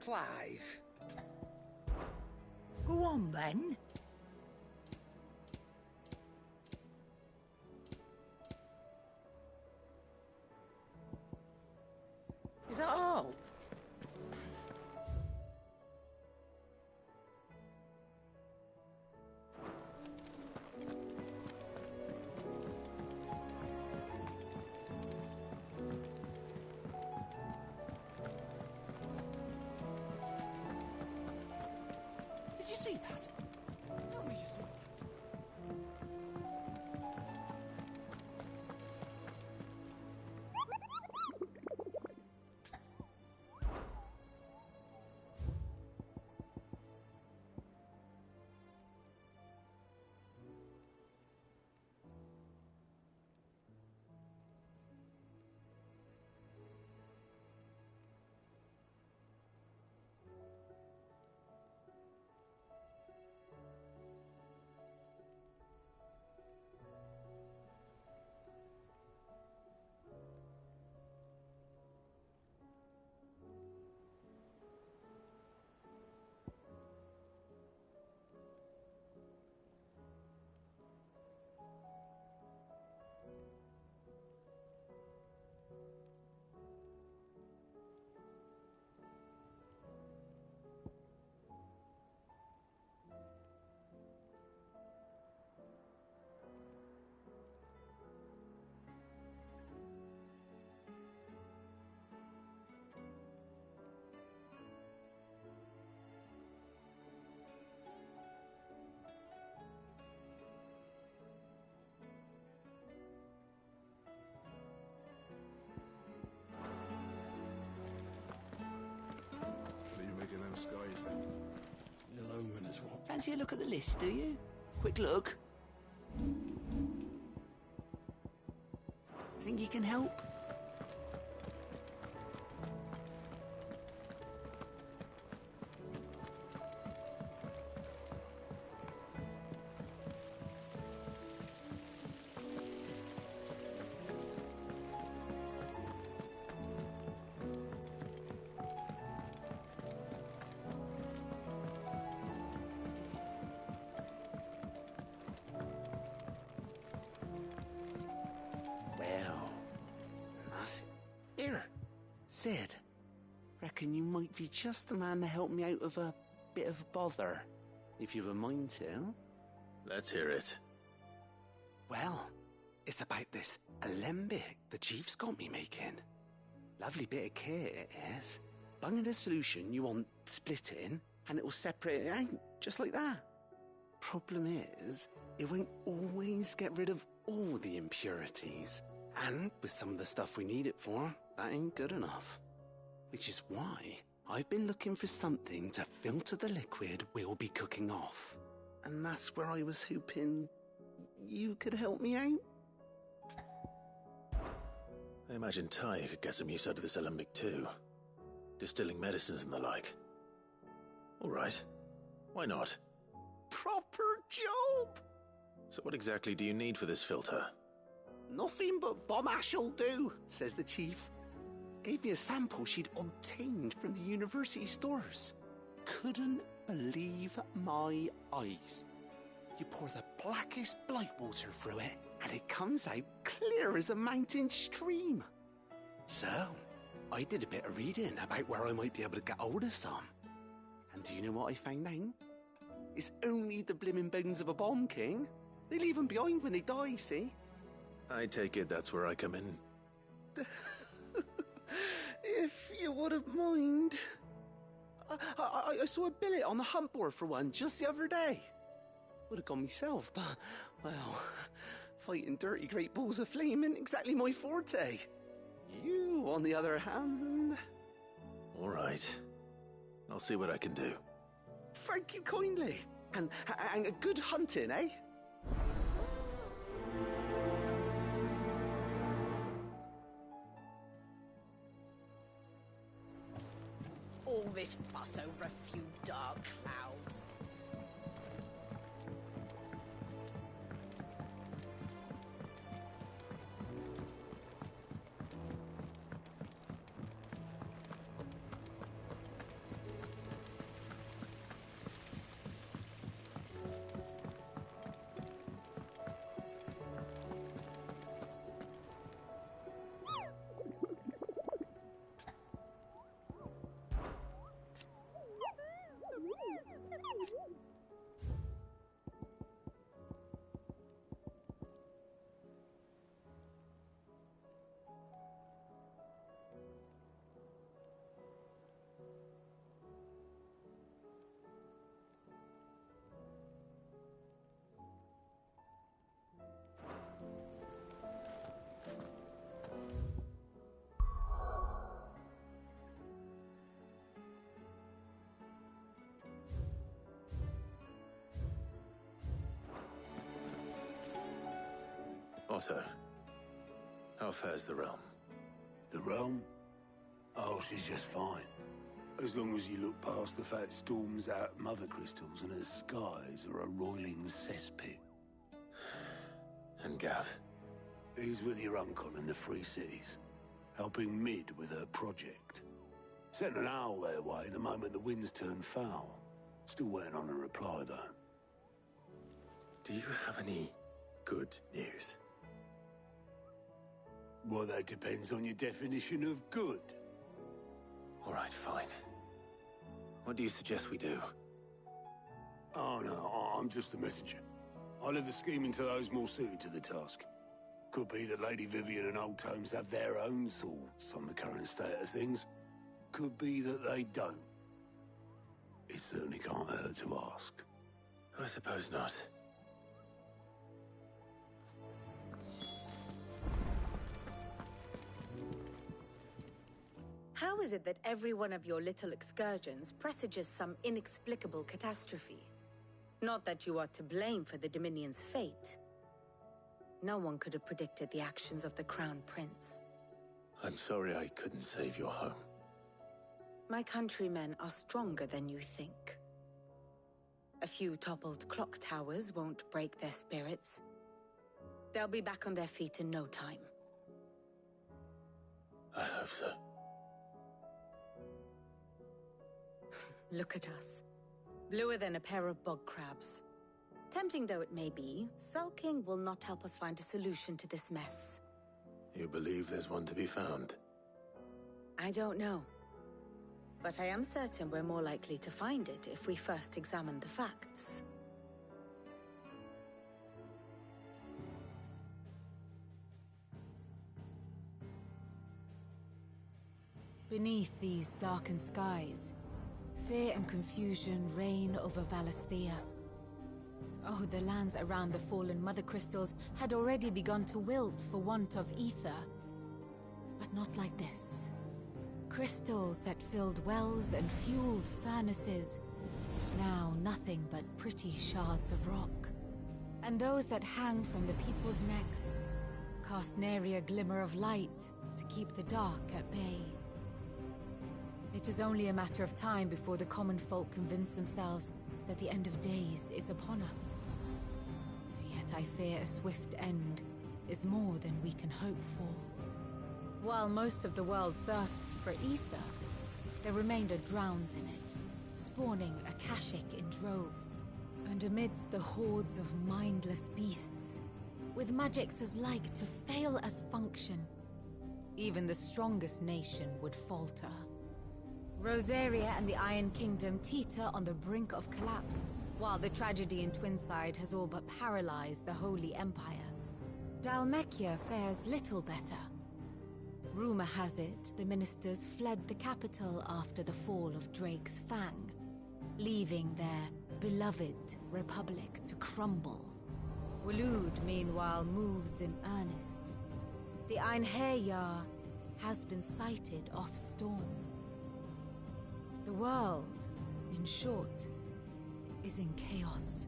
Clive. Go on, then. Is that all? Did you see that? Tell me you saw that. What are you making them skies then? Little omen as well. Fancy a look at the list, do you? Quick look. Think you can help? Well, that's it. Here, Sid. Reckon you might be just the man to help me out of a bit of bother, if you've a mind to. Let's hear it. Well, it's about this alembic the chief's got me making. Lovely bit of kit it is. Bung in a solution you want splitting, and it'll separate it out, just like that. Problem is, it won't always get rid of all the impurities. And with some of the stuff we need it for, that ain't good enough. Which is why I've been looking for something to filter the liquid we'll be cooking off. And that's where I was hoping you could help me out. I imagine Ty could get some use out of this alembic too. Distilling medicines and the like. All right. Why not? Proper job! So what exactly do you need for this filter? Nothing but bomb ash'll do, says the chief. Gave me a sample she'd obtained from the university stores. Couldn't believe my eyes. You pour the blackest blight water through it, and it comes out clear as a mountain stream. So, I did a bit of reading about where I might be able to get hold of some. And do you know what I found out? It's only the blimmin' bones of a bomb king. They leave them behind when they die, see? I take it that's where I come in. If you wouldn't mind. I saw a billet on the hunt board for one just the other day. Would have gone myself, but, well, fighting dirty great balls of flame isn't exactly my forte. You, on the other hand... All right. I'll see what I can do. Thank you kindly. And a good hunting, eh? All this fuss over a few dark clouds. Otto, how fares the realm? The realm? Oh, she's just fine. As long as you look past the fat storms out mother crystals and her skies are a roiling cesspit. And Gav? He's with your uncle in the Free Cities, helping Mid with her project. Sent an owl their way the moment the winds turned foul. Still waiting on a reply, though. Do you have any good news? Well, that depends on your definition of good. All right, fine. What do you suggest we do? Oh, no, I'm just the messenger. I leave the scheming to those more suited to the task. Could be that Lady Vivian and Old Tomes have their own thoughts on the current state of things. Could be that they don't. It certainly can't hurt to ask. I suppose not. How is it that every one of your little excursions presages some inexplicable catastrophe? Not that you are to blame for the Dominion's fate. No one could have predicted the actions of the Crown Prince. I'm sorry I couldn't save your home. My countrymen are stronger than you think. A few toppled clock towers won't break their spirits. They'll be back on their feet in no time. I hope so. Look at us. Bluer than a pair of bog crabs. Tempting though it may be, sulking will not help us find a solution to this mess. You believe there's one to be found? I don't know. But I am certain we're more likely to find it if we first examine the facts. Beneath these darkened skies, fear and confusion reign over Valisthea. Oh, the lands around the fallen Mother Crystals had already begun to wilt for want of ether. But not like this. Crystals that filled wells and fueled furnaces, now nothing but pretty shards of rock. And those that hang from the people's necks cast nary a glimmer of light to keep the dark at bay. It is only a matter of time before the common folk convince themselves that the end of days is upon us. Yet I fear a swift end is more than we can hope for. While most of the world thirsts for ether, the remainder drowns in it, spawning Akashic in droves. And amidst the hordes of mindless beasts, with magics as like to fail as function, even the strongest nation would falter. Rosaria and the Iron Kingdom teeter on the brink of collapse, while the tragedy in Twinside has all but paralyzed the Holy Empire. Dalmekia fares little better. Rumor has it the ministers fled the capital after the fall of Drake's Fang, leaving their beloved republic to crumble. Waloed, meanwhile, moves in earnest. The Einherjar has been sighted off-storm. The world, in short, is in chaos.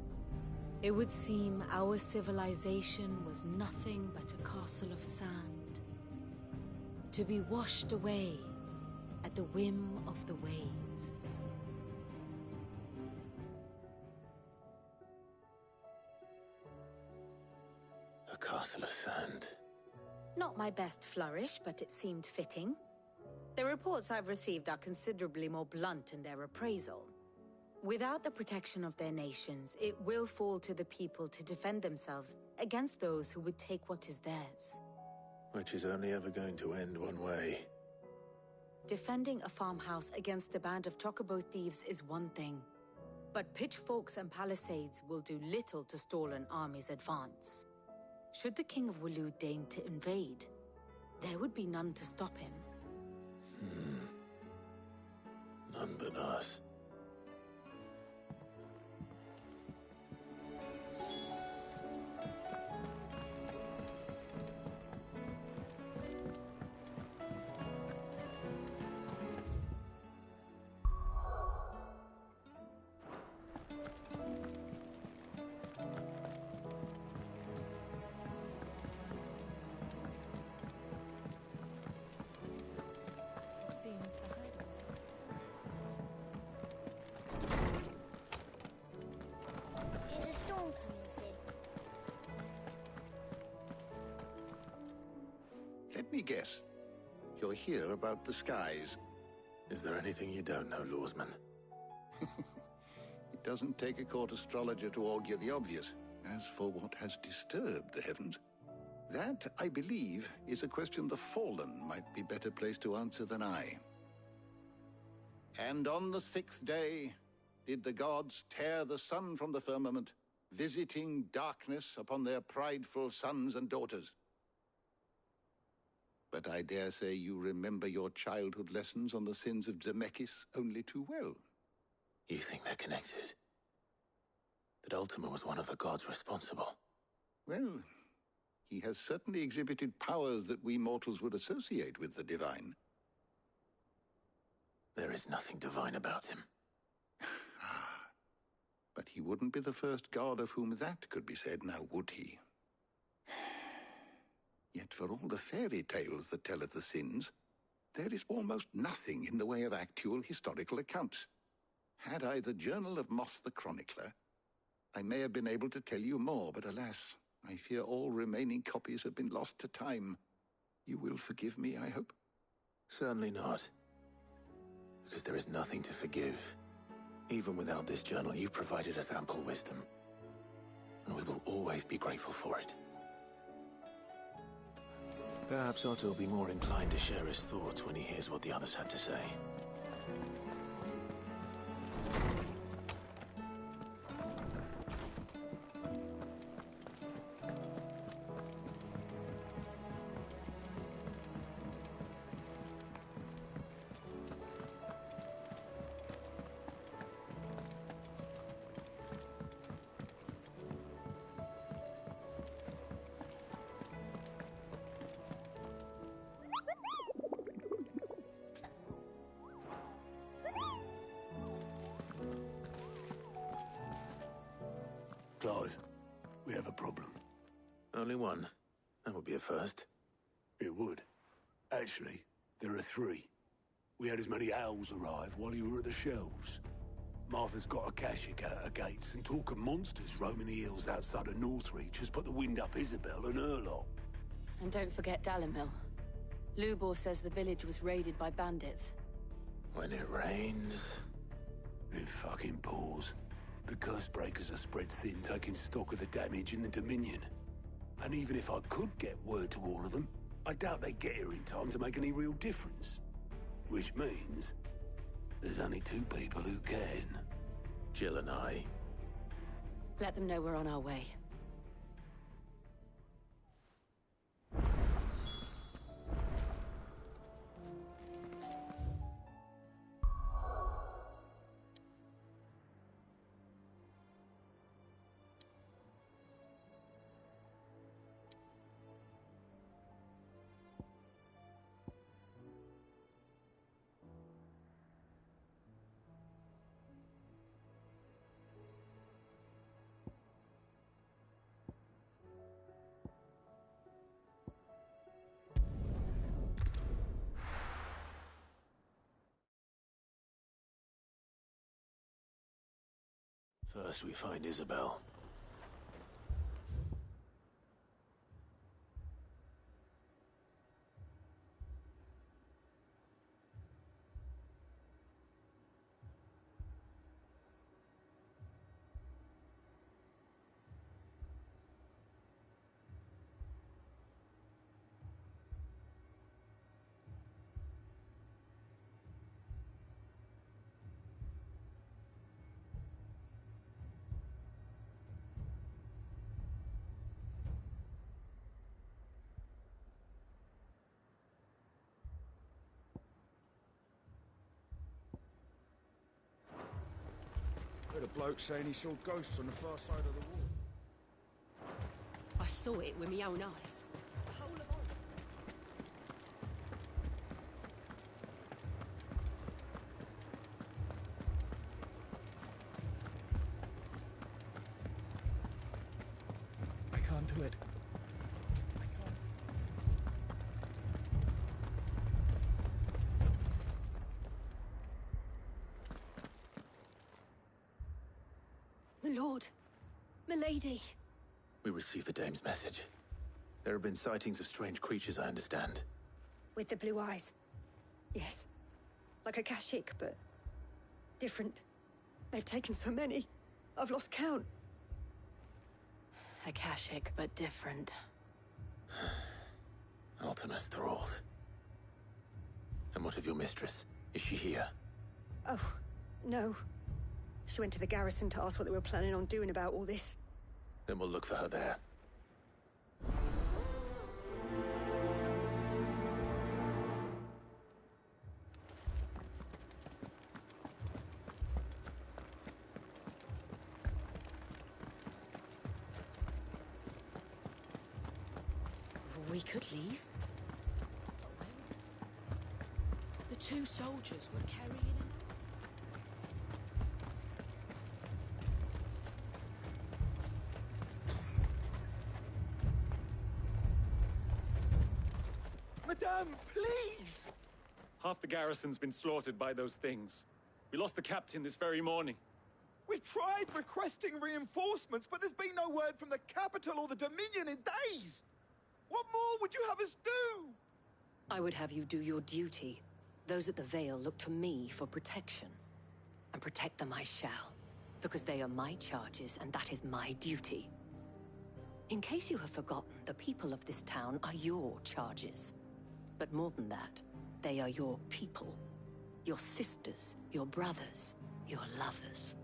It would seem our civilization was nothing but a castle of sand, to be washed away at the whim of the waves. A castle of sand. Not my best flourish, but it seemed fitting. The reports I've received are considerably more blunt in their appraisal. Without the protection of their nations, it will fall to the people to defend themselves against those who would take what is theirs. Which is only ever going to end one way. Defending a farmhouse against a band of chocobo thieves is one thing, but pitchforks and palisades will do little to stall an army's advance. Should the King of Waloed deign to invade, there would be none to stop him. None but us. Let me guess. You're here about the skies. Is there anything you don't know, Lawsman? It doesn't take a court astrologer to augur the obvious. As for what has disturbed the heavens, that, I believe, is a question the Fallen might be better placed to answer than I. And on the 6th day did the gods tear the sun from the firmament, visiting darkness upon their prideful sons and daughters. But I dare say you remember your childhood lessons on the sins of Zemeckis only too well. You think they're connected? That Ultima was one of the gods responsible? Well, he has certainly exhibited powers that we mortals would associate with the divine. There is nothing divine about him. But he wouldn't be the first god of whom that could be said, now would he? Yet for all the fairy tales that tell of the sins, there is almost nothing in the way of actual historical accounts. Had I the Journal of Moss the Chronicler, I may have been able to tell you more, but alas, I fear all remaining copies have been lost to time. You will forgive me, I hope? Certainly not. Because there is nothing to forgive. Even without this journal, you provided us ample wisdom. And we will always be grateful for it. Perhaps Otto will be more inclined to share his thoughts when he hears what the others had to say. Clive, we have a problem. Only one. That would be a first. It would. Actually, there are 3. We had as many owls arrive while you were at the shelves. Martha's got a Akashic out her gates, and talk of monsters roaming the hills outside of Northreach has put the wind up Isabel and her lot. And don't forget Dalimil. Lubor says the village was raided by bandits. When it rains... It fucking pours. The curse breakers are spread thin, taking stock of the damage in the Dominion. And even if I could get word to all of them, I doubt they'd get here in time to make any real difference. Which means there's only 2 people who can. Jill and I. Let them know we're on our way. First we find Isabel. Heard a bloke saying he saw ghosts on the far side of the wall. I saw it with my own eyes. The whole of Oregon. I can't do it. I can't. My lord. Milady. We received the dame's message. There have been sightings of strange creatures, I understand. With the blue eyes. Yes. Like a Kashyyyk, but different. They've taken so many. I've lost count. A Kashyyyk, but different. Ultimus thralls. And what of your mistress? Is she here? Oh, no. She went to the garrison to ask what they were planning on doing about all this. Then we'll look for her there. We could leave. The two soldiers were carrying him. Madame, please! Half the garrison's been slaughtered by those things. We lost the captain this very morning. We've tried requesting reinforcements, but there's been no word from the capital or the Dominion in days! What more would you have us do? I would have you do your duty. Those at the Vale look to me for protection. And protect them I shall. Because they are my charges, and that is my duty. In case you have forgotten, the people of this town are your charges. But more than that, they are your people. Your sisters, your brothers, your lovers.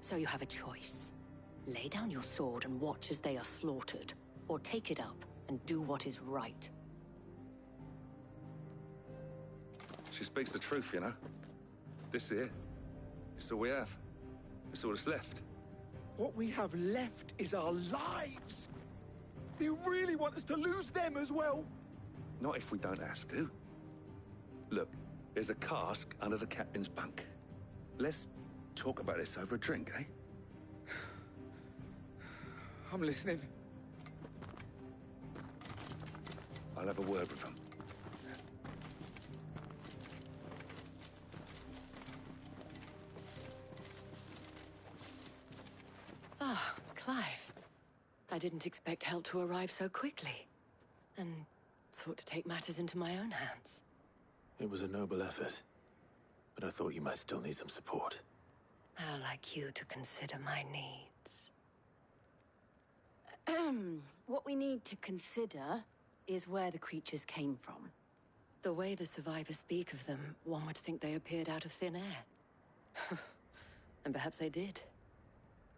So you have a choice. Lay down your sword and watch as they are slaughtered, or take it up and do what is right. She speaks the truth, you know. This here, it's all we have. It's all that's left. What we have left is our lives! Do you really want us to lose them as well? Not if we don't have to. Look, there's a cask under the captain's bunk. Let's talk about this over a drink, eh? I'm listening. I'll have a word with him. Ah, Clive. I didn't expect help to arrive so quickly. And sought to take matters into my own hands. It was a noble effort, but I thought you might still need some support. How like you to consider my needs. What we need to consider is where the creatures came from. The way the survivors speak of them, one would think they appeared out of thin air. And perhaps they did.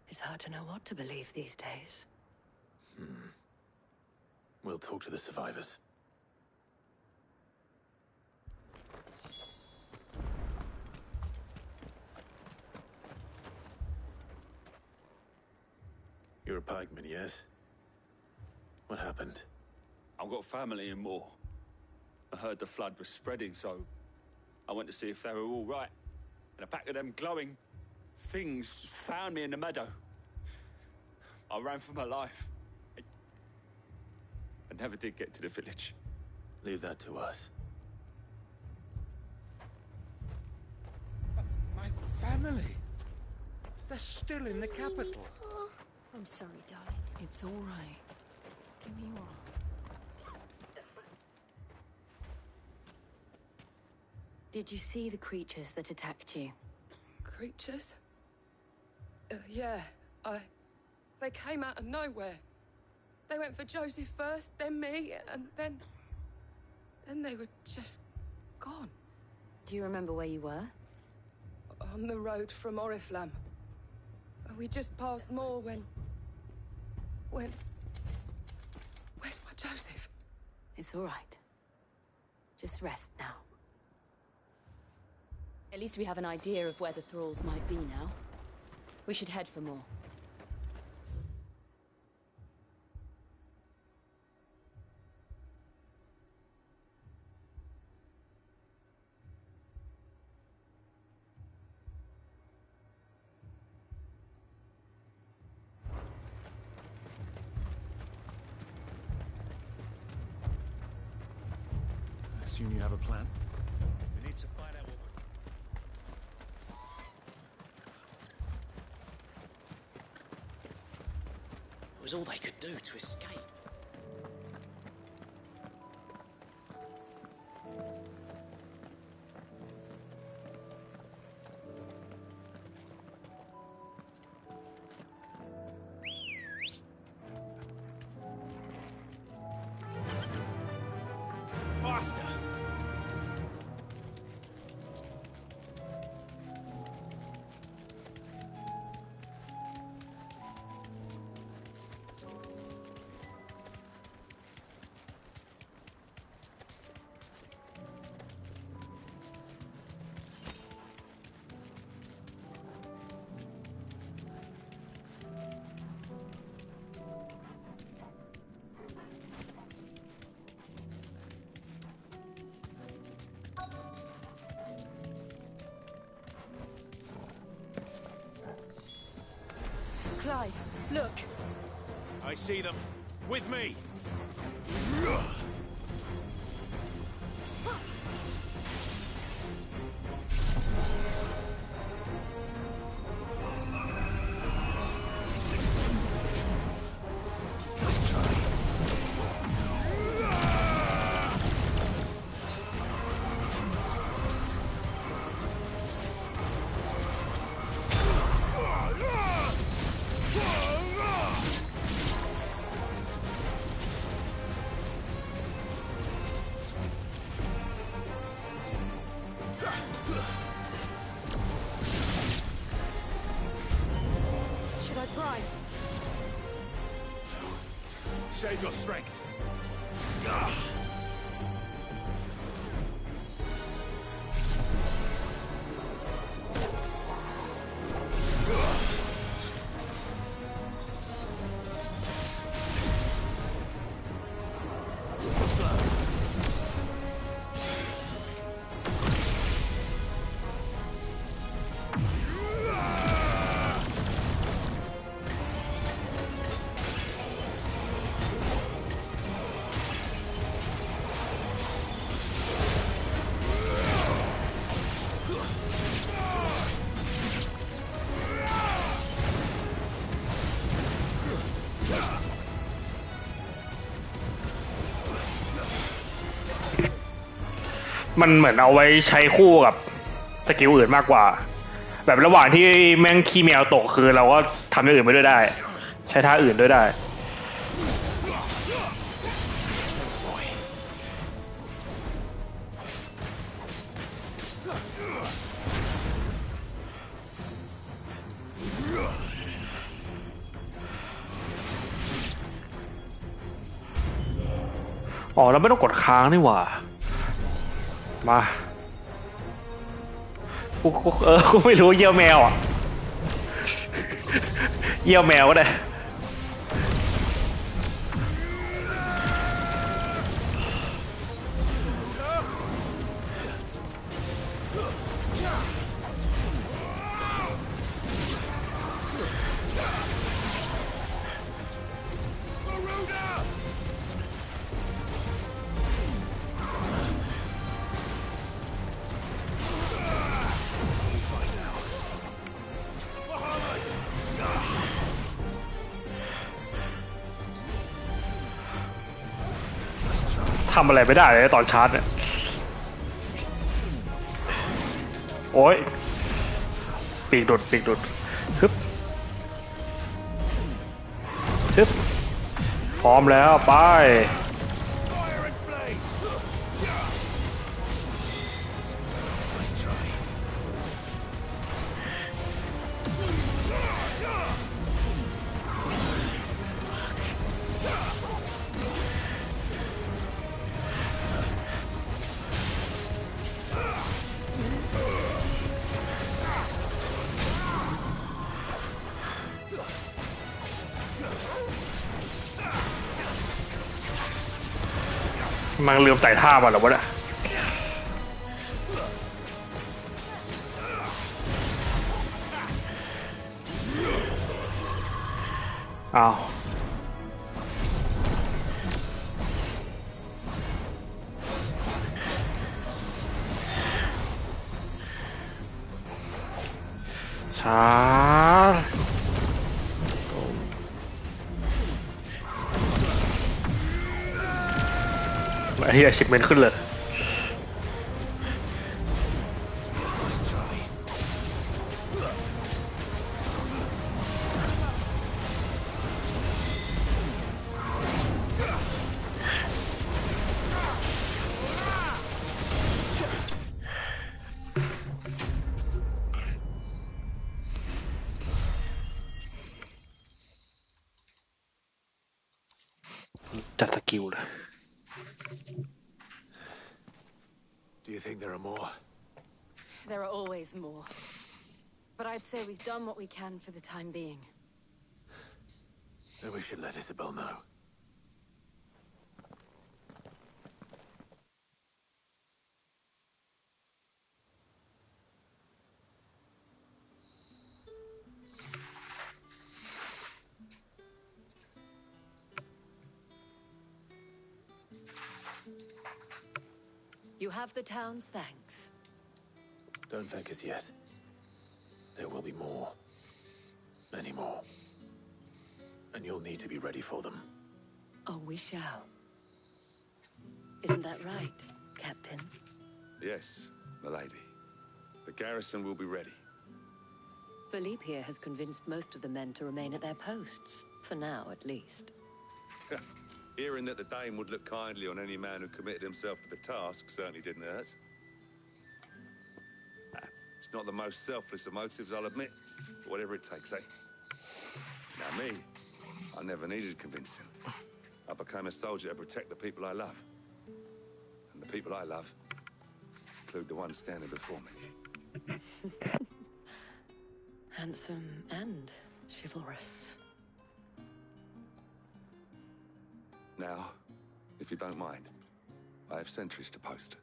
It's hard to know what to believe these days. We'll talk to the survivors. You're a pikeman, yes? What happened? I've got family in Moor. I heard the flood was spreading, so I went to see if they were all right. And a pack of them glowing things just found me in the meadow. I ran for my life. I never did get to the village. Leave that to us. My family! They're still in the capital. I'm sorry, darling. It's all right. Give me your arm. Did you see the creatures that attacked you? Creatures? Yeah, they came out of nowhere. They went for Joseph first, then me, and then they were just gone. Do you remember where you were? On the road from Oriflamme. We just passed Moor when... Where's my Joseph? It's all right. Just rest now. At least we have an idea of where the thralls might be now. We should head for more. I assume you have a plan? We need to find out what It was all they could do to escape. alive. Look. I see them. With me. Should I try? Save your strength.มันเหมือนเอาไว้ใช้คู่กับสกิลอื่นมากกว่าแบบระหว่างที่แม่งขี้แมวตกคือเราก็ทำอย่างอื่นไปด้วยได้ใช้ท่าอื่นด้วยได้อ๋อเราไม่ต้องกดค้างนี่หว่ามากูไม่รู้เยี่ยวแมวอ่ะเยี่ยวแมวก็ได้ทำอะไรไม่ได้เลยตอนชาร์จเนี่ยโอ้ยปีกดุดฮึบพร้อมแล้วไปมันลืมใส่ท่ามาหรอวะเนี่ยอ้าวช้าไอ้เหี้ยชิคเมนขึ้นเลยจัดสกิลเลย Do you think there are more? There are always more. But I'd say we've done what we can for the time being. Then we should let Isabel know. You have the town's thanks. Don't thank us yet. There will be more. Many more. And you'll need to be ready for them. Oh, we shall. Isn't that right, Captain? Yes, milady. The garrison will be ready. Philippe here has convinced most of the men to remain at their posts. For now, at least. Hearing that the Dame would look kindly on any man who committed himself to the task certainly didn't hurt. It's not the most selfless of motives, I'll admit. But whatever it takes, eh? Now me, I never needed convincing. I became a soldier to protect the people I love. And the people I love include the ones standing before me. Handsome and chivalrous. Now, if you don't mind, I have sentries to post.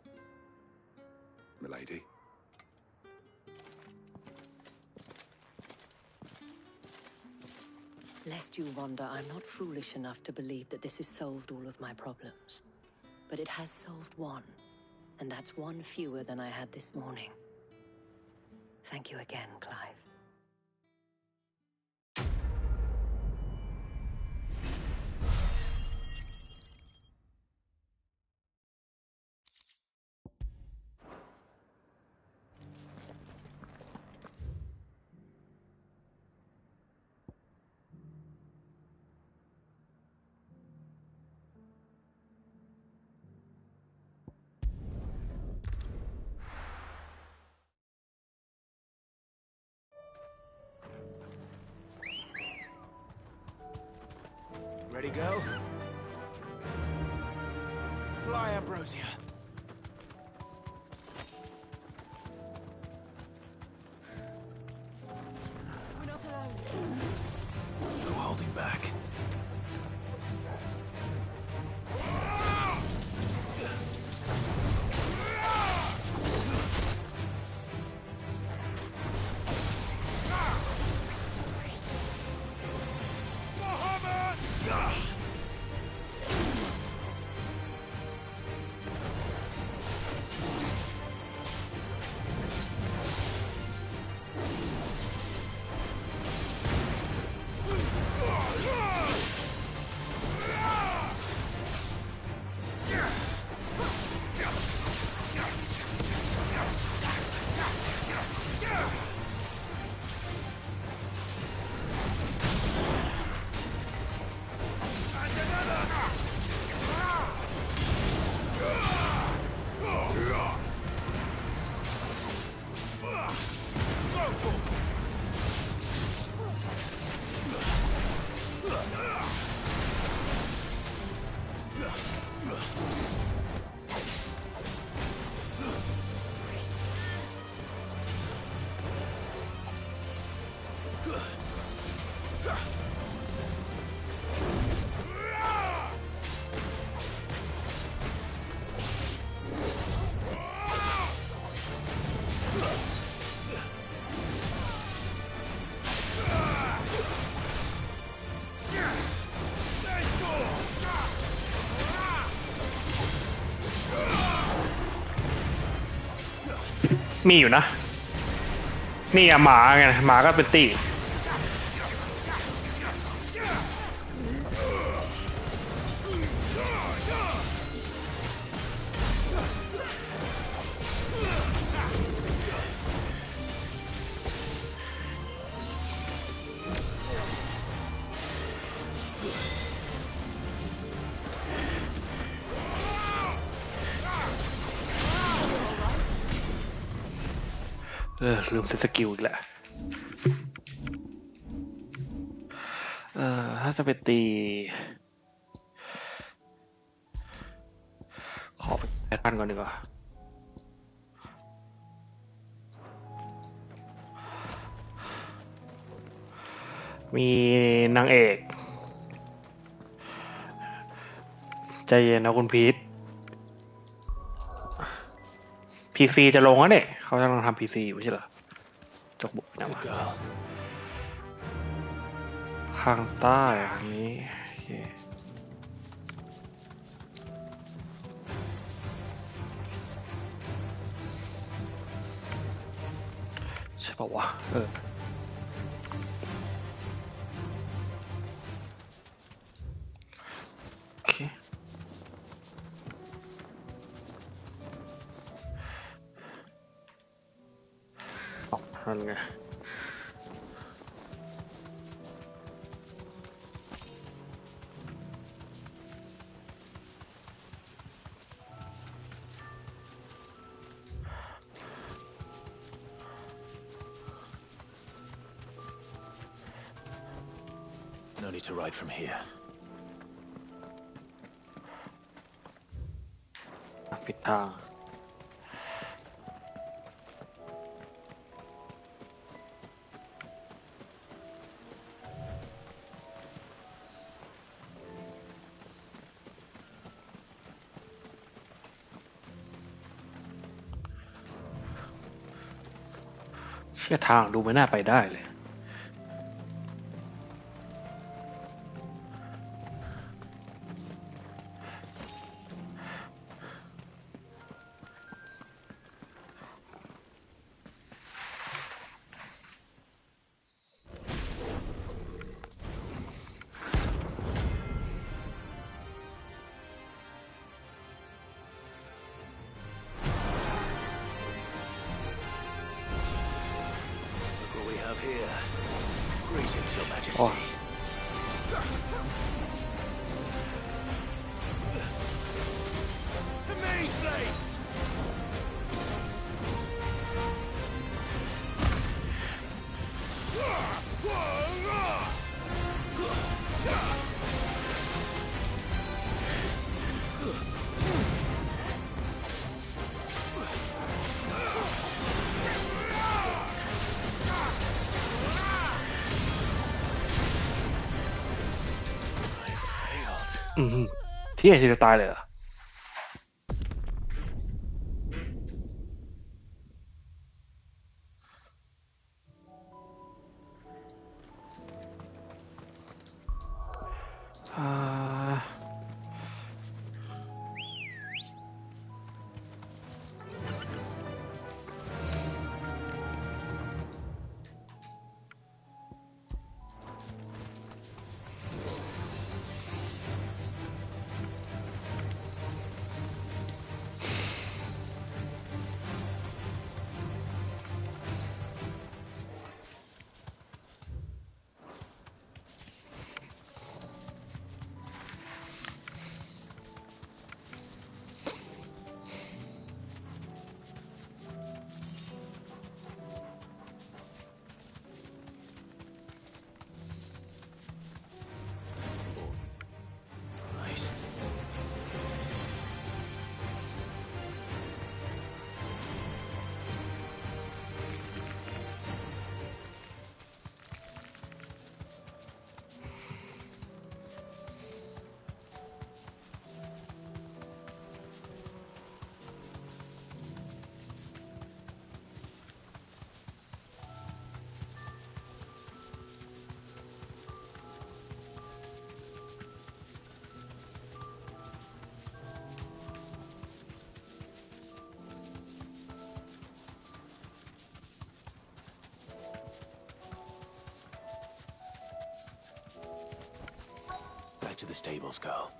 Milady. Lest you wonder, I'm not foolish enough to believe that this has solved all of my problems. But it has solved one, and that's one fewer than I had this morning. Thank you again, Clive. Ready, go? Fly, Ambrosia. We're not alone. No holding back.มีอยู่นะนี่อะหมาไงหมาก็เป็นตีลืมเซตสกิลอีกแหละถ้าจะไปตีขอไปแอดพันก่อนดีกว่ามีนางเอกใจเย็นนะคุณพีท PC จะลงแล้วเนี่ยเขากำลังทำ PC อยู่ไม่ใช่เหรอจกบุกนะวะข้างใต้อันนี้โอเค ป่าวะโอเคนั่นไงNo need to ride from here. ผิดทางเชี่ยทางดูไม่น่าไปได้เลย Here. Greetings, Your Majesty. Oh. To me, Blades!อืมที่ไหนที่จะตายเลยเหรอBack to the stables, girl.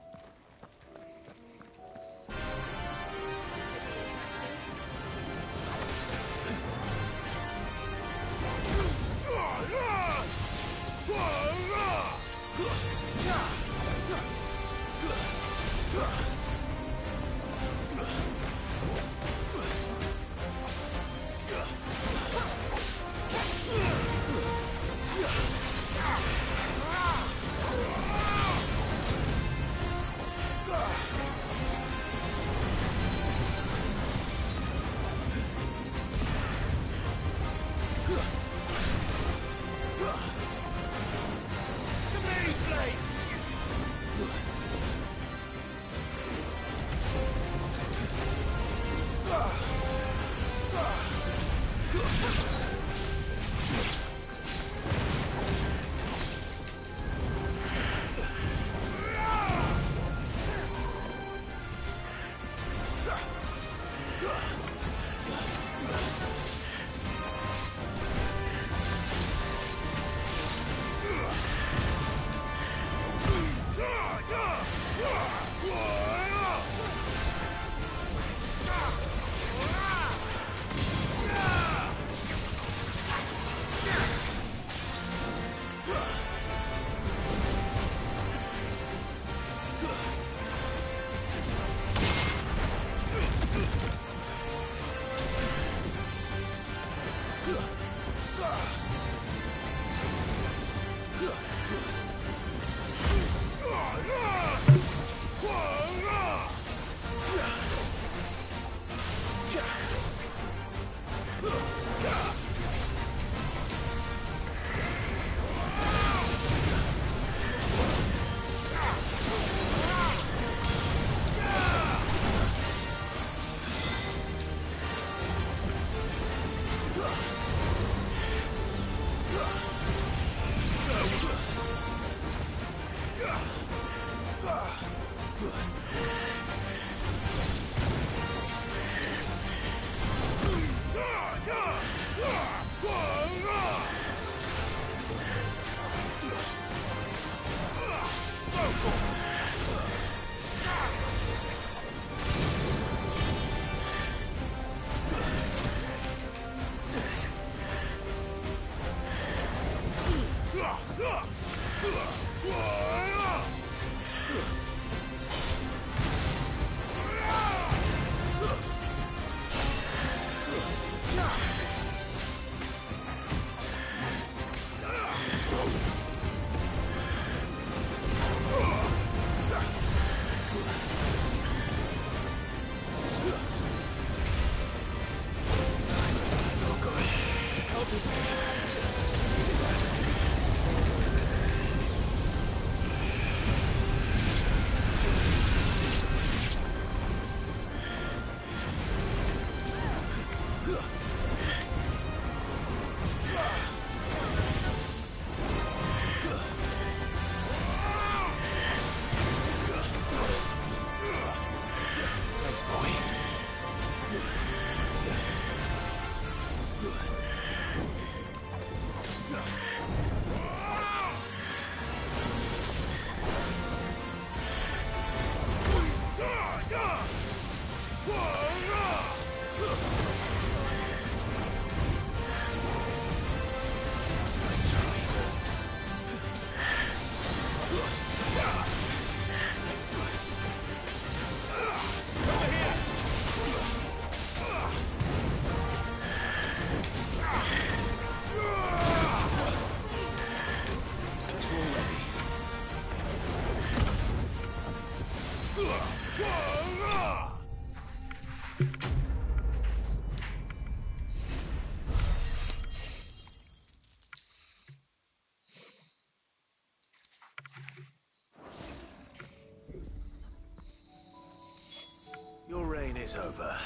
Your reign is over.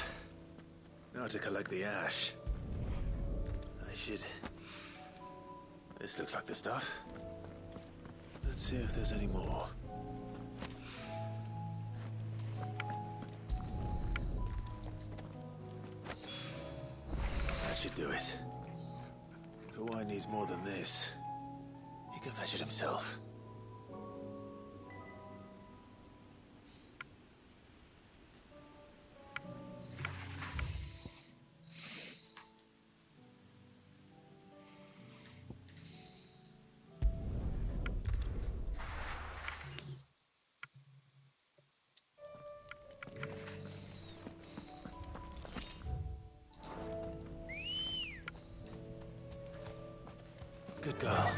Now to collect the ash. I should... This looks like the stuff. Let's see if there's any more. That should do it. If Hawaii needs more than this, he can fetch it himself. Good girl.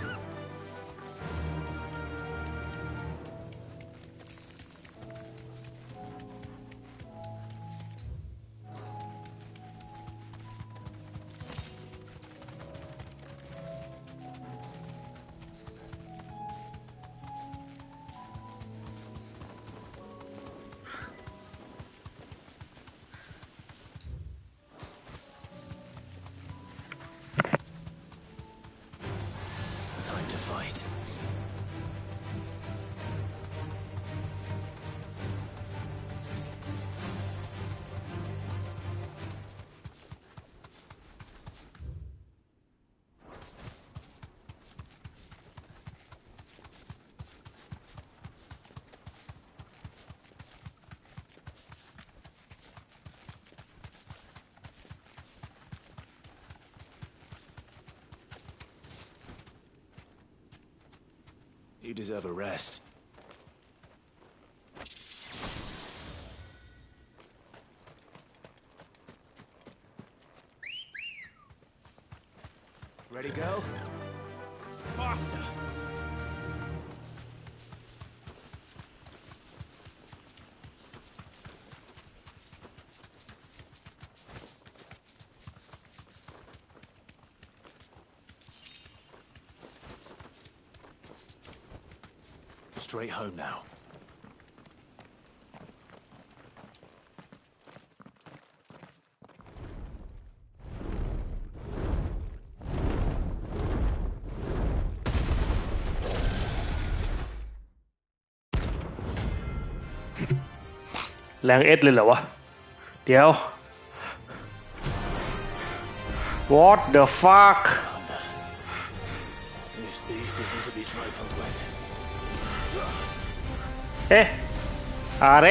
Fight. You deserve a rest. Ready, go? Faster! Straight home now.แรงเอสเลยเหรอวะเดี๋ยว What the fuck This beast isn't to be trifled with. เอ๊ะอะไร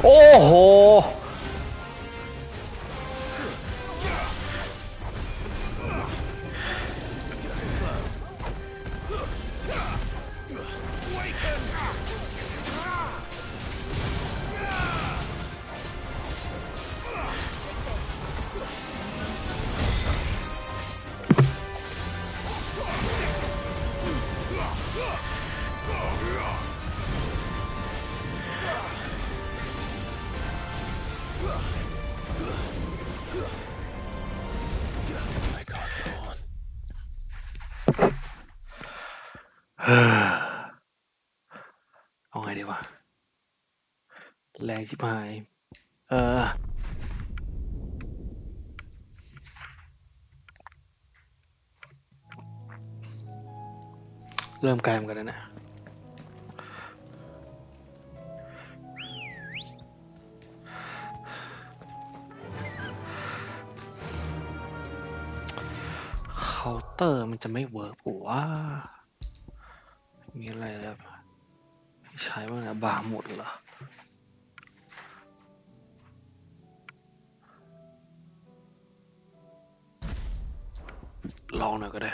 โอ้โหเอาไงดีวะแรงชิบหายเริ่มไกลเหมือนกันแล้วนะเคาน์เตอร์มันจะไม่เวิร์กหรอวะมีอะไรแล้วใช้บ้างนะบาร์หมดเหรอลองหน่อยก็ได้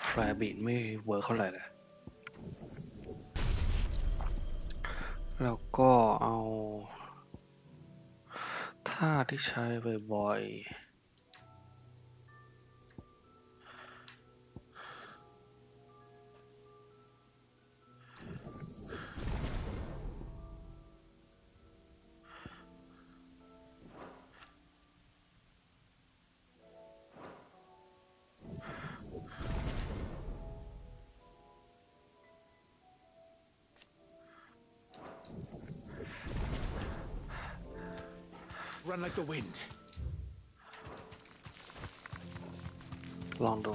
แฟร์บีทไม่เวิร์กเท่าไหร่เลยแล้วก็เอาท่าที่ใช้บ่อยๆRun like the wind. ลองดู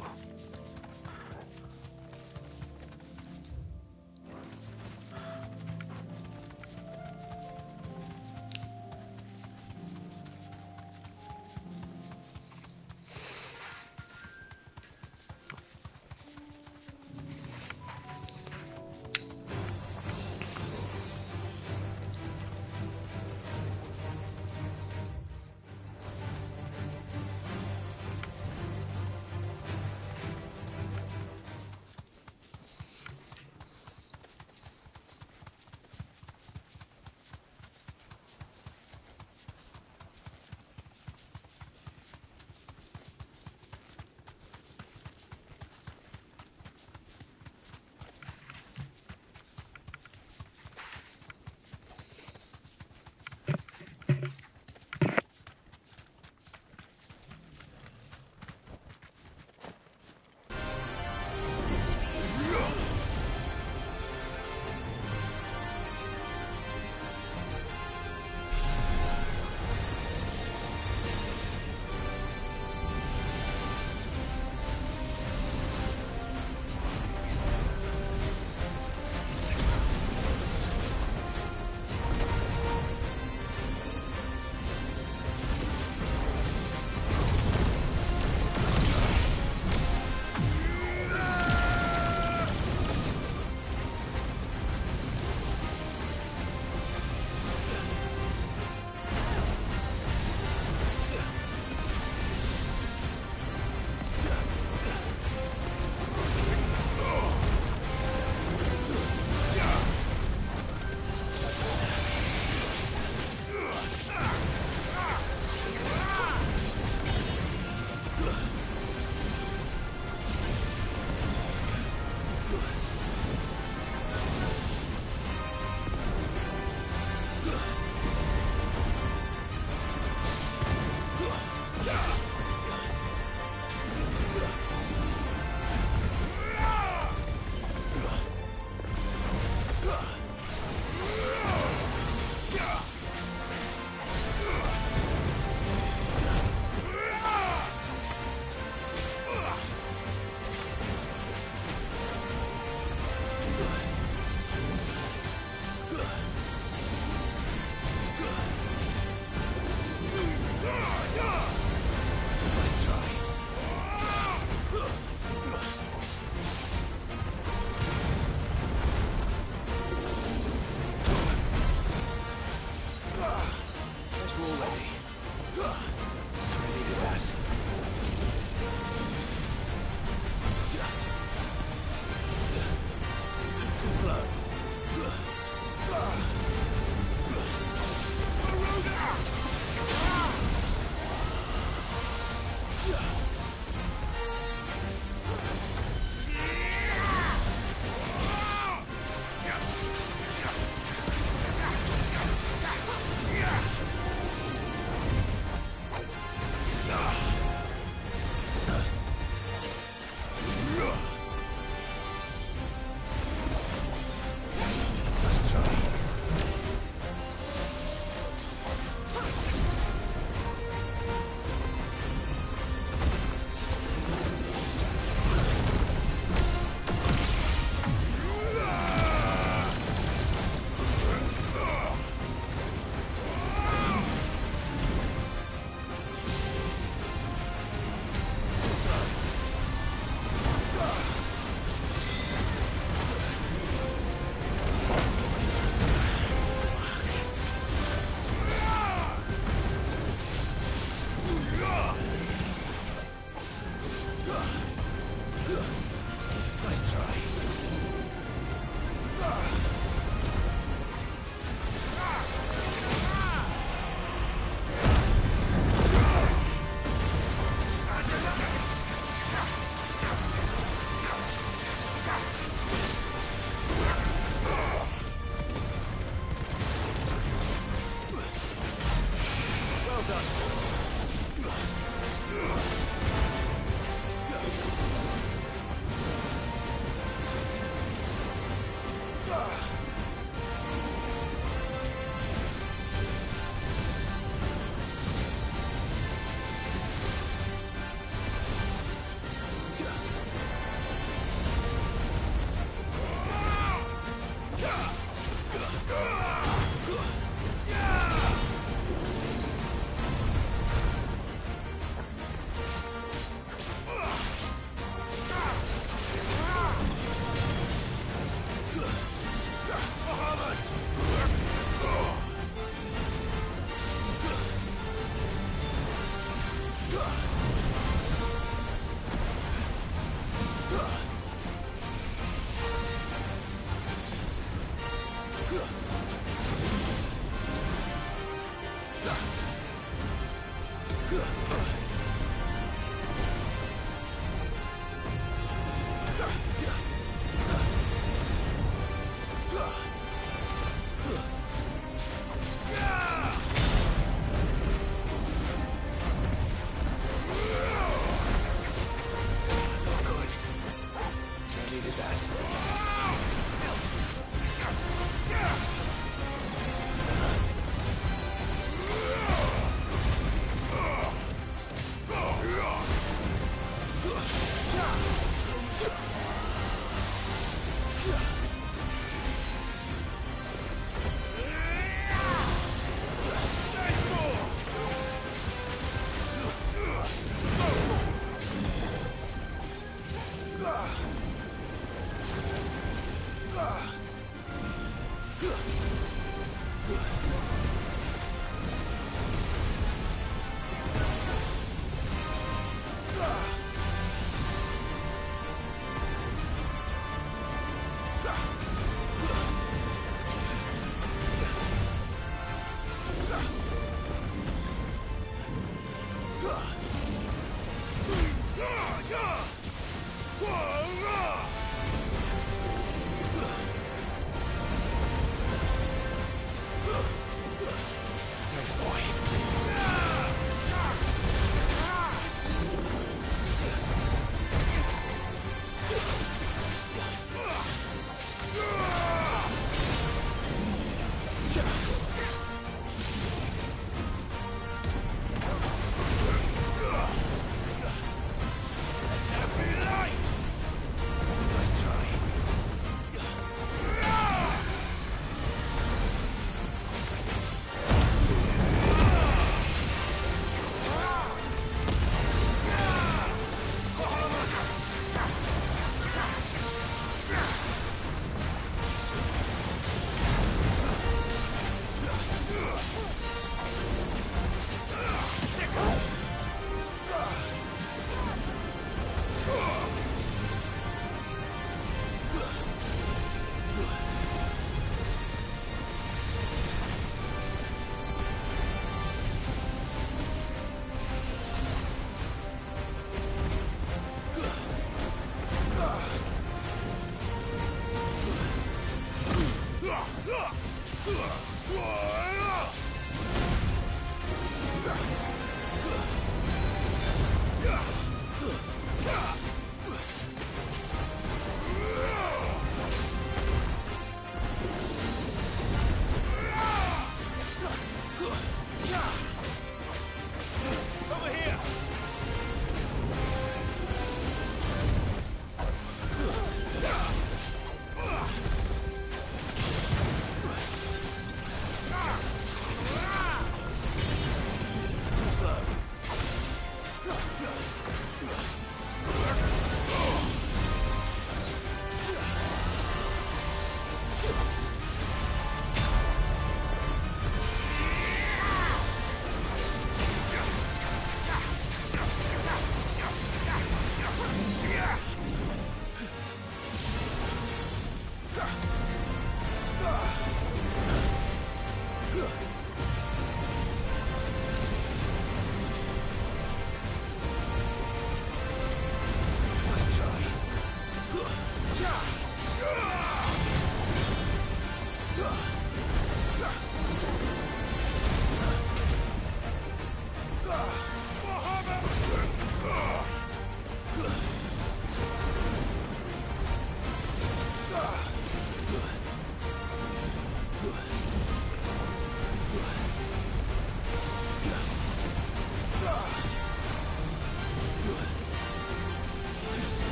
Thanks, boy.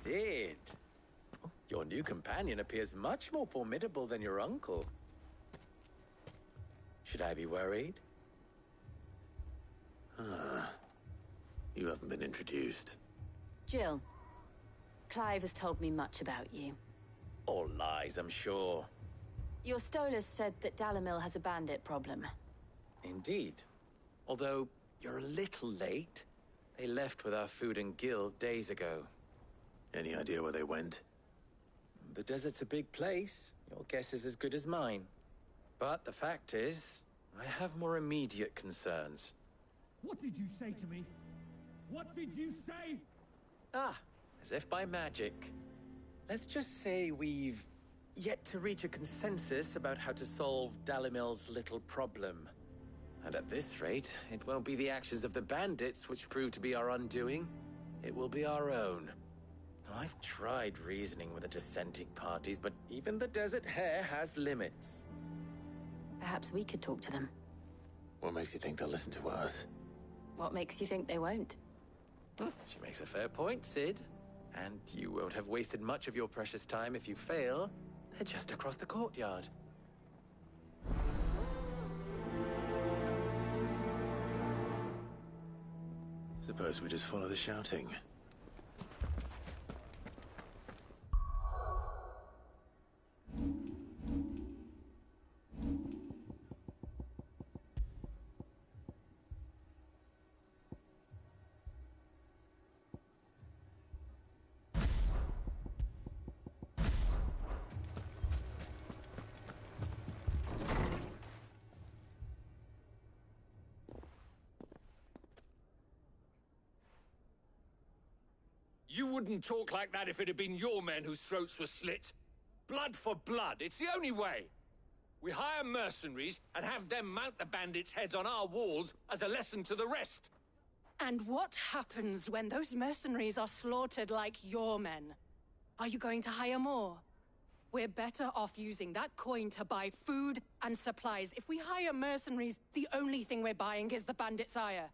Sid, your new companion appears much more formidable than your uncle. Should I be worried? You haven't been introduced. Jill. Clive has told me much about you. All lies, I'm sure. Your Stolas said that Dalamil has a bandit problem. Indeed. Although, you're a little late. They left with our food and guild days ago. Any idea where they went? The desert's a big place. Your guess is as good as mine. But the fact is, I have more immediate concerns. What did you say to me? What did you say? Ah, as if by magic. Let's just say we've yet to reach a consensus about how to solve Dalimil's little problem. And at this rate, it won't be the actions of the bandits which prove to be our undoing. It will be our own. I've tried reasoning with the dissenting parties, but even the Desert Hare has limits. Perhaps we could talk to them. What makes you think they'll listen to us? What makes you think they won't? She makes a fair point, Sid. And you won't have wasted much of your precious time if you fail. They're just across the courtyard. Suppose we just follow the shouting. You wouldn't talk like that if it had been your men whose throats were slit. Blood for blood, it's the only way. We hire mercenaries and have them mount the bandits' heads on our walls as a lesson to the rest. And what happens when those mercenaries are slaughtered like your men? Are you going to hire more? We're better off using that coin to buy food and supplies. If we hire mercenaries, the only thing we're buying is the bandits' ire.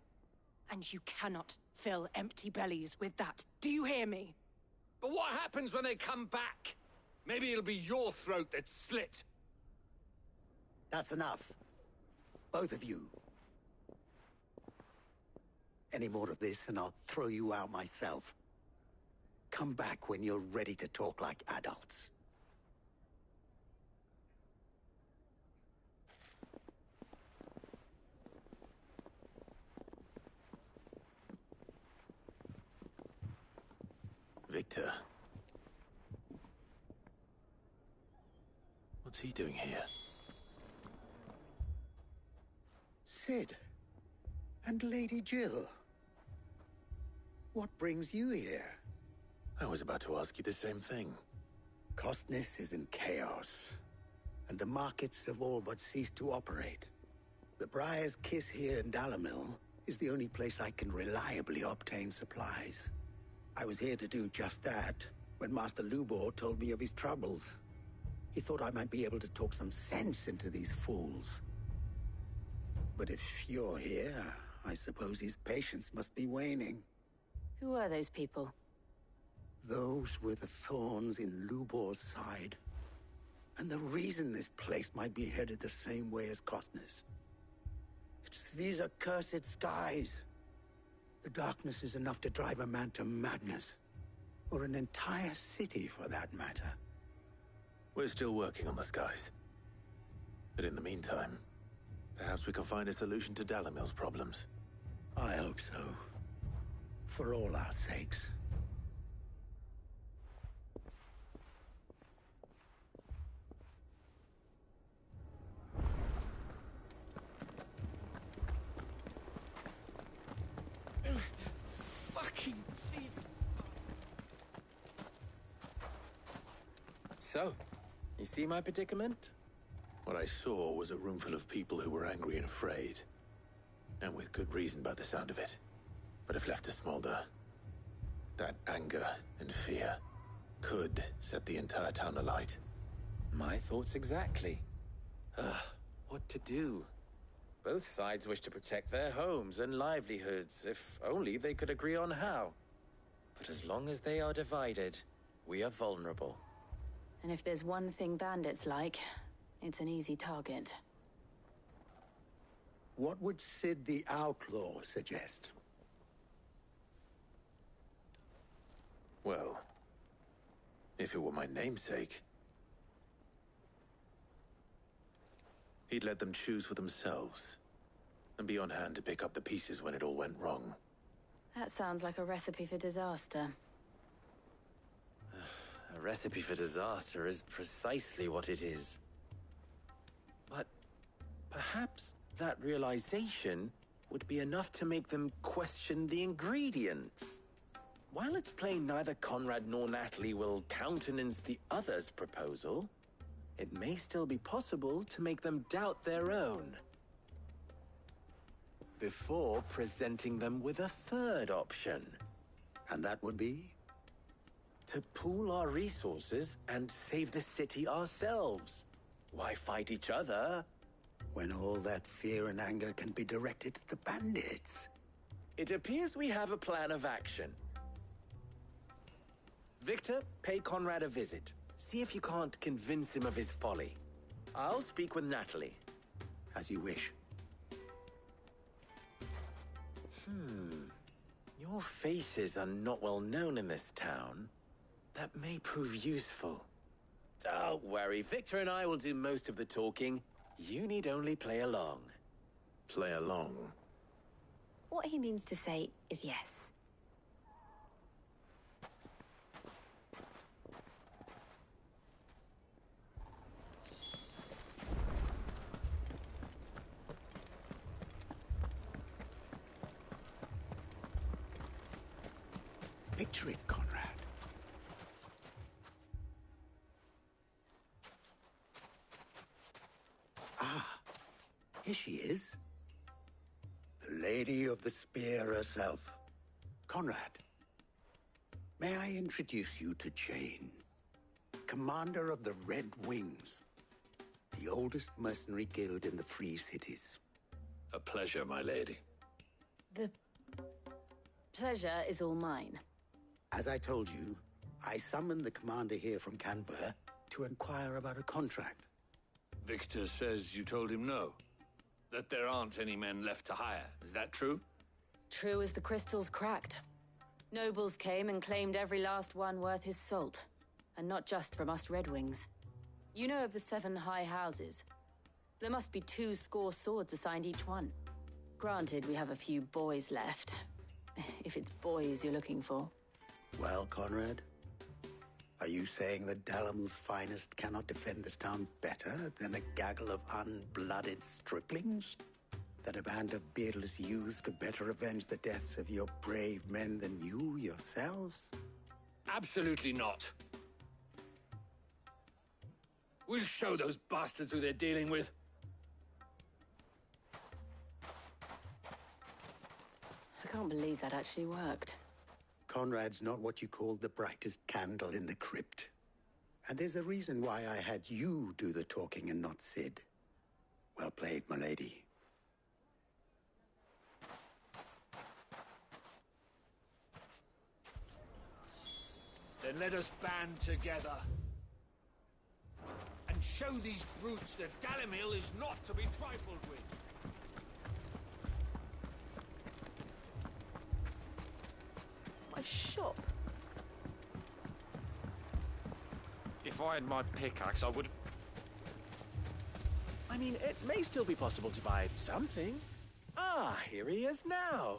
And you cannot fill empty bellies with that. Do you hear me? But what happens when they come back? Maybe it'll be your throat that's slit. That's enough. Both of you. Any more of this and I'll throw you out myself. Come back when you're ready to talk like adults. Victor. What's he doing here? Sid. And Lady Jill. What brings you here? I was about to ask you the same thing. Costness is in chaos, and the markets have all but ceased to operate. The Briar's Kiss here in Dalamil is the only place I can reliably obtain supplies. I was here to do just that when Master Lubor told me of his troubles. He thought I might be able to talk some sense into these fools. But if you're here, I suppose his patience must be waning. Who are those people? Those were the thorns in Lubor's side. And the reason this place might be headed the same way as Costness. It's these accursed skies. The darkness is enough to drive a man to madness. Or an entire city, for that matter. We're still working on the skies. But in the meantime, perhaps we can find a solution to Dalamil's problems. I hope so. For all our sakes. Fucking leave. So, you see my predicament? What I saw was a room full of people who were angry and afraid. And with good reason by the sound of it. But if left to smolder, that anger and fear could set the entire town alight. My thoughts exactly. What to do? Both sides wish to protect their homes and livelihoods, if only they could agree on how. But as long as they are divided, we are vulnerable. And if there's one thing bandits like, it's an easy target. What would Sid the Outlaw suggest? Well, If it were my namesake. He'd let them choose for themselves, and be on hand to pick up the pieces when it all went wrong. That sounds like a recipe for disaster. A recipe for disaster is precisely what it is. But perhaps that realization would be enough to make them question the ingredients. While it's plain neither Conrad nor Natalie will countenance the other's proposal, it may still be possible to make them doubt their own. Before presenting them with a third option. And that would be? To pool our resources and save the city ourselves. Why fight each other? When all that fear and anger can be directed at the bandits. It appears we have a plan of action. Victor, pay Conrad a visit. See if you can't convince him of his folly. I'll speak with Natalie. As you wish. Your faces are not well known in this town. That may prove useful. Don't worry, Victor and I will do most of the talking. You need only play along. Play along? What he means to say is yes. Picture it, Conrad. Ah, here she is. The Lady of the Spear herself. Conrad, may I introduce you to Jane, commander of the Red Wings, the oldest mercenary guild in the Free Cities. A pleasure, my lady. The pleasure is all mine. As I told you, I summoned the commander here from Canver to inquire about a contract. Victor says you told him no. That there aren't any men left to hire. Is that true? True as the crystals cracked. Nobles came and claimed every last one worth his salt. And not just from us Red Wings. You know of the 7 high houses. There must be 2 swords assigned each one. Granted, we have a few boys left. If it's boys you're looking for. Well, Conrad, are you saying that Dalamil's finest cannot defend this town better than a gaggle of unblooded striplings? That a band of beardless youths could better avenge the deaths of your brave men than you yourselves? Absolutely not. We'll show those bastards who they're dealing with. I can't believe that actually worked. Conrad's not what you called the brightest candle in the crypt. And there's a reason why I had you do the talking and not Sid. Well played, my lady. Then let us band together. And show these brutes that Dalimil is not to be trifled with. My shop. If I had my pickaxe, I would... I mean, it may still be possible to buy something. Ah, here he is now.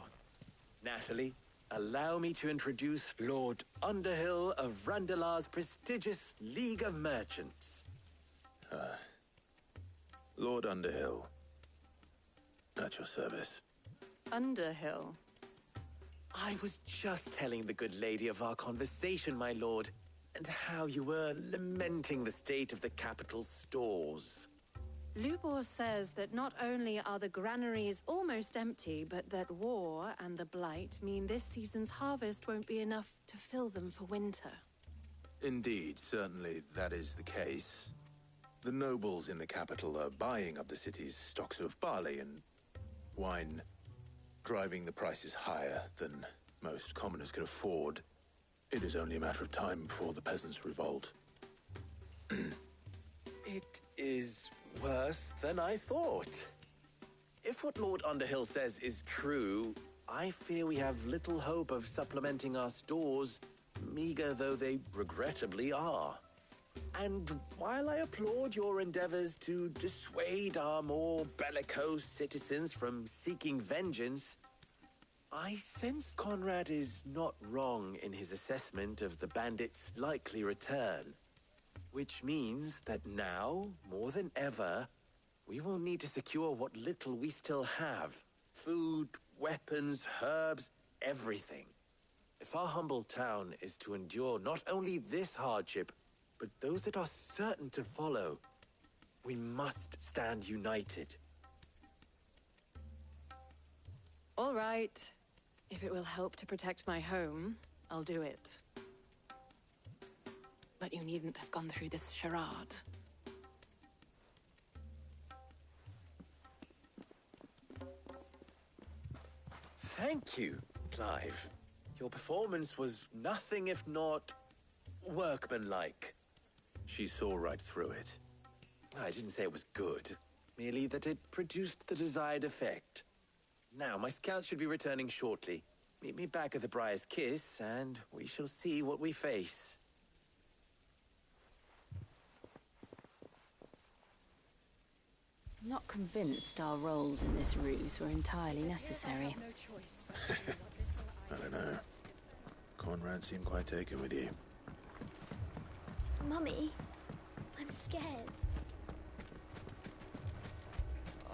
Natalie, allow me to introduce Lord Underhill of Randalar's prestigious League of Merchants. Lord Underhill. At your service. Underhill? I was just telling the good lady of our conversation, my lord, and how you were lamenting the state of the capital's stores. Lubor says that not only are the granaries almost empty, but that war and the Blight mean this season's harvest won't be enough to fill them for winter. Indeed, certainly that is the case. The nobles in the capital are buying up the city's stocks of barley and wine, driving the prices higher than most commoners can afford. It is only a matter of time before the peasants revolt. It is worse than I thought. If what Lord Underhill says is true, I fear we have little hope of supplementing our stores meager though they regrettably are. And while I applaud your endeavors to dissuade our more bellicose citizens from seeking vengeance, I sense Conrad is not wrong in his assessment of the bandits' likely return. Which means that now, more than ever, we will need to secure what little we still have. Food, weapons, herbs, everything. If our humble town is to endure not only this hardship, but those that are certain to follow, we must stand united. All right. If it will help to protect my home, I'll do it. But you needn't have gone through this charade. Thank you, Clive. Your performance was nothing if not workmanlike. She saw right through it. I didn't say it was good, merely that it produced the desired effect. Now, my scouts should be returning shortly. Meet me back at the Briar's Kiss, and we shall see what we face. I'm not convinced our roles in this ruse were entirely necessary. I don't know. Conrad seemed quite taken with you. Mummy, I'm scared.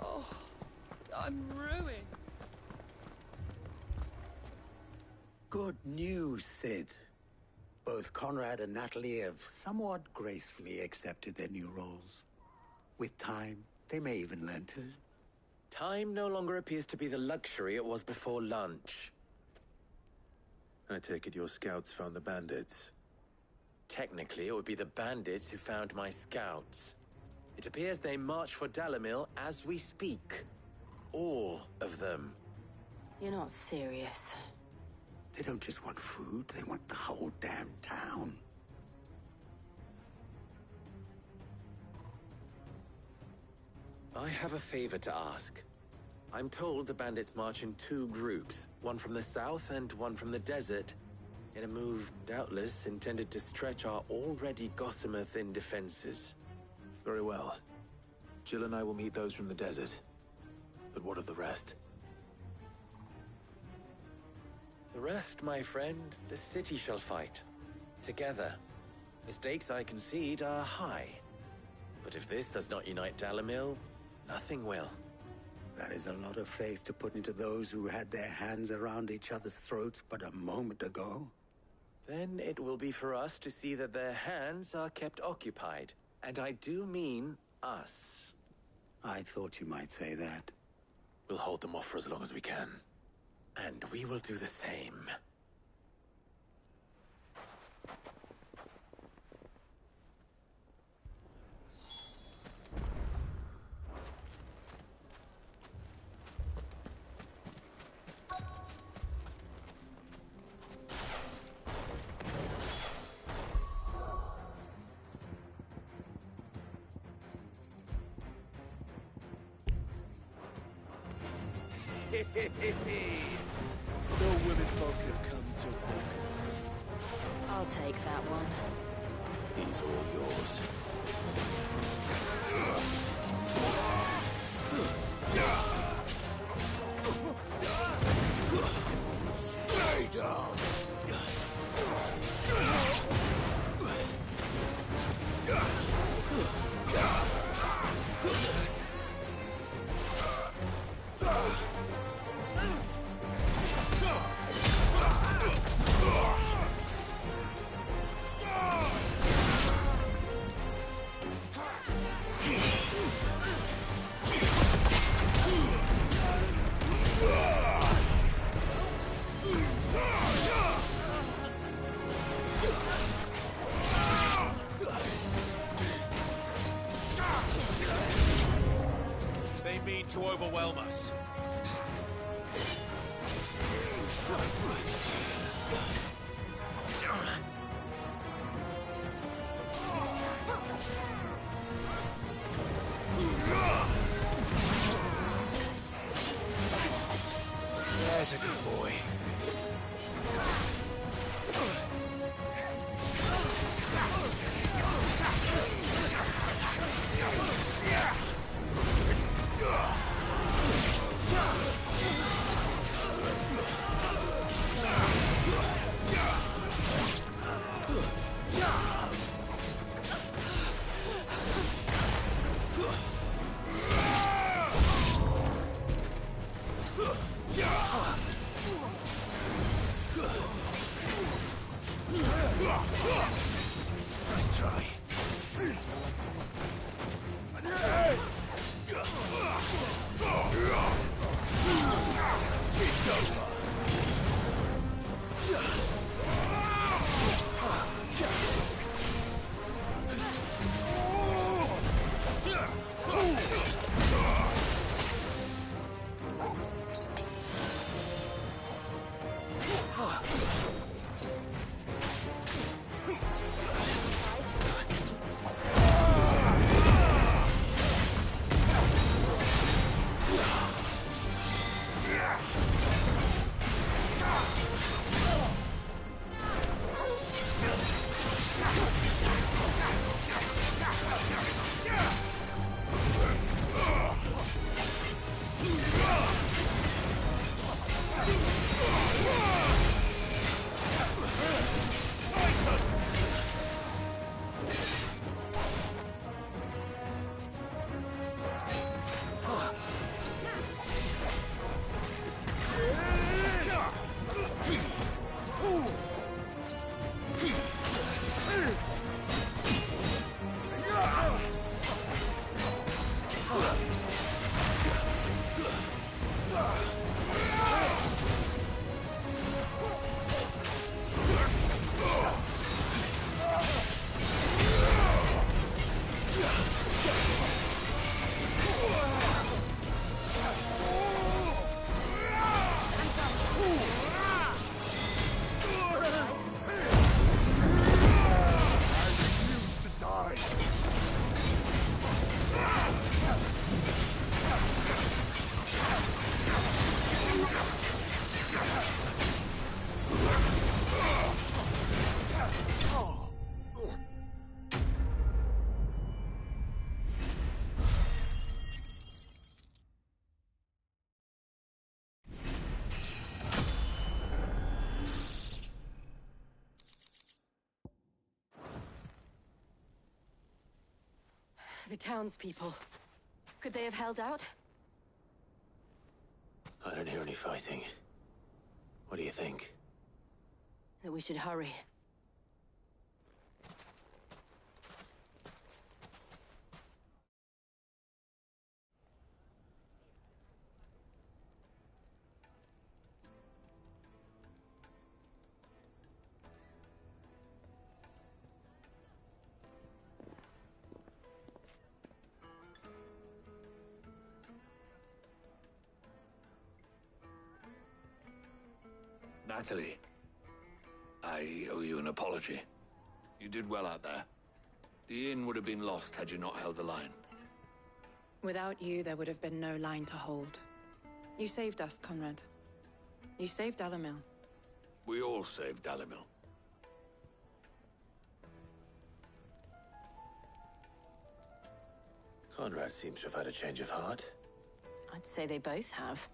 Oh, I'm ruined. Good news, Sid. Both Conrad and Natalie have somewhat gracefully accepted their new roles. With time, they may even learn to. Time no longer appears to be the luxury it was before lunch. I take it your scouts found the bandits. Technically, it would be the bandits who found my scouts. It appears they march for Dalimil as we speak. All of them. You're not serious. They don't just want food, they want the whole damn town. I have a favor to ask. I'm told the bandits march in two groups, one from the south and one from the desert, in a move doubtless intended to stretch our already gossamer-thin defenses. Very well. Jill and I will meet those from the desert. But what of the rest? The rest, my friend, the city shall fight. Together. The stakes, I concede, are high. But if this does not unite Dalimil, nothing will. That is a lot of faith to put into those who had their hands around each other's throats but a moment ago. Then it will be for us to see that their hands are kept occupied. And I do mean us. I thought you might say that. We'll hold them off for as long as we can. And we will do the same. No women folk have come to welcome us. I'll take that one. He's all yours. Stay down! They mean to overwhelm us. There's a good boy. Nice try. It's over. The townspeople. Could they have held out? I don't hear any fighting. What do you think? That we should hurry. Natalie, I owe you an apology. You did well out there. The inn would have been lost had you not held the line. Without you, there would have been no line to hold. You saved us, Conrad. You saved Dalimil. We all saved Dalimil. Conrad seems to have had a change of heart. I'd say they both have.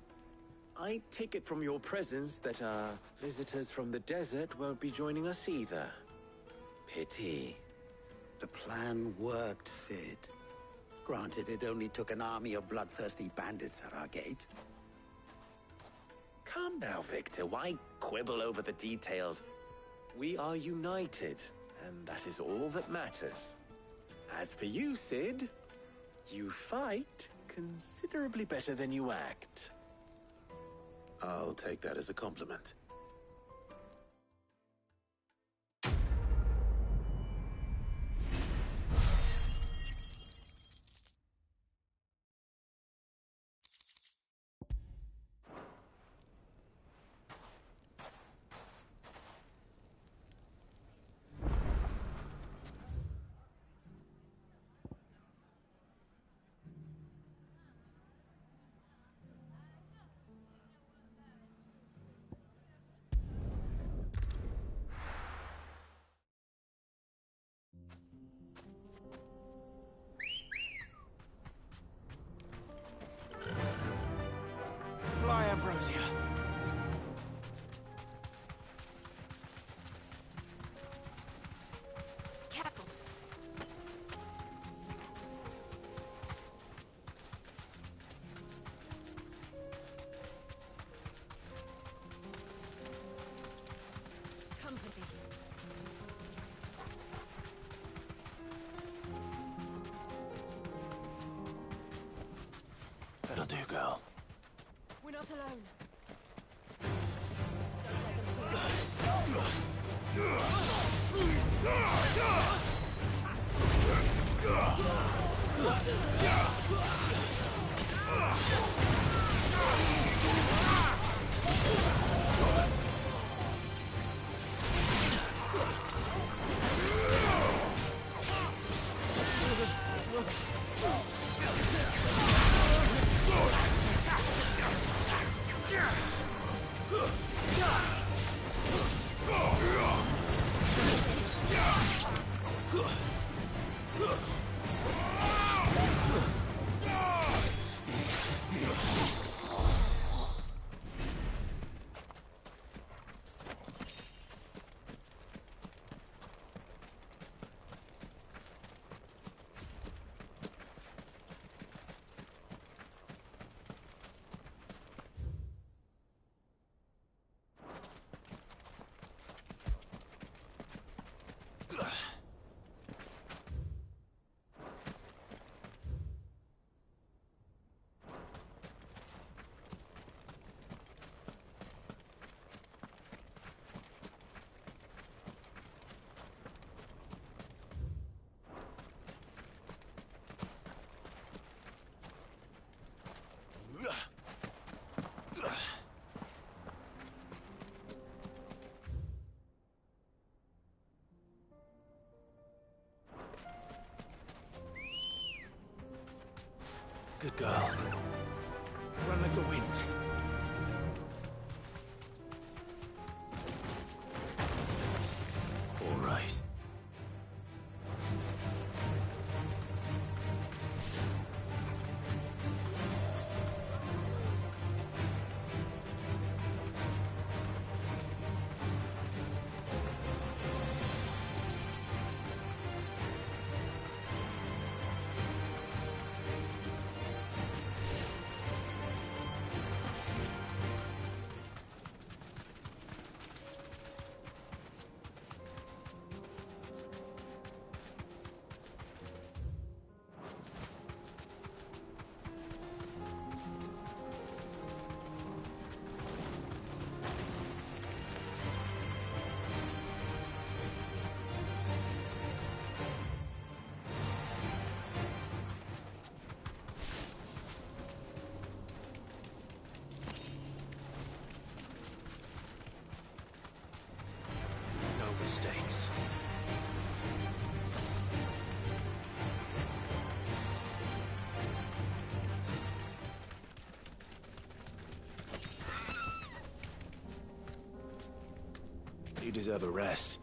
I take it from your presence that our visitors from the desert won't be joining us either. Pity. The plan worked, Sid. Granted, it only took an army of bloodthirsty bandits at our gate. Calm now, Victor. Why quibble over the details? We are united, and that is all that matters. As for you, Sid, you fight considerably better than you act. I'll take that as a compliment. not alone. Good girl. Run like the wind. All right. Mistakes. You deserve a rest.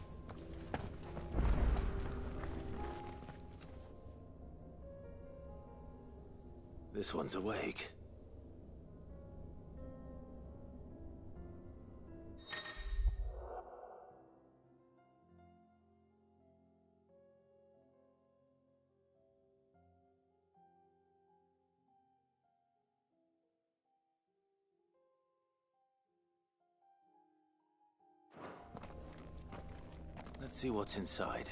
This one's awake. Let's see what's inside.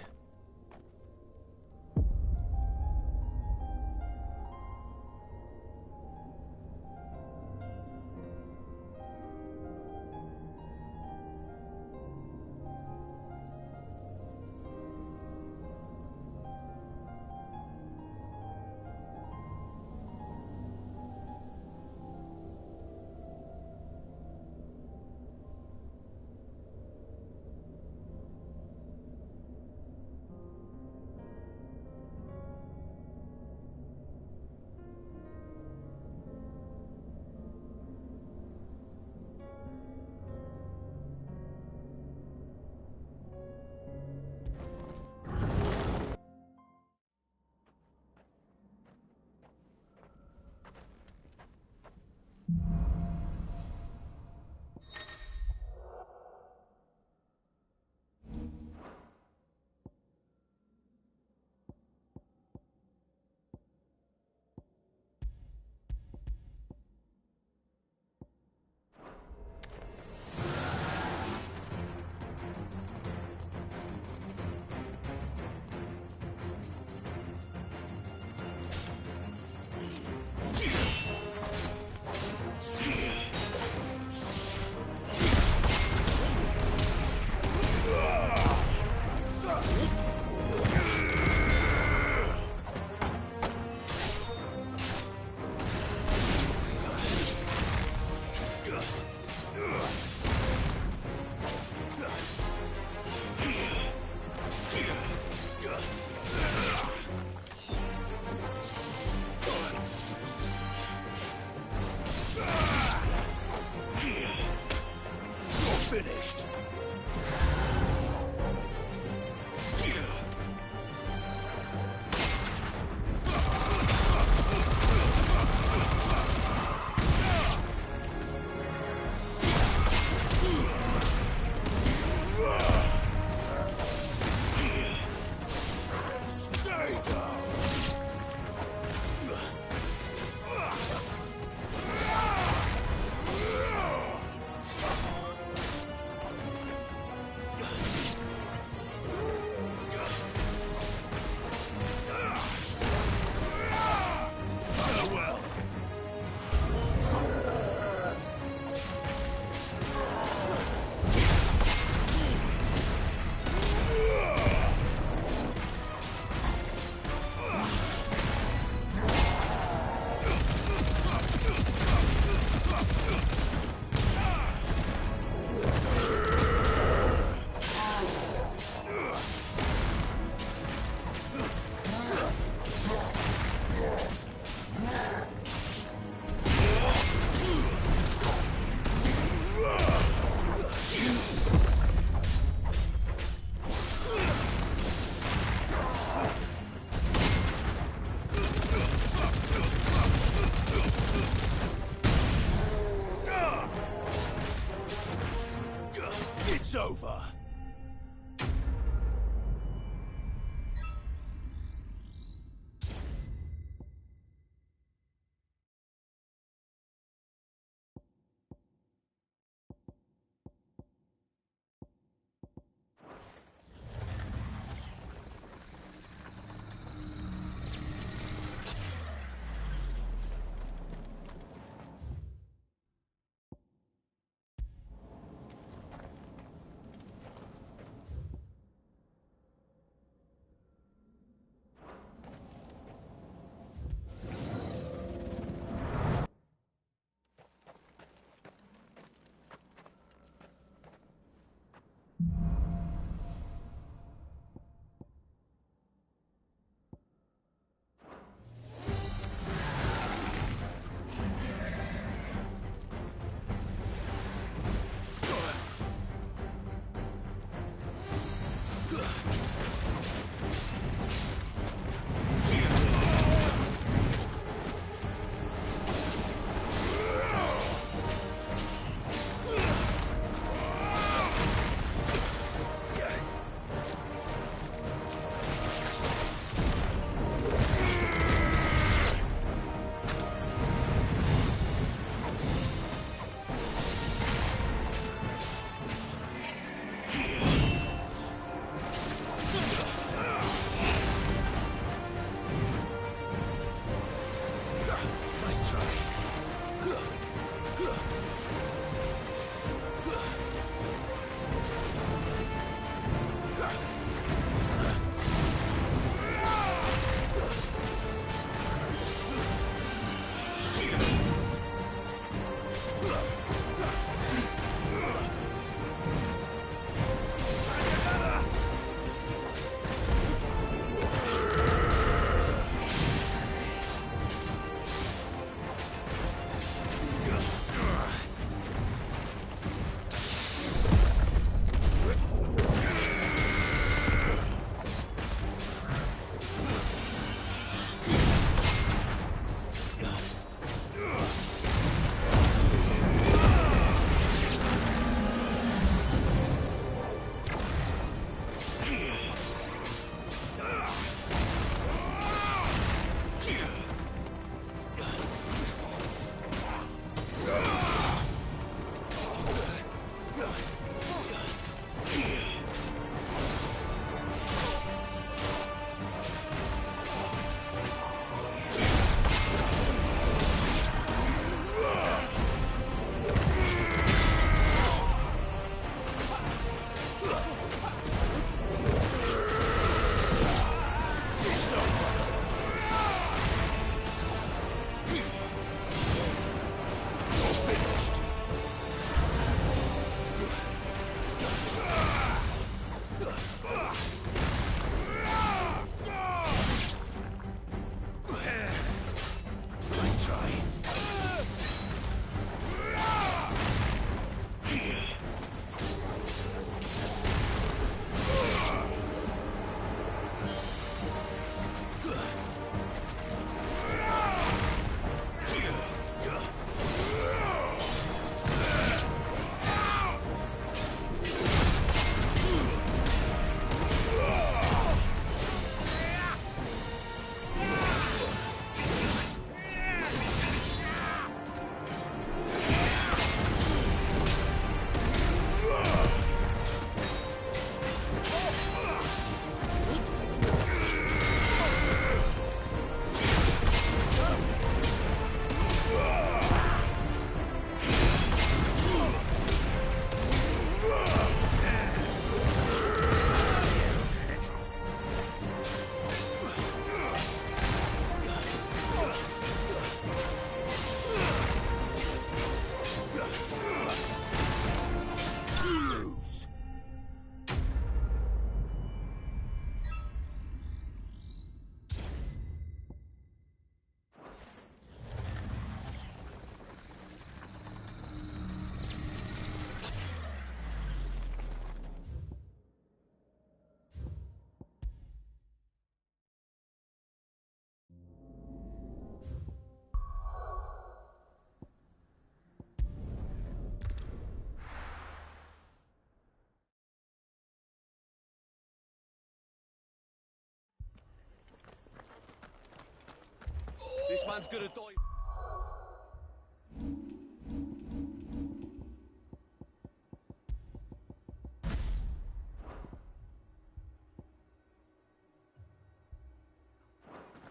This man's gonna die.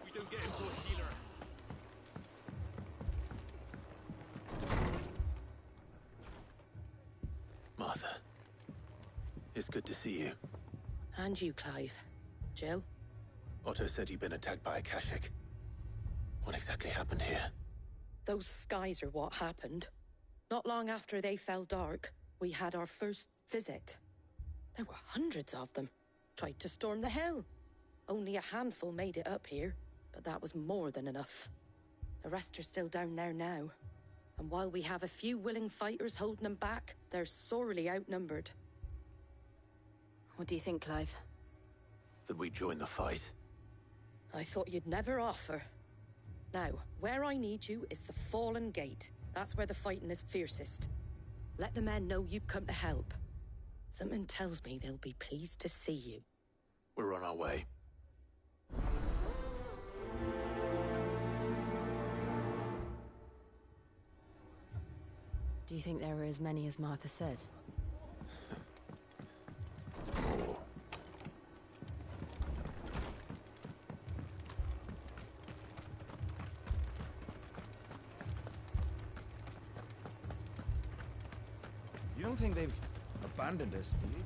We don't get him to a healer. Martha. It's good to see you. And you, Clive. Jill? Otto said you'd been attacked by a Akashic. What exactly happened here? Those skies are what happened. Not long after they fell dark, we had our first visit. There were hundreds of them. Tried to storm the hill. Only a handful made it up here, but that was more than enough. The rest are still down there now. And while we have a few willing fighters holding them back, they're sorely outnumbered. What do you think, Clive? That we join the fight? I thought you'd never offer. Now, where I need you is the Fallen Gate. That's where the fighting is fiercest. Let the men know you've come to help. Something tells me they'll be pleased to see you. We're on our way. Do you think there are as many as Martha says? More. You don't think they've abandoned us, do you?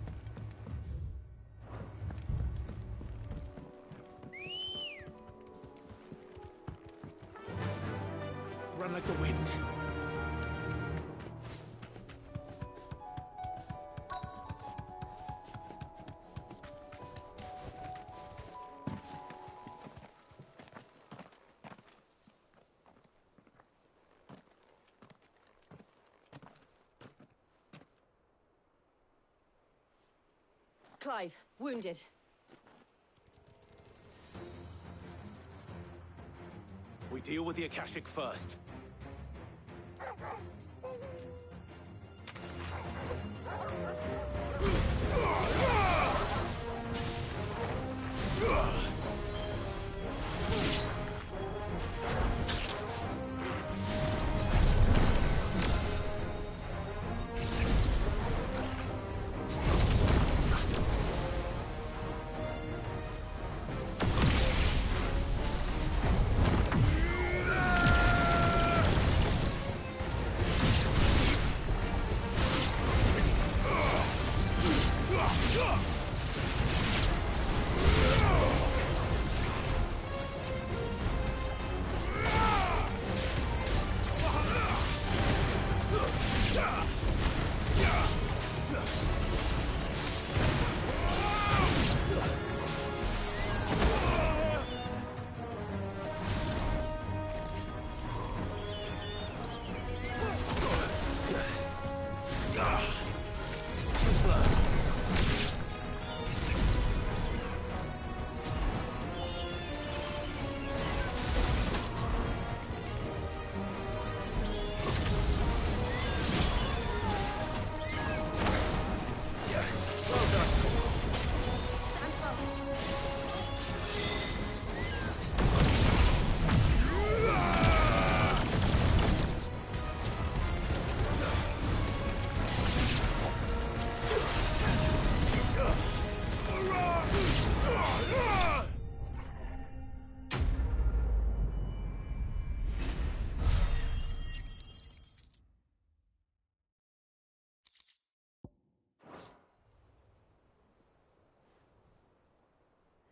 Run like the wind. Clive, wounded. We deal with the Akashic first.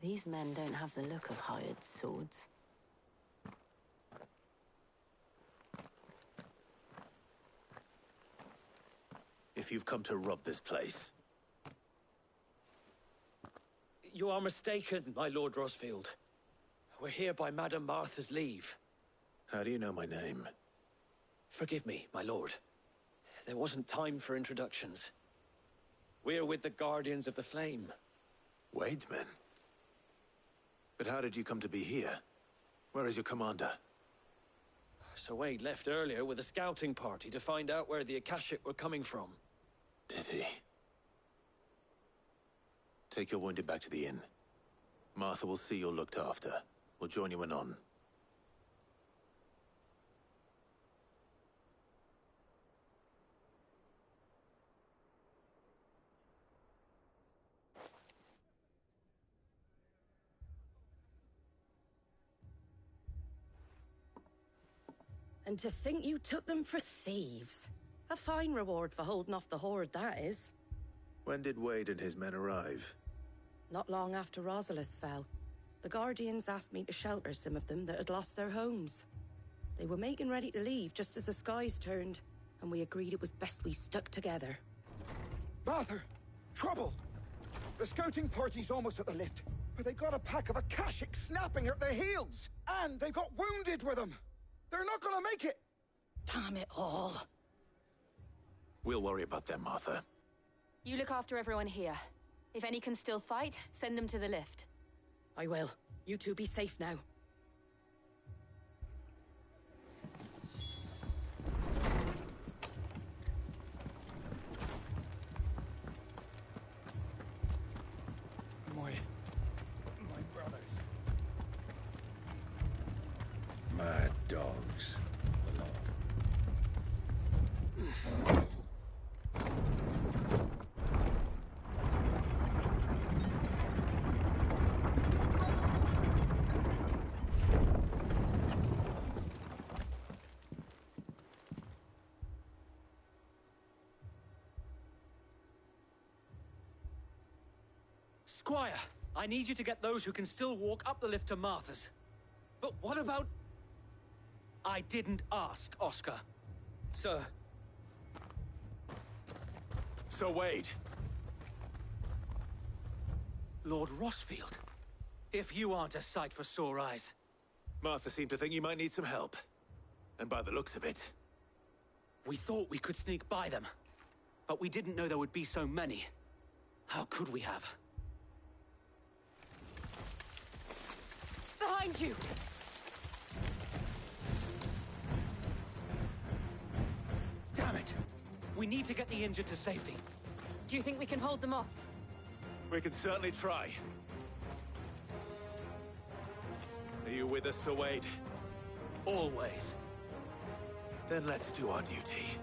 These men don't have the look of hired swords. If you've come to rob this place. You are mistaken, my Lord Rosfield. We're here by Madame Martha's leave. How do you know my name? Forgive me, my lord. There wasn't time for introductions. We're with the Guardians of the Flame. Wade's men? But how did you come to be here? Where is your commander? Sir Wade left earlier with a scouting party to find out where the Akashic were coming from. Did he? Take your wounded back to the inn. Martha will see you're looked after. We'll join you anon. And to think you took them for thieves. A fine reward for holding off the horde, that is. When did Wade and his men arrive? Not long after Rosalith fell. The Guardians asked me to shelter some of them that had lost their homes. They were making ready to leave just as the skies turned, and we agreed it was best we stuck together. Martha! Trouble! The scouting party's almost at the lift, but they got a pack of Akashic snapping at their heels! And they've got wounded with them! They're not gonna make it! Damn it all. We'll worry about them, Martha. You look after everyone here. If any can still fight, send them to the lift. I will. You two be safe now. My brothers. Mad dogs. Squire, I need you to get those who can still walk up the lift to Martha's. But what about... I didn't ask, Oscar. Sir. Sir Wade. Lord Rossfield. If you aren't a sight for sore eyes. Martha seemed to think you might need some help. And by the looks of it... We thought we could sneak by them. But we didn't know there would be so many. How could we have? Behind you! Damn it! We need to get the injured to safety. Do you think we can hold them off? We can certainly try. Are you with us, Sir Wade? Always. Then let's do our duty.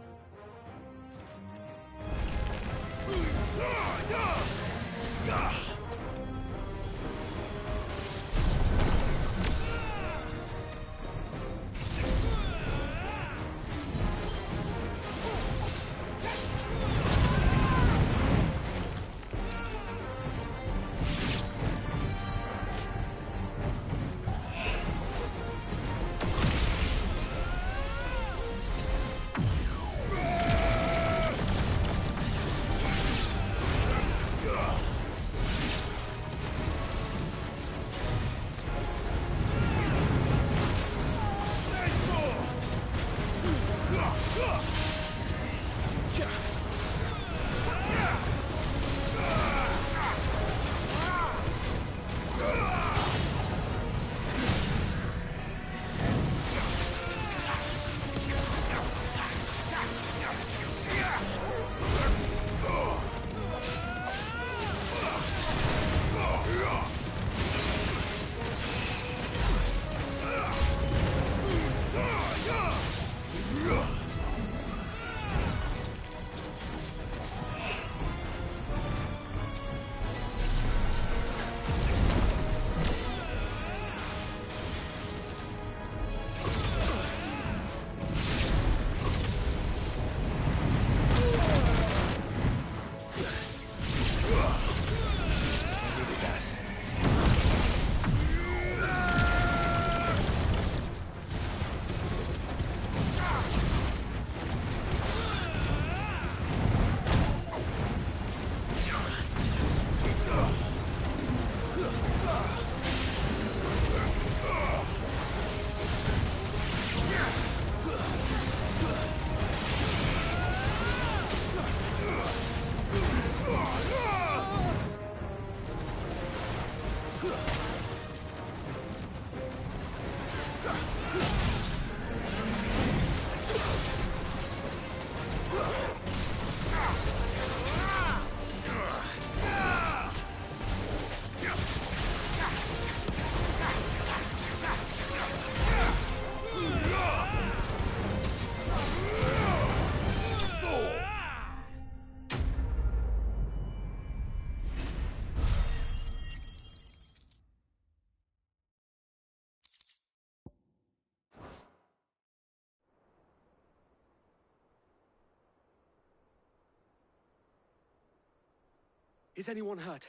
Is anyone hurt?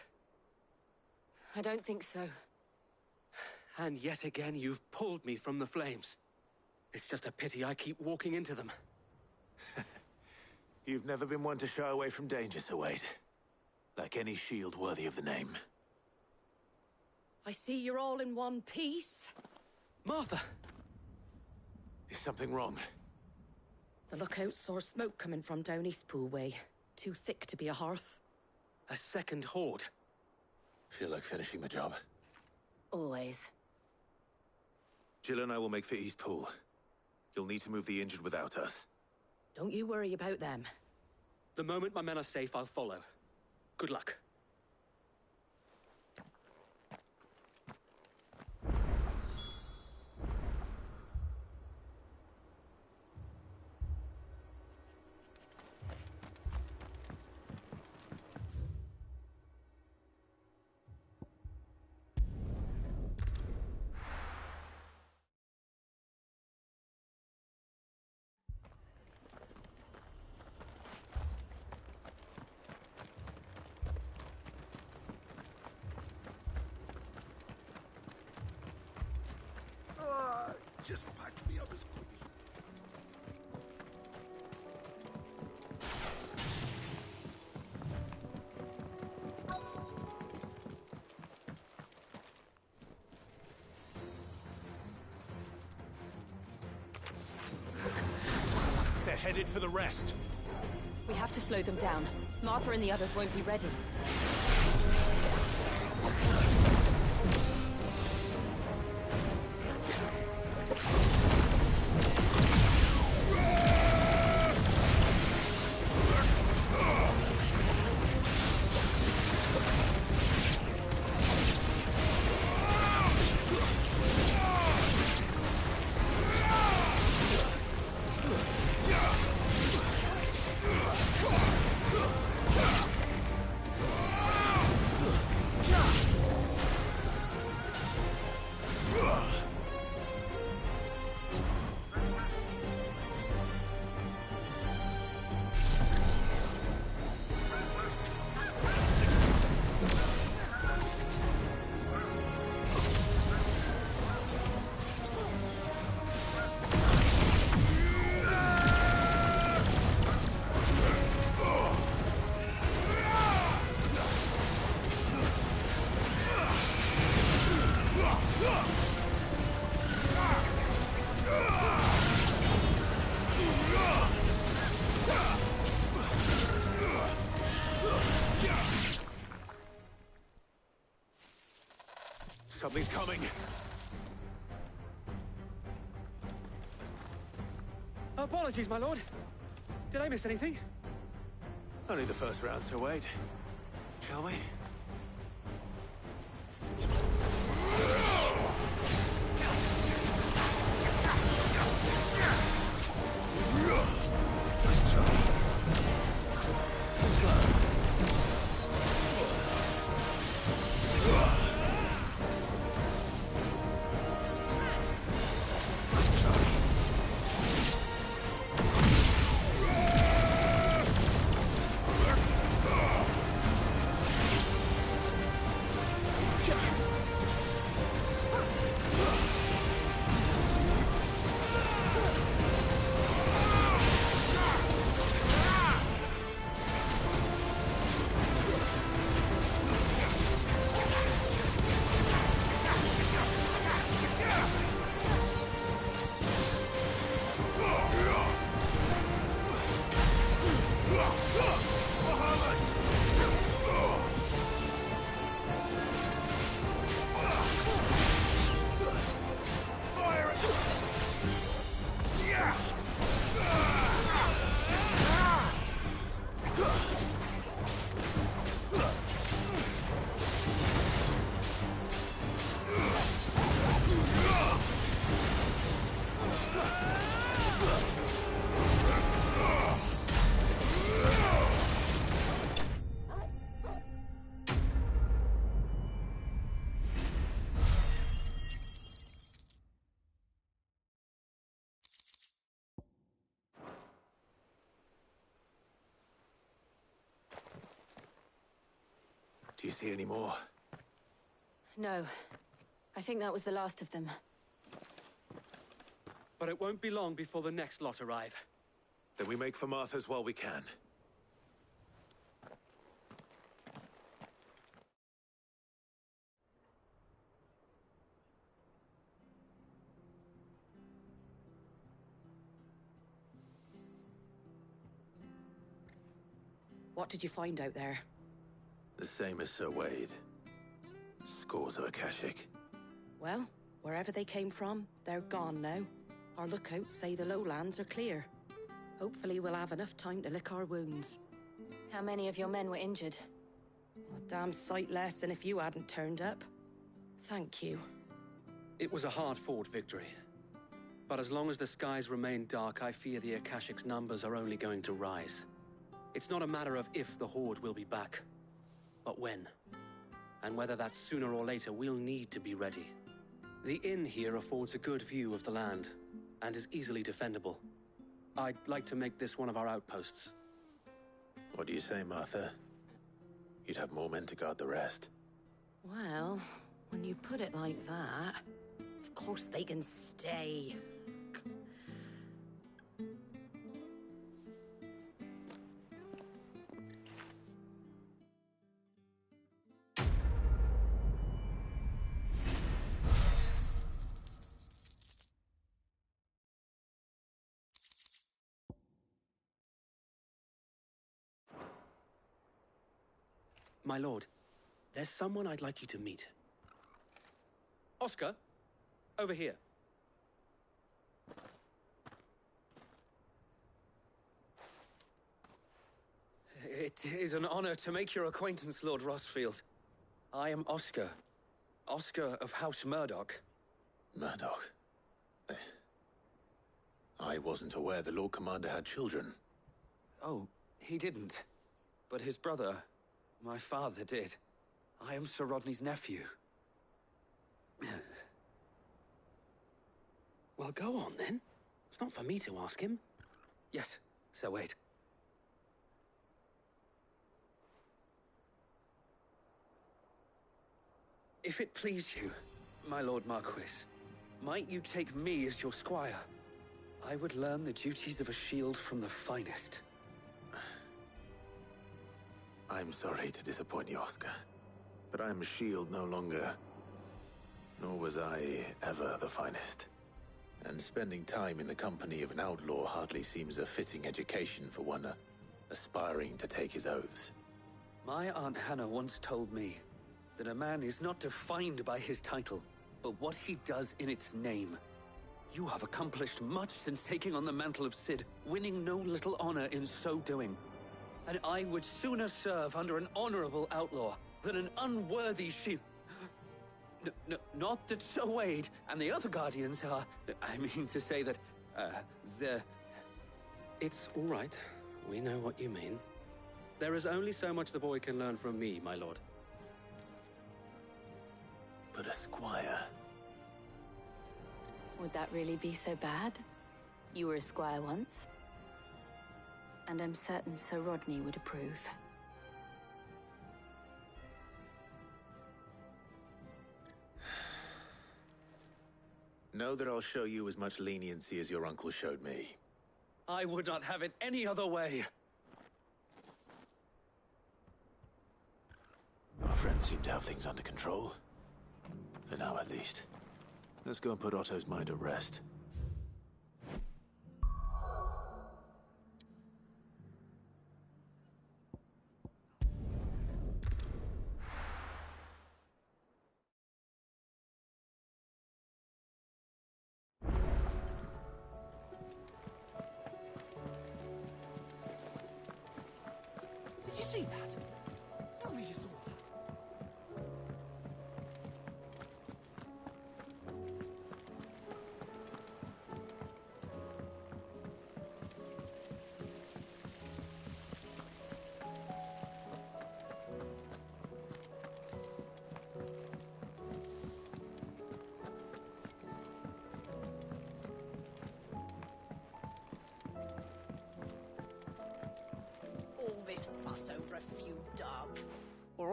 I don't think so. And yet again, you've pulled me from the flames. It's just a pity I keep walking into them. You've never been one to shy away from danger, Sir Wade. Like any shield worthy of the name. I see you're all in one piece. Martha! Is something wrong? The lookout saw smoke coming from down Eastpool way. Too thick to be a hearth. A second horde. Feel like finishing the job? Always. Jill and I will make for Eastpool. You'll need to move the injured without us. Don't you worry about them. The moment my men are safe, I'll follow. Good luck. Just patch me up as quick as... They're headed for the rest. We have to slow them down. Martha and the others won't be ready. Something's coming. Apologies, my lord. Did I miss anything? Only the first round, Sir Wade. Shall we? Nice try. Slow. Do you see any more? No. I think that was the last of them. But it won't be long before the next lot arrive. Then we make for Martha's while we can. What did you find out there? The same as Sir Wade. Scores of Akashic. Well, wherever they came from, they're gone now. Our lookouts say the lowlands are clear. Hopefully we'll have enough time to lick our wounds. How many of your men were injured? A damn sight less than if you hadn't turned up. Thank you. It was a hard-fought victory. But as long as the skies remain dark, I fear the Akashic's numbers are only going to rise. It's not a matter of if the Horde will be back, but when. And whether that's sooner or later, we'll need to be ready. The inn here affords a good view of the land, and is easily defendable. I'd like to make this one of our outposts. What do you say, Martha? You'd have more men to guard the rest. Well, when you put it like that, of course they can stay. My lord, there's someone I'd like you to meet. Oscar, over here. It is an honor to make your acquaintance, Lord Rossfield. I am Oscar. Oscar of House Murdoch. Murdoch? I wasn't aware the Lord Commander had children. Oh, he didn't. But his brother, my father, did. I am Sir Rodney's nephew. Well, go on, then. It's not for me to ask him. Yes, Sir Wade. If it please you, my Lord Marquis, might you take me as your squire? I would learn the duties of a shield from the finest. I'm sorry to disappoint you, Oscar, but I am a shield no longer. Nor was I ever the finest. And spending time in the company of an outlaw hardly seems a fitting education for one aspiring to take his oaths. My Aunt Hannah once told me that a man is not defined by his title, but what he does in its name. You have accomplished much since taking on the mantle of Cid, winning no little honor in so doing. And I would sooner serve under an honorable outlaw than an unworthy shield. Not that Sir Wade and the other Guardians are... I mean to say that, they're... It's all right. We know what you mean. There is only so much the boy can learn from me, my lord. But a squire... Would that really be so bad? You were a squire once. And I'm certain Sir Rodney would approve. Know that I'll show you as much leniency as your uncle showed me. I would not have it any other way. Our friends seem to have things under control. For now, at least. Let's go and put Otto's mind at rest. Did you see that? Tell me you saw that.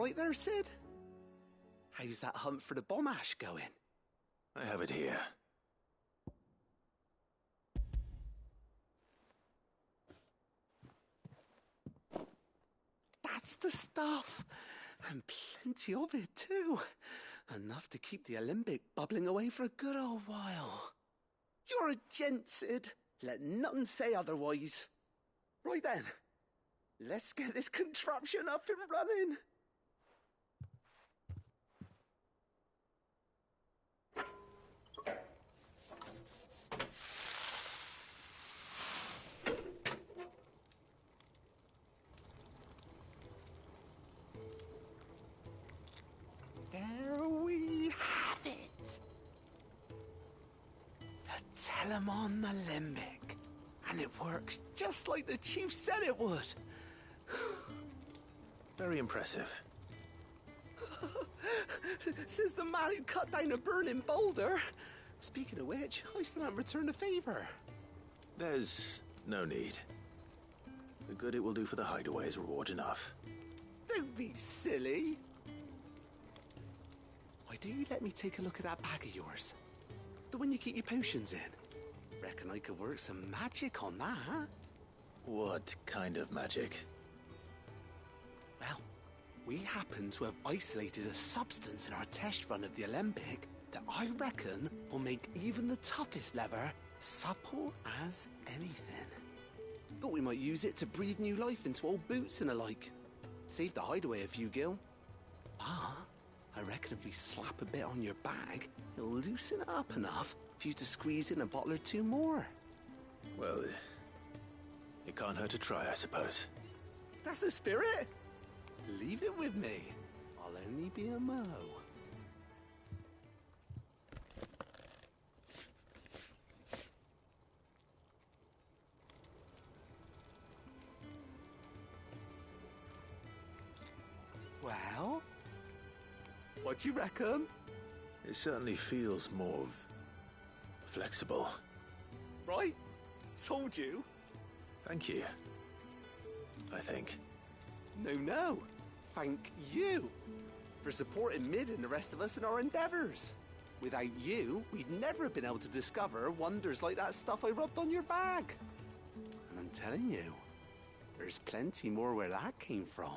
right there, Sid? How's that hunt for the bomb ash going? I have it here. That's the stuff. And plenty of it, too. Enough to keep the Alembic bubbling away for a good old while. You're a gent, Sid. Let none say otherwise. Right then, let's get this contraption up and running. There we have it. The Telemon Alembic. And it works just like the chief said it would. Very impressive. Says the man who cut down a burning boulder. Speaking of which, I still haven't returned the favor. There's no need. The good it will do for the hideaway is reward enough. Don't be silly. Why don't you let me take a look at that bag of yours? The one you keep your potions in. Reckon I could work some magic on that. What kind of magic? Well, we happen to have isolated a substance in our test run of the Alembic that I reckon will make even the toughest lever supple as anything. Thought we might use it to breathe new life into old boots and the like. Save the hideaway a few gil. But I reckon if we slap a bit on your bag, it'll loosen it up enough for you to squeeze in a bottle or two more. Well, it can't hurt to try, I suppose. That's the spirit. Leave it with me. I'll only be a mo. Well, what do you reckon? It certainly feels more flexible. Right? Told you. Thank you. I think. No. Thank you for supporting Mid and the rest of us in our endeavors. Without you, we'd never have been able to discover wonders like that stuff I rubbed on your bag. And I'm telling you, there's plenty more where that came from.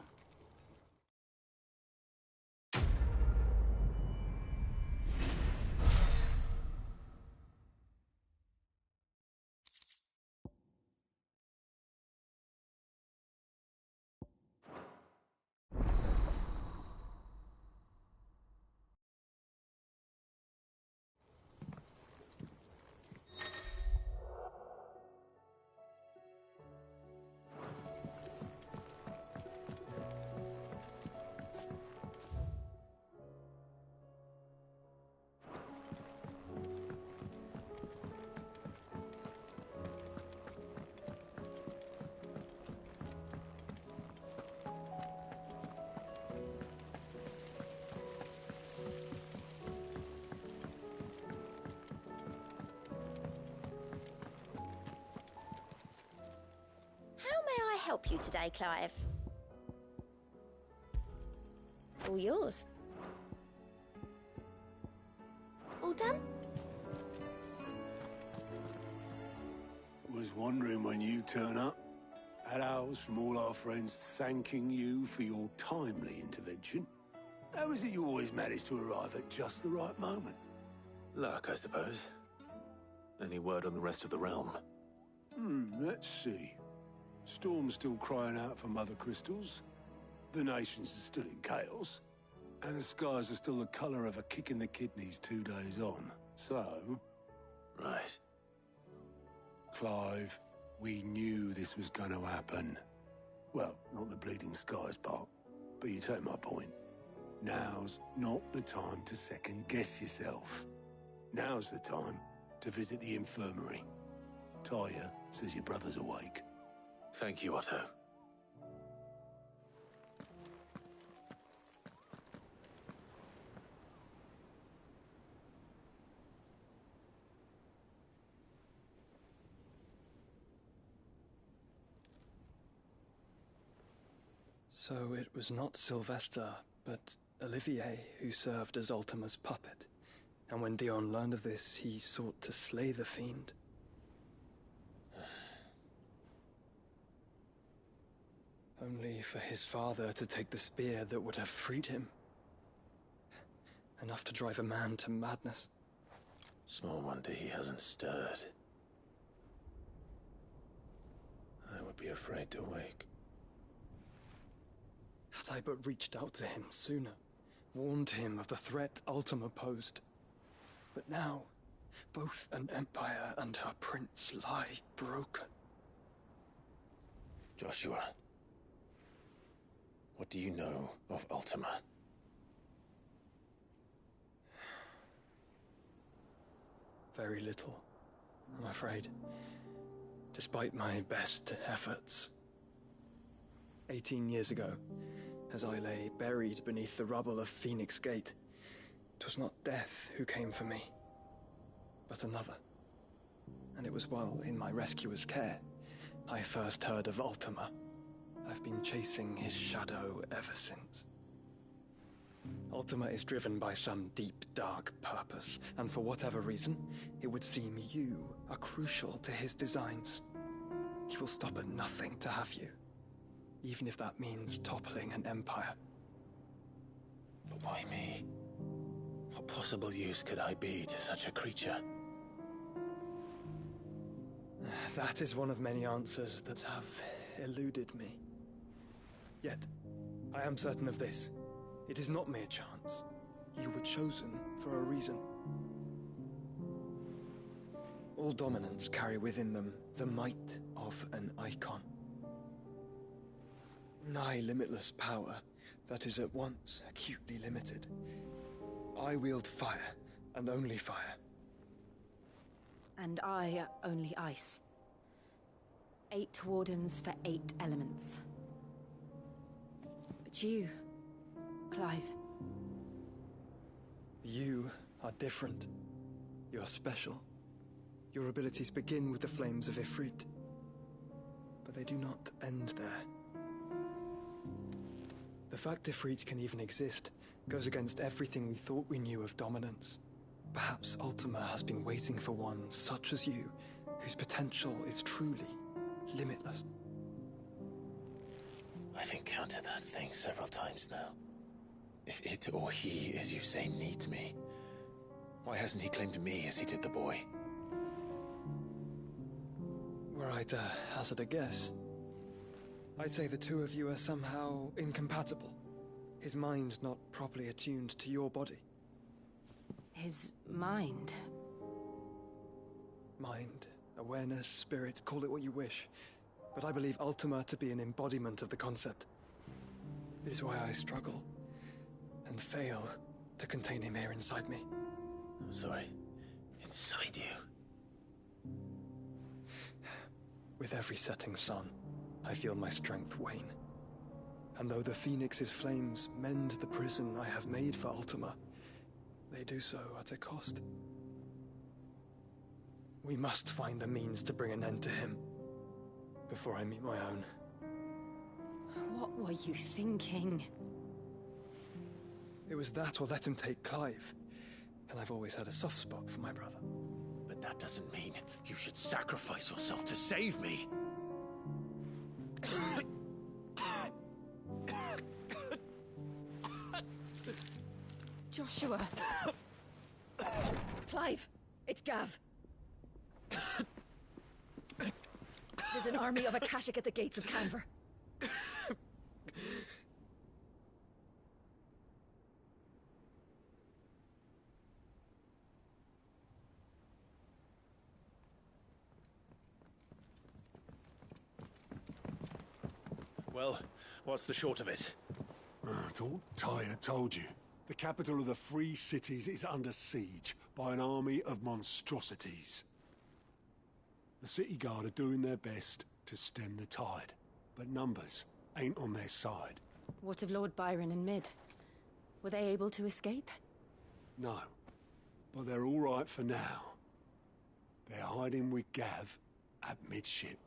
Help you today, Clive? All yours. All done? Was wondering when you turn up. Had owls from all our friends thanking you for your timely intervention. How is it you always manage to arrive at just the right moment? Luck, I suppose. Any word on the rest of the realm? Let's see. Storm's still crying out for mother crystals. The nations are still in chaos. And the skies are still the colour of a kick in the kidneys 2 days on. So... Right. Clive, we knew this was going to happen. Well, not the bleeding skies part, but you take my point. Now's not the time to second-guess yourself. Now's the time to visit the infirmary. Talia says your brother's awake. Thank you, Otto. So it was not Sylvester, but Olivier, who served as Ultima's puppet. And when Dion learned of this, he sought to slay the fiend. Only for his father to take the spear that would have freed him. Enough to drive a man to madness. Small wonder he hasn't stirred. I would be afraid to wake. Had I but reached out to him sooner, warned him of the threat Ultima posed. But now, both an empire and her prince lie broken. Joshua, what do you know of Ultima? Very little, I'm afraid. Despite my best efforts. 18 years ago, as I lay buried beneath the rubble of Phoenix Gate, it was not death who came for me, but another. And it was while in my rescuer's care, I first heard of Ultima. I've been chasing his shadow ever since. Ultima is driven by some deep, dark purpose, and for whatever reason, it would seem you are crucial to his designs. He will stop at nothing to have you, even if that means toppling an empire. But why me? What possible use could I be to such a creature? That is one of many answers that have eluded me. Yet, I am certain of this. It is not mere chance. You were chosen for a reason. All dominants carry within them the might of an icon. Nigh limitless power that is at once acutely limited. I wield fire, and only fire. And I only ice. 8 wardens for 8 elements. But you, Clive. You are different. You're special. Your abilities begin with the flames of Ifrit. But they do not end there. The fact Ifrit can even exist goes against everything we thought we knew of dominance. Perhaps Ultima has been waiting for one such as you, whose potential is truly limitless. I've encountered that thing several times now. If it or he, as you say, needs me, why hasn't he claimed me as he did the boy? Were I to hazard a guess, I'd say the two of you are somehow incompatible. His mind not properly attuned to your body. His mind? Mind, awareness, spirit, call it what you wish. But I believe Ultima to be an embodiment of the concept. This is why I struggle and fail to contain him here inside me. I'm sorry. Inside you? With every setting sun, I feel my strength wane. And though the Phoenix's flames mend the prison I have made for Ultima, they do so at a cost. We must find a means to bring an end to him before I meet my own. What were you thinking? It was that or let him take Clive. And I've always had a soft spot for my brother. But that doesn't mean you should sacrifice yourself to save me. Joshua. Clive, it's Gav. There's an army of Akashic at the gates of Canver. Well, what's the short of it? It's all Tyre told you. The capital of the Free Cities is under siege by an army of monstrosities. The city guard are doing their best to stem the tide, but numbers ain't on their side. What of Lord Byron and Mid? Were they able to escape? No, but they're all right for now. They're hiding with Gav at midship.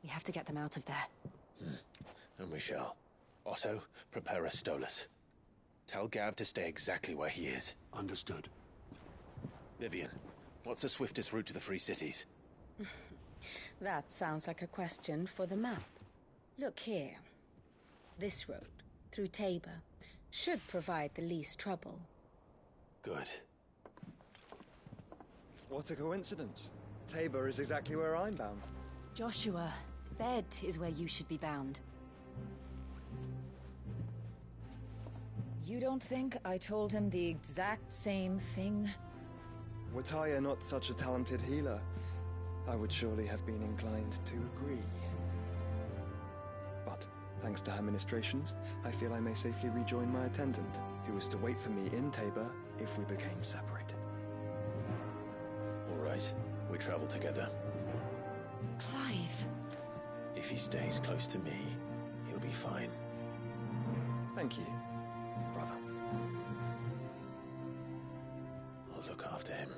We have to get them out of there. And we shall. Otto, prepare a Stolas. Tell Gav to stay exactly where he is. Understood. Vivian, what's the swiftest route to the Free Cities? That sounds like a question for the map. Look here. This road, through Tabor, should provide the least trouble. Good. What a coincidence. Tabor is exactly where I'm bound. Joshua, Bed is where you should be bound. You don't think I told him the exact same thing? Were Tyre not such a talented healer, I would surely have been inclined to agree. But, thanks to her ministrations, I feel I may safely rejoin my attendant, who was to wait for me in Tabor if we became separated. All right, we travel together. Clive. If he stays close to me, he'll be fine. Thank you, brother. I'll look after him.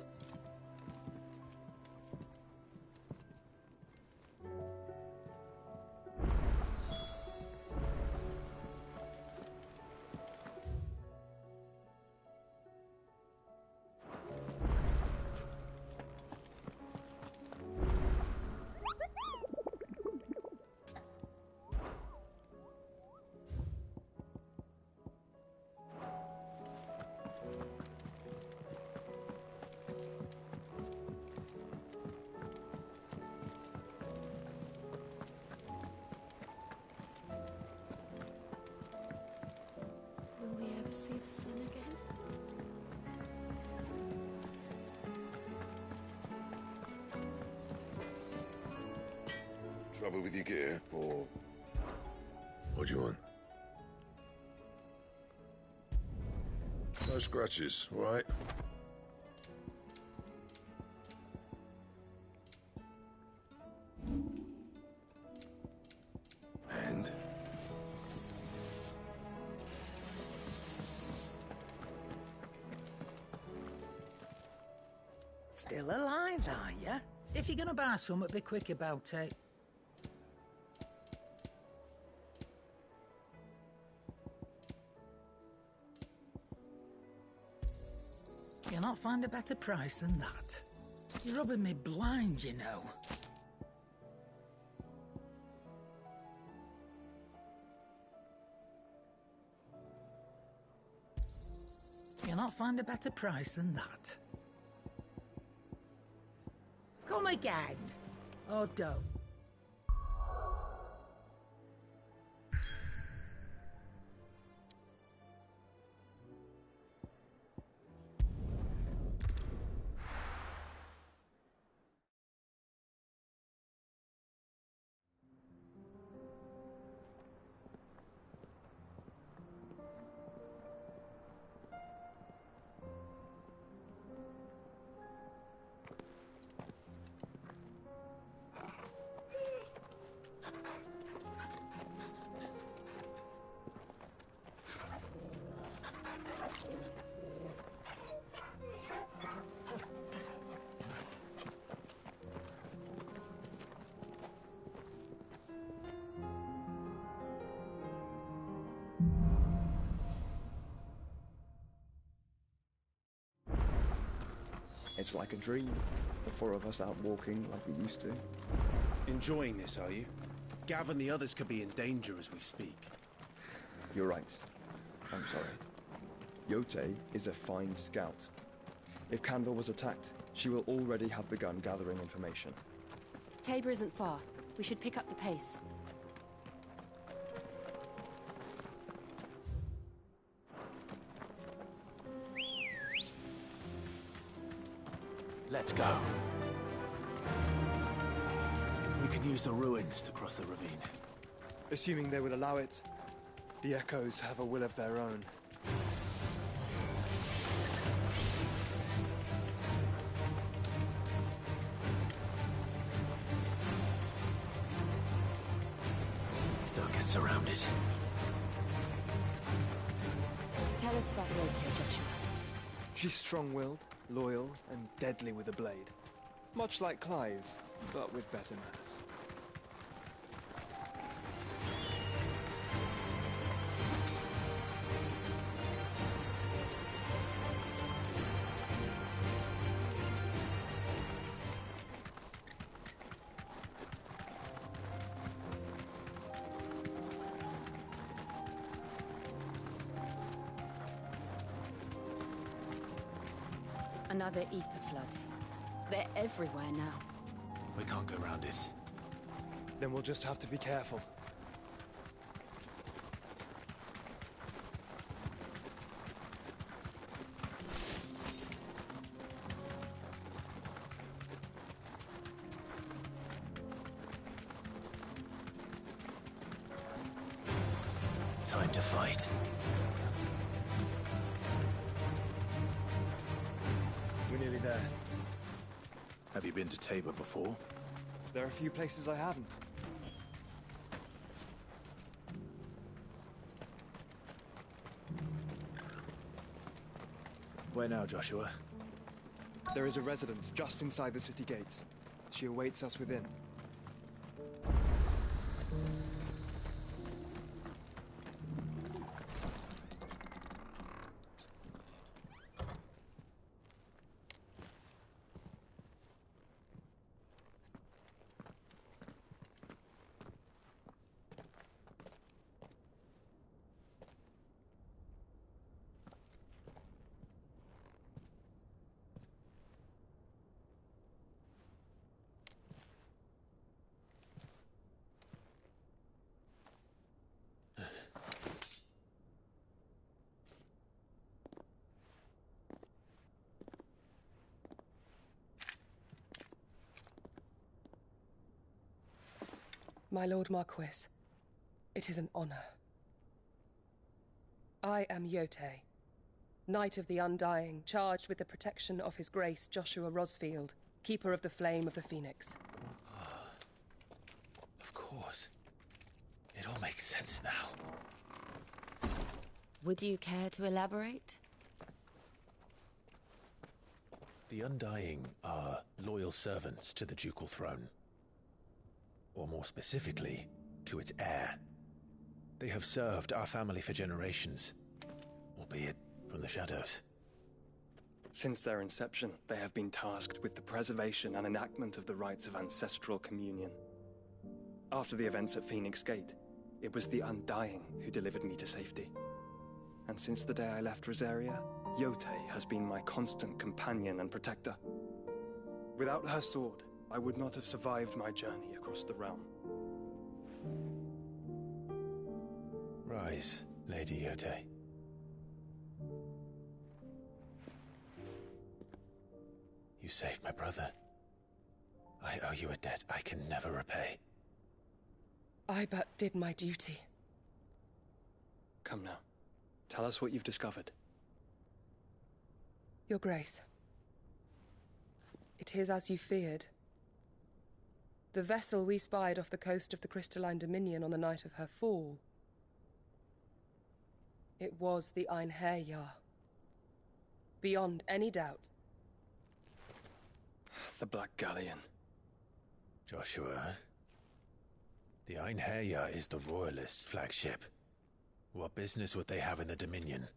Will we ever see the sun again? Trouble with your gear, or what do you want? No scratches, all right? And? Still alive, are ya? If you're gonna buy something, be quick about it. You'll not find a better price than that. You're rubbing me blind, you know. You'll not find a better price than that. Come again. Or don't. It's like a dream. The four of us out walking like we used to. Enjoying this, are you? Gav and the others could be in danger as we speak. You're right. I'm sorry. Yote is a fine scout. If Canville was attacked, she will already have begun gathering information. Tabor isn't far. We should pick up the pace. Let's go. We can use the ruins to cross the ravine. Assuming they will allow it, the Echoes have a will of their own. Don't get surrounded. Tell us about Yote, Joshua. She's strong-willed, loyal, and deadly with a blade. Much like Clive, but with better manners. Another ether flood. They're everywhere now. We can't go around it. Then we'll just have to be careful. Time to fight. We're nearly there. Have you been to Tabor before? There are a few places I haven't. Where now, Joshua? There is a residence just inside the city gates. She awaits us within. My Lord Marquis, it is an honor. I am Yotei, Knight of the Undying, charged with the protection of His Grace Joshua Rosfield, Keeper of the Flame of the Phoenix. Of course. It all makes sense now. Would you care to elaborate? The Undying are loyal servants to the ducal throne. Or more specifically, to its heir. They have served our family for generations, albeit from the shadows. Since their inception, they have been tasked with the preservation and enactment of the rites of ancestral communion. After the events at Phoenix Gate, it was the Undying who delivered me to safety. And since the day I left Rosaria, Yotei has been my constant companion and protector. Without her sword, I would not have survived my journey across the realm. Rise, Lady Yotei. You saved my brother. I owe you a debt I can never repay. I but did my duty. Come now. Tell us what you've discovered. Your Grace. It is as you feared. The vessel we spied off the coast of the Crystalline Dominion on the night of her fall. It was the Einherjar. Beyond any doubt. The Black Galleon. Joshua, the Einherjar is the Royalists' flagship. What business would they have in the Dominion?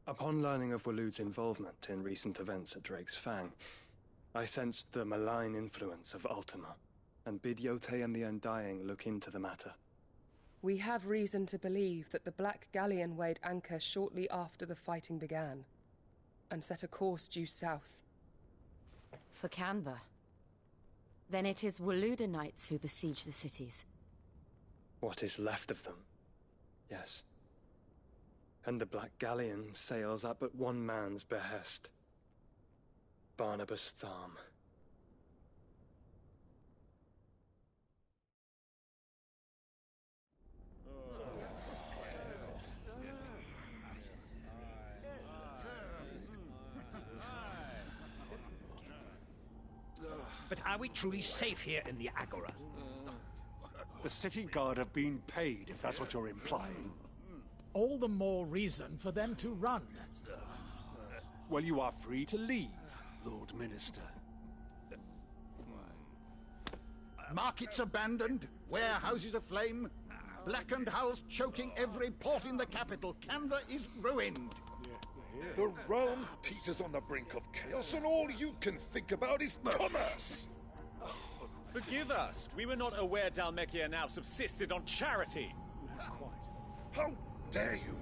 Upon learning of Waloed's involvement in recent events at Drake's Fang, I sensed the malign influence of Ultima, and bid Yotei and the Undying look into the matter. We have reason to believe that the Black Galleon weighed anchor shortly after the fighting began, and set a course due south. For Canva. Then it is Waloed Knights who besiege the cities. What is left of them, yes. And the Black Galleon sails at but one man's behest. Barnabas Tharm. But are we truly safe here in the Agora? The city guard have been paid, if that's what you're implying. All the more reason for them to run. Well, you are free to leave, Lord Minister. Markets abandoned, warehouses aflame, blackened hulls choking every port in the capital. Canva is ruined. The realm teeters on the brink of chaos, and all you can think about is commerce! Forgive us. We were not aware Dhalmekia now subsisted on charity. How dare you?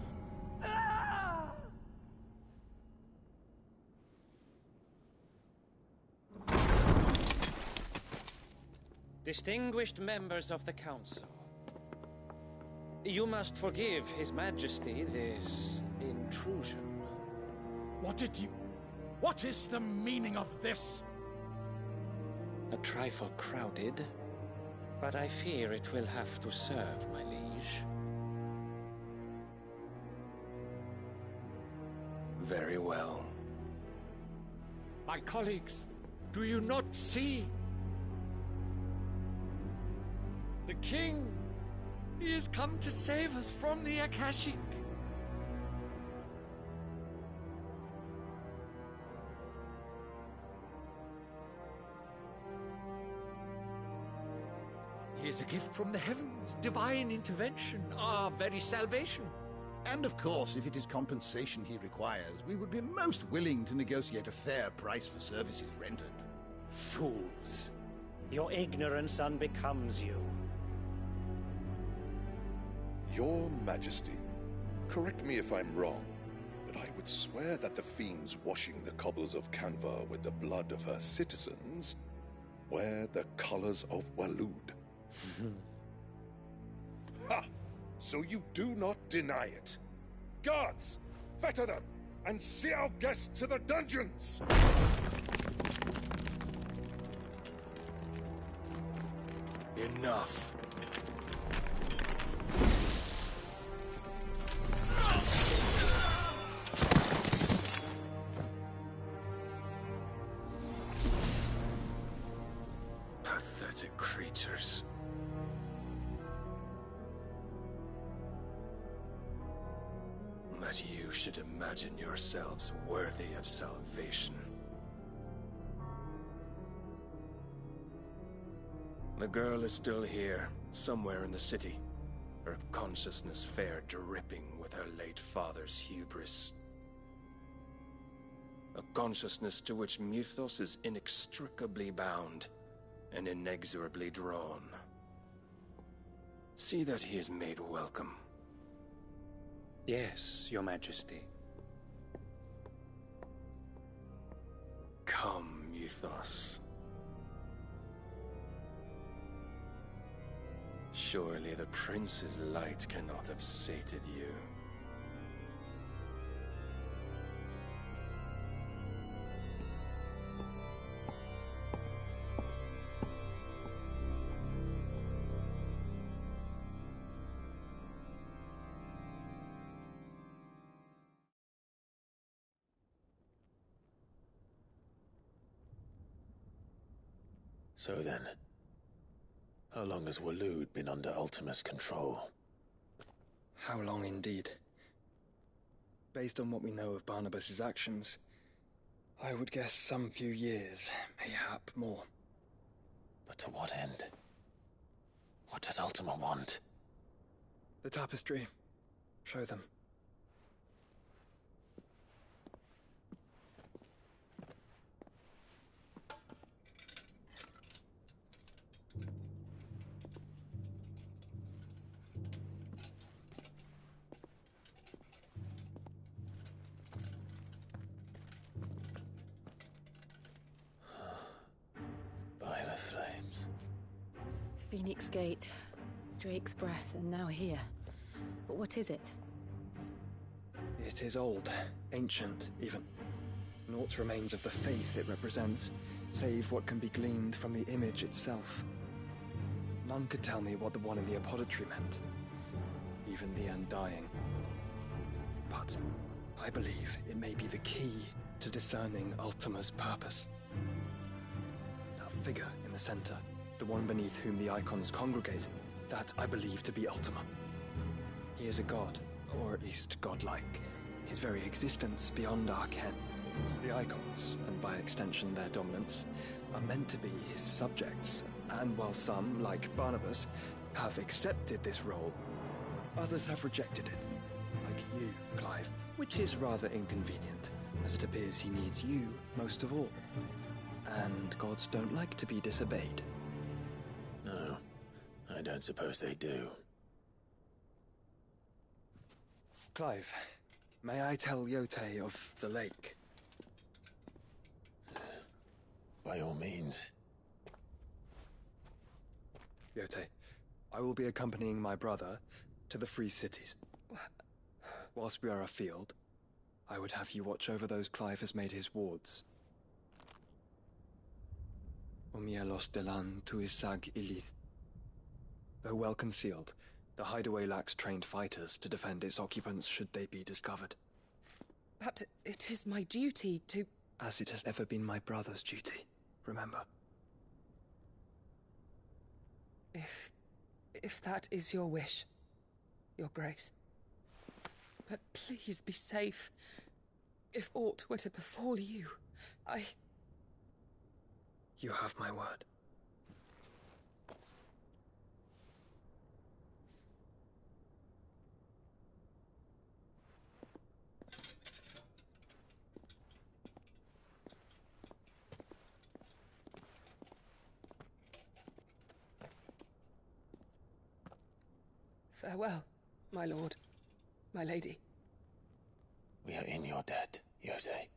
Distinguished members of the Council, you must forgive His Majesty this intrusion. What is the meaning of this? A trifle crowded, but I fear it will have to serve, my liege. Very well. My colleagues, do you not see? The king! He has come to save us from the Akashic! He is a gift from the heavens, divine intervention, our very salvation. And of course, if it is compensation he requires, we would be most willing to negotiate a fair price for services rendered. Fools. Your ignorance unbecomes you. Your Majesty, correct me if I'm wrong, but I would swear that the fiends washing the cobbles of Canva with the blood of her citizens wear the colors of Waloed. Ha! So you do not deny it. Guards, fetter them, and see our guests to the dungeons! Enough. Pathetic creatures. That you should imagine yourselves worthy of salvation. The girl is still here, somewhere in the city, her consciousness fair dripping with her late father's hubris. A consciousness to which Mythos is inextricably bound and inexorably drawn. See that he is made welcome. Yes, Your Majesty. Come, Mythos. Surely the prince's light cannot have sated you. So then, how long has Waloed been under Ultima's control? How long indeed? Based on what we know of Barnabas's actions, I would guess some few years, mayhap more. But to what end? What does Ultima want? The tapestry. Show them. Phoenix Gate, Drake's Breath, and now here. But what is it? It is old, ancient, even. Naught remains of the faith it represents, save what can be gleaned from the image itself. None could tell me what the one in the apothecary meant, even the Undying. But I believe it may be the key to discerning Ultima's purpose. That figure in the center, the one beneath whom the icons congregate, that I believe to be Ultima. He is a god, or at least godlike. His very existence beyond our ken. The icons, and by extension their dominance, are meant to be his subjects, and while some, like Barnabas, have accepted this role, others have rejected it. Like you, Clive, which is rather inconvenient, as it appears he needs you most of all. And gods don't like to be disobeyed. No, I don't suppose they do. Clive, may I tell Yote of the lake? By all means. Yote, I will be accompanying my brother to the Free Cities. Whilst we are afield, I would have you watch over those Clive has made his wards. Omielos delan tuisag ilith. Though well concealed, the hideaway lacks trained fighters to defend its occupants should they be discovered. But it is my duty to... As it has ever been my brother's duty, remember. If that is your wish, Your Grace. But please be safe. If aught were to befall you, You have my word. Farewell, my lord, my lady. We are in your debt, Yote.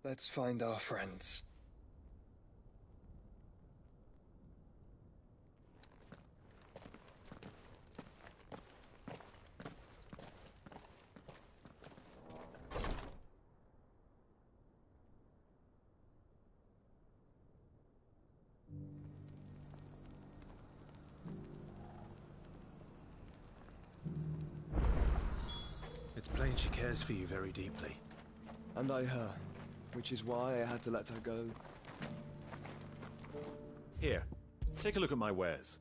Let's find our friends. It's plain she cares for you very deeply. And I her, which is why I had to let her go. Here, take a look at my wares.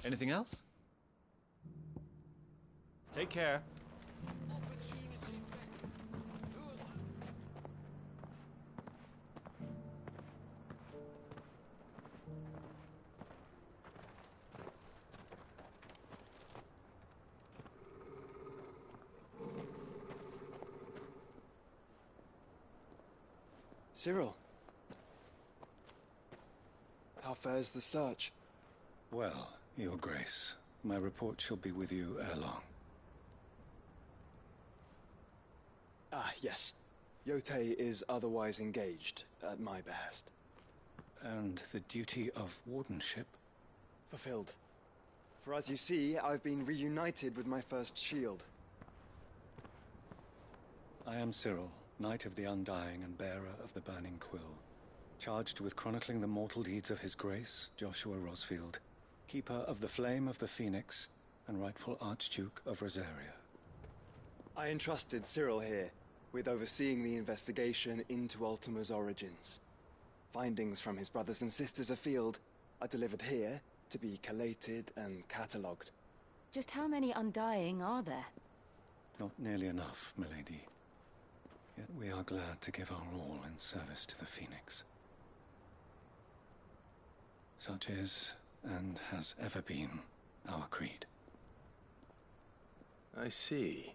Anything else? Take care. Cyril. How fares the search? Well, Your Grace, my report shall be with you ere long. Ah, yes. Yote is otherwise engaged, at my behest. And the duty of wardenship? Fulfilled. For as you see, I've been reunited with my first shield. I am Cyril, Knight of the Undying and bearer of the Burning Quill, charged with chronicling the mortal deeds of His Grace, Joshua Rosfield, keeper of the Flame of the Phoenix and rightful Archduke of Rosaria. I entrusted Cyril here with overseeing the investigation into Ultima's origins. Findings from his brothers and sisters afield are delivered here to be collated and catalogued. Just how many Undying are there? Not nearly enough, milady. Yet we are glad to give our all in service to the Phoenix. Such is, and has ever been, our creed. I see.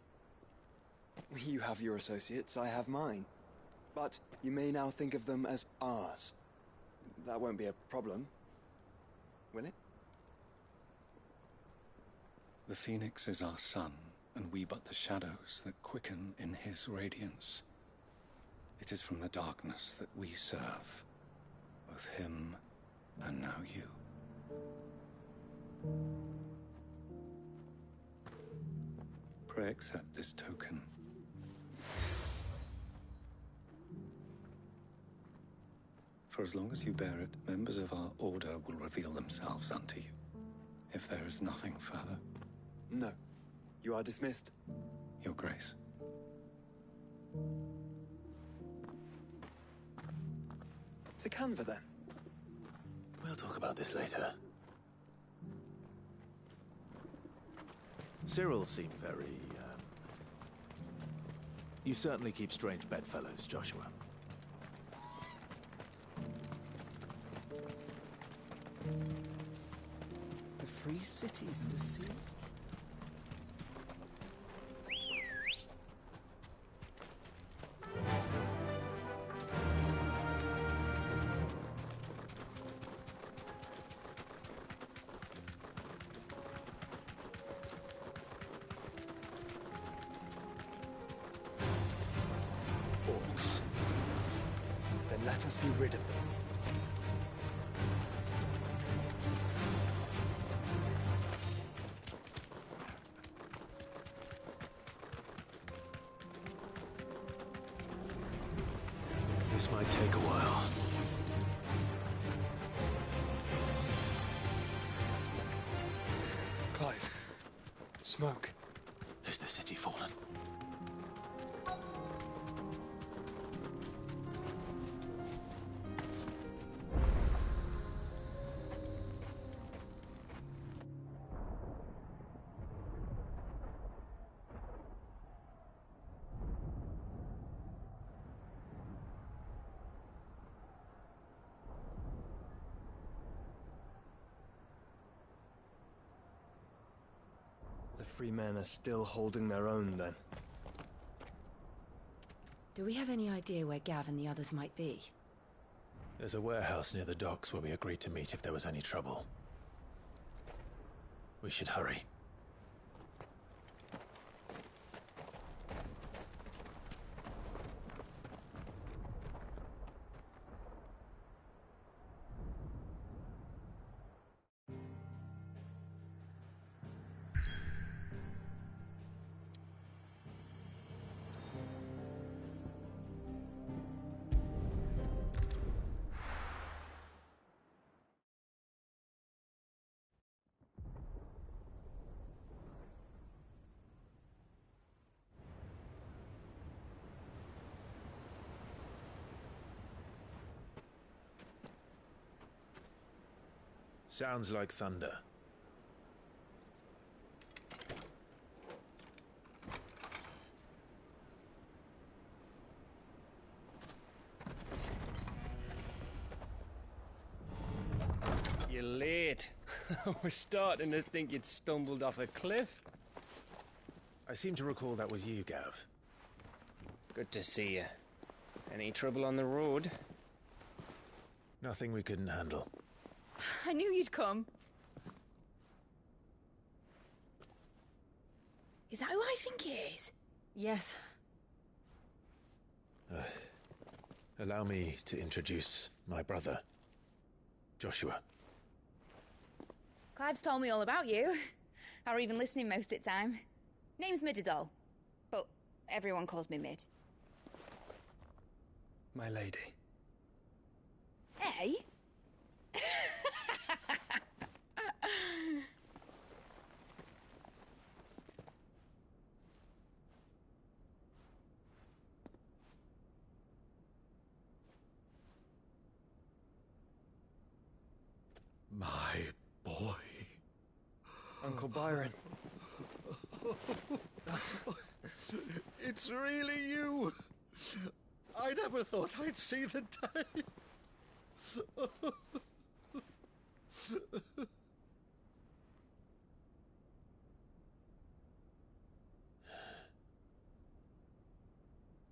You have your associates, I have mine. But you may now think of them as ours. That won't be a problem, will it? The Phoenix is our sun, and we but the shadows that quicken in his radiance. It is from the darkness that we serve, both him and now you. Pray accept this token. For as long as you bear it, members of our order will reveal themselves unto you. If there is nothing further. No. You are dismissed. Your Grace. To Canva, then. We'll talk about this later. Cyril seemed very, You certainly keep strange bedfellows, Joshua. The free cities and a sea. Orcs. Then let us be rid of them. This might take a while. Clive. Smoke. Is the city fallen? The free men are still holding their own, then. Do we have any idea where Gav and the others might be? There's a warehouse near the docks where we agreed to meet if there was any trouble. We should hurry. Sounds like thunder. You're late. We're starting to think you'd stumbled off a cliff. I seem to recall that was you, Gav. Good to see you. Any trouble on the road? Nothing we couldn't handle. I knew you'd come. Is that who I think it is? Yes. Allow me to introduce my brother, Joshua. Clive's told me all about you. Or even listening most of the time. Name's Midadol, but everyone calls me Mid. My lady. Hey? My boy. Uncle Byron. It's really you. I never thought I'd see the day.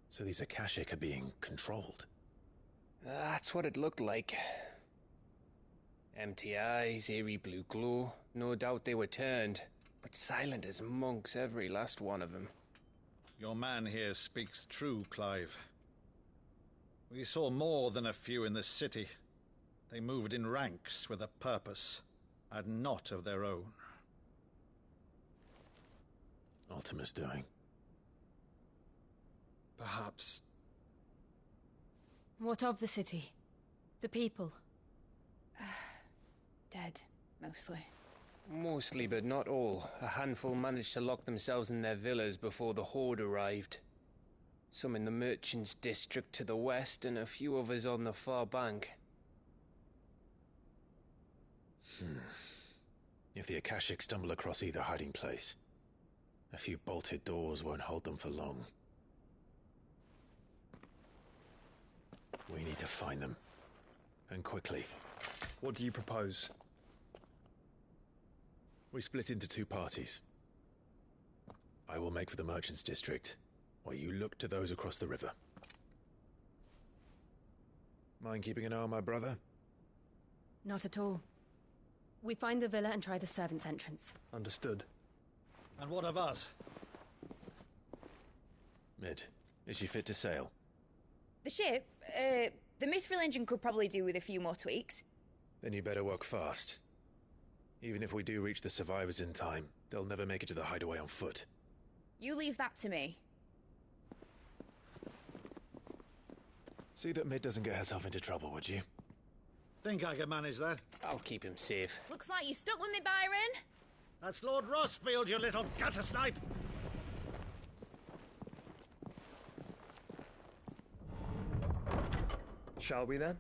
So these Akashic are being controlled? That's what it looked like. Empty eyes, eerie blue glow. No doubt they were turned, but silent as monks, every last one of them. Your man here speaks true, Clive. We saw more than a few in the city. They moved in ranks with a purpose, and not of their own. Ultima's doing. Perhaps. What of the city? The people? Dead, mostly. Mostly, but not all. A handful managed to lock themselves in their villas before the Horde arrived. Some in the Merchants' District to the west, and a few others on the far bank. If the Akashic stumble across either hiding place, a few bolted doors won't hold them for long. We need to find them. And quickly. What do you propose? We split into two parties. I will make for the Merchants District, while you look to those across the river. Mind keeping an eye on my brother? Not at all. We find the villa and try the servants' entrance. Understood. And what of us? Mid, is she fit to sail? The ship? The Mithril engine could probably do with a few more tweaks. Then you better work fast. Even if we do reach the survivors in time, they'll never make it to the hideaway on foot. You leave that to me. See that Mid doesn't get herself into trouble, would you? Think I can manage that? I'll keep him safe. Looks like you stuck with me, Byron. That's Lord Rossfield, you little gutter snipe! Shall we then?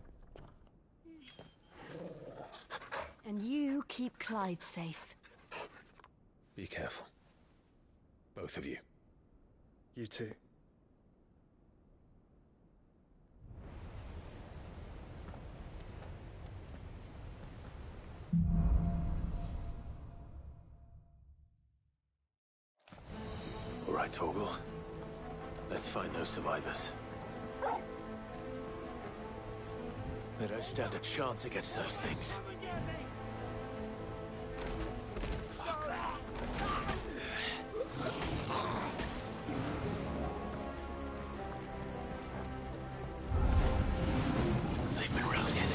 And you keep Clive safe. Be careful. Both of you. You too. All right, Torgal. Let's find those survivors. They don't stand a chance against those things. They've been routed.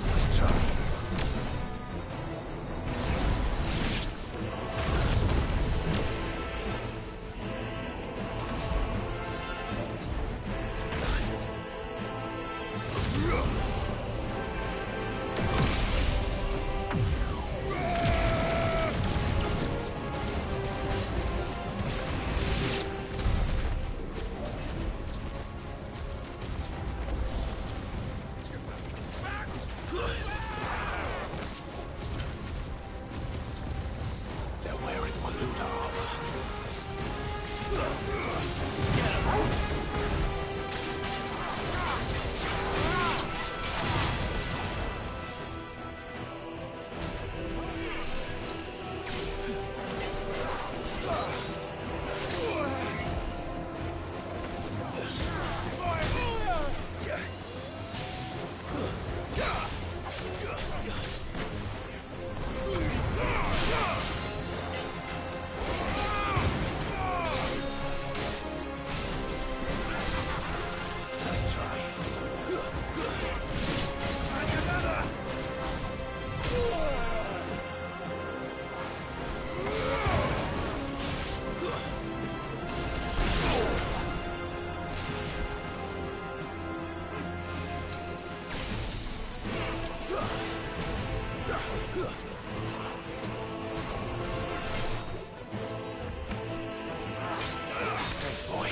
Nice try. They're wearing Maluda armor. Nice try. Thanks, boy.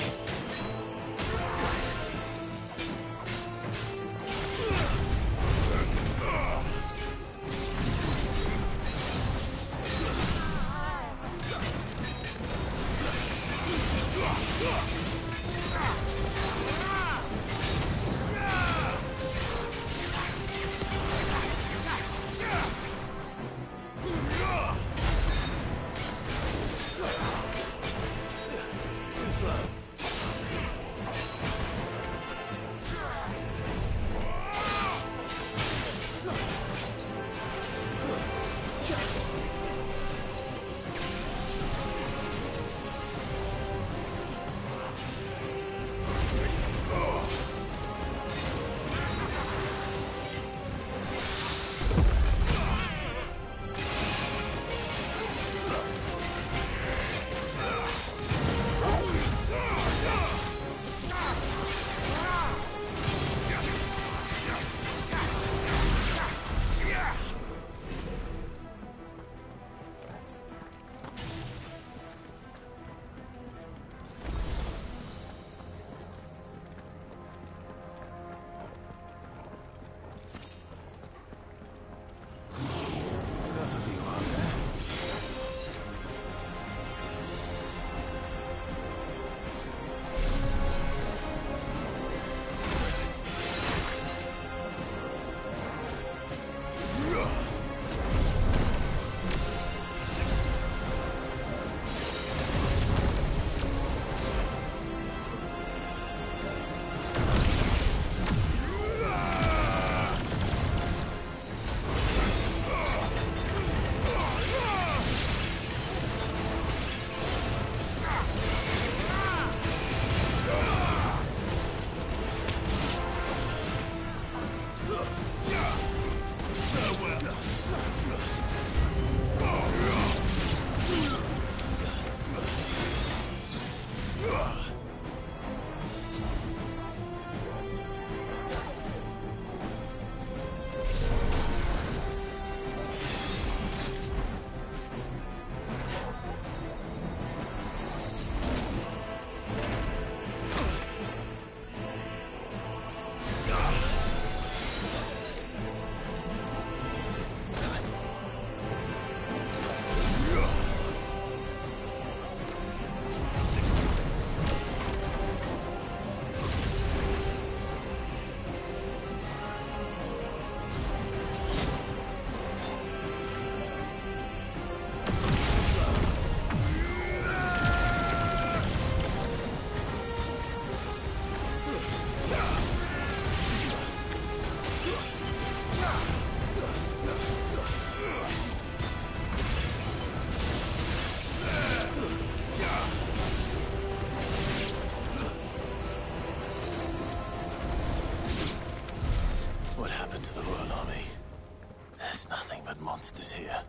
here.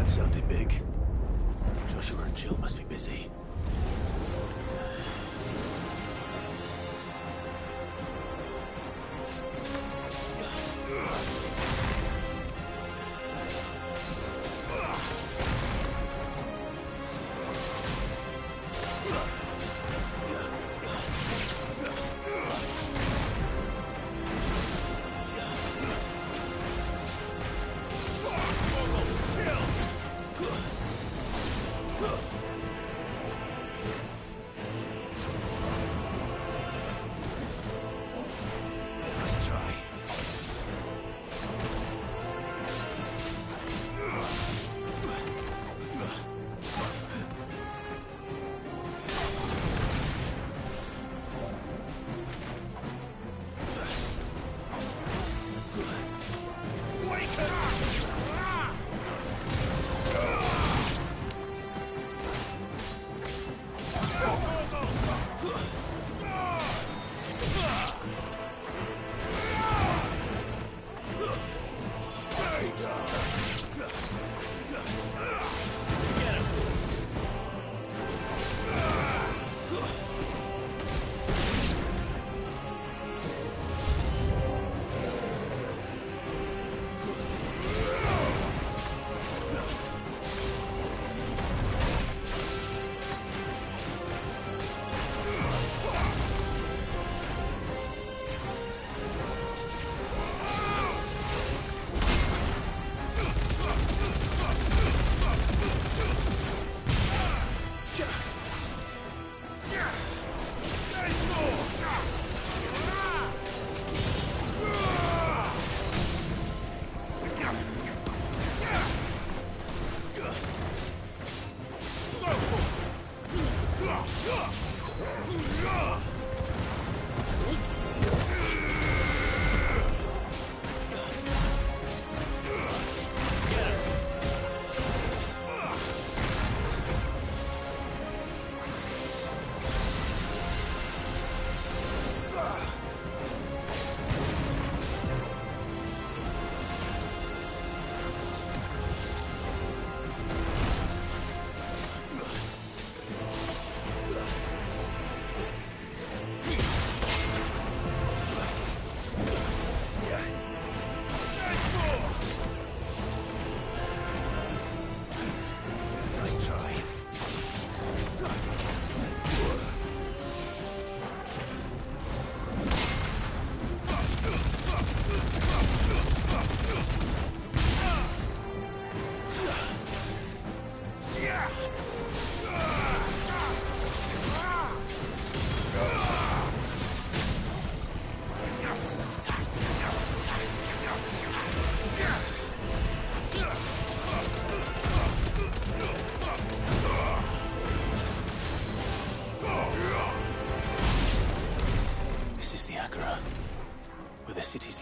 That sounded big. Joshua and Jill must be busy.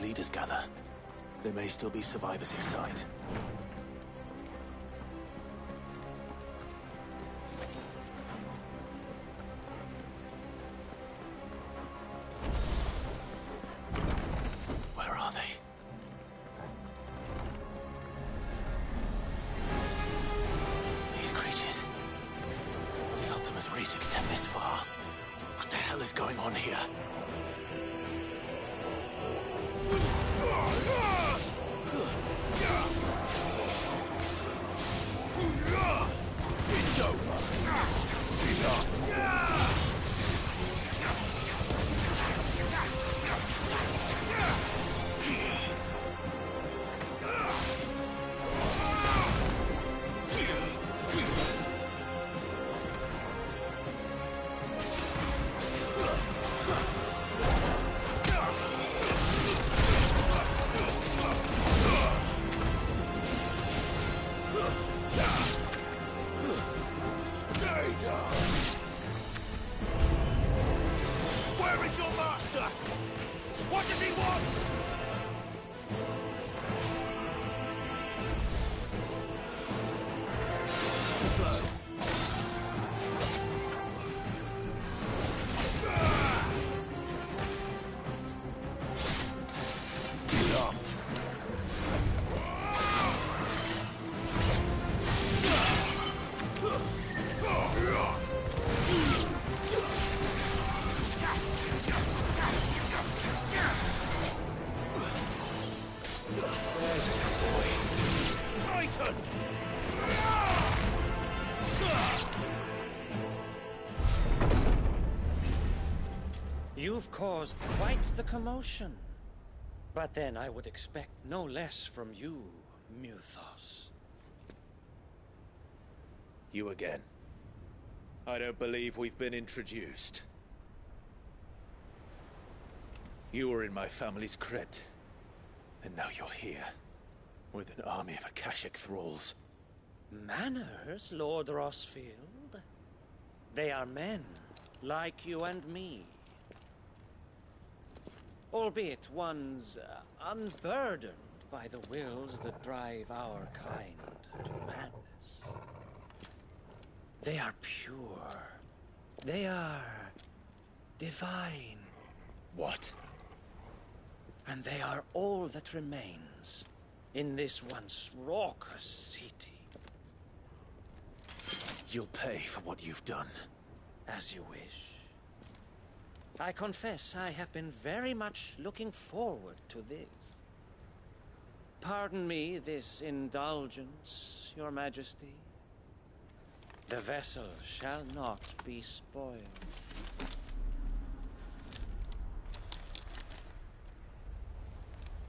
leaders gather, there may still be survivors in sight. Where are they? These creatures. Does Ultima's reach extend this far? What the hell is going on here? It's over. Enough. Where is your master? What does he want? Slow. There's a good boy. Titan! You've caused quite the commotion. But then I would expect no less from you, Muthos. You again. I don't believe we've been introduced. You were in my family's crypt. And now you're here, with an army of Akashic thralls. Manners, Lord Rosfield? They are men, like you and me. Albeit ones unburdened by the wills that drive our kind to madness. They are pure. They are divine. What? And they are all that remains in this once raucous city. You'll pay for what you've done. As you wish. I confess I have been very much looking forward to this. Pardon me this indulgence, Your Majesty. The vessel shall not be spoiled.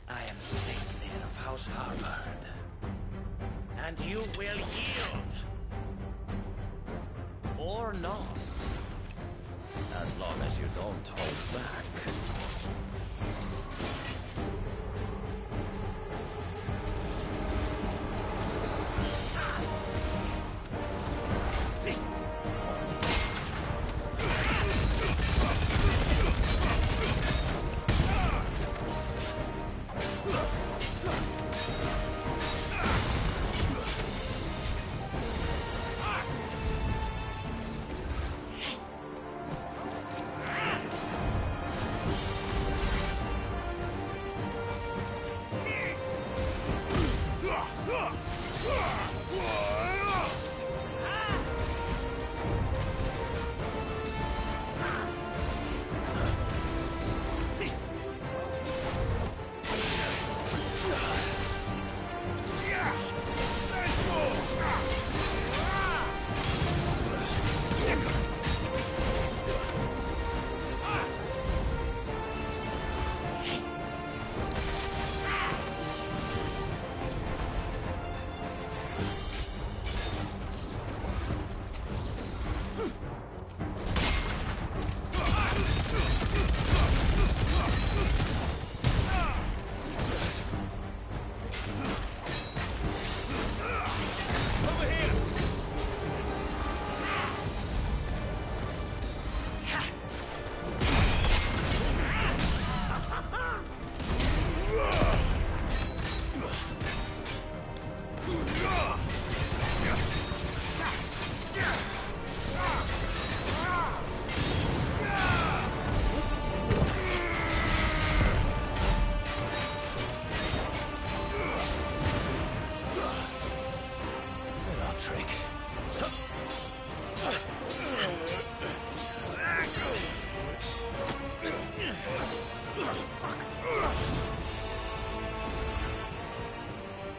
I am Sleipnir of House Harvard. And you will yield. Or not. As long as you don't hold back. trick.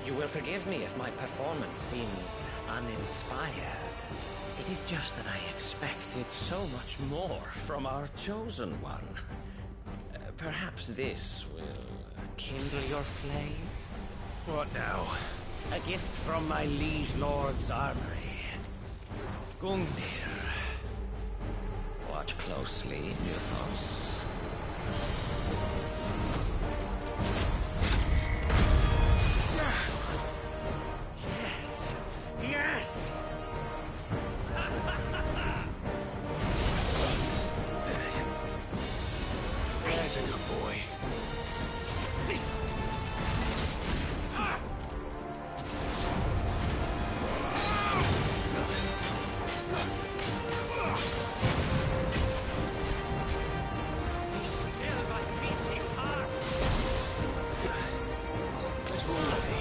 You will forgive me if my performance seems uninspired. It is just that I expected so much more from our chosen one. Perhaps this will kindle your flame? What now? A gift from my liege lord's armory. Gungnir. Watch closely, Newfos. Yes! Yes! There's a good boy. Be still, my beating heart! It's all ready.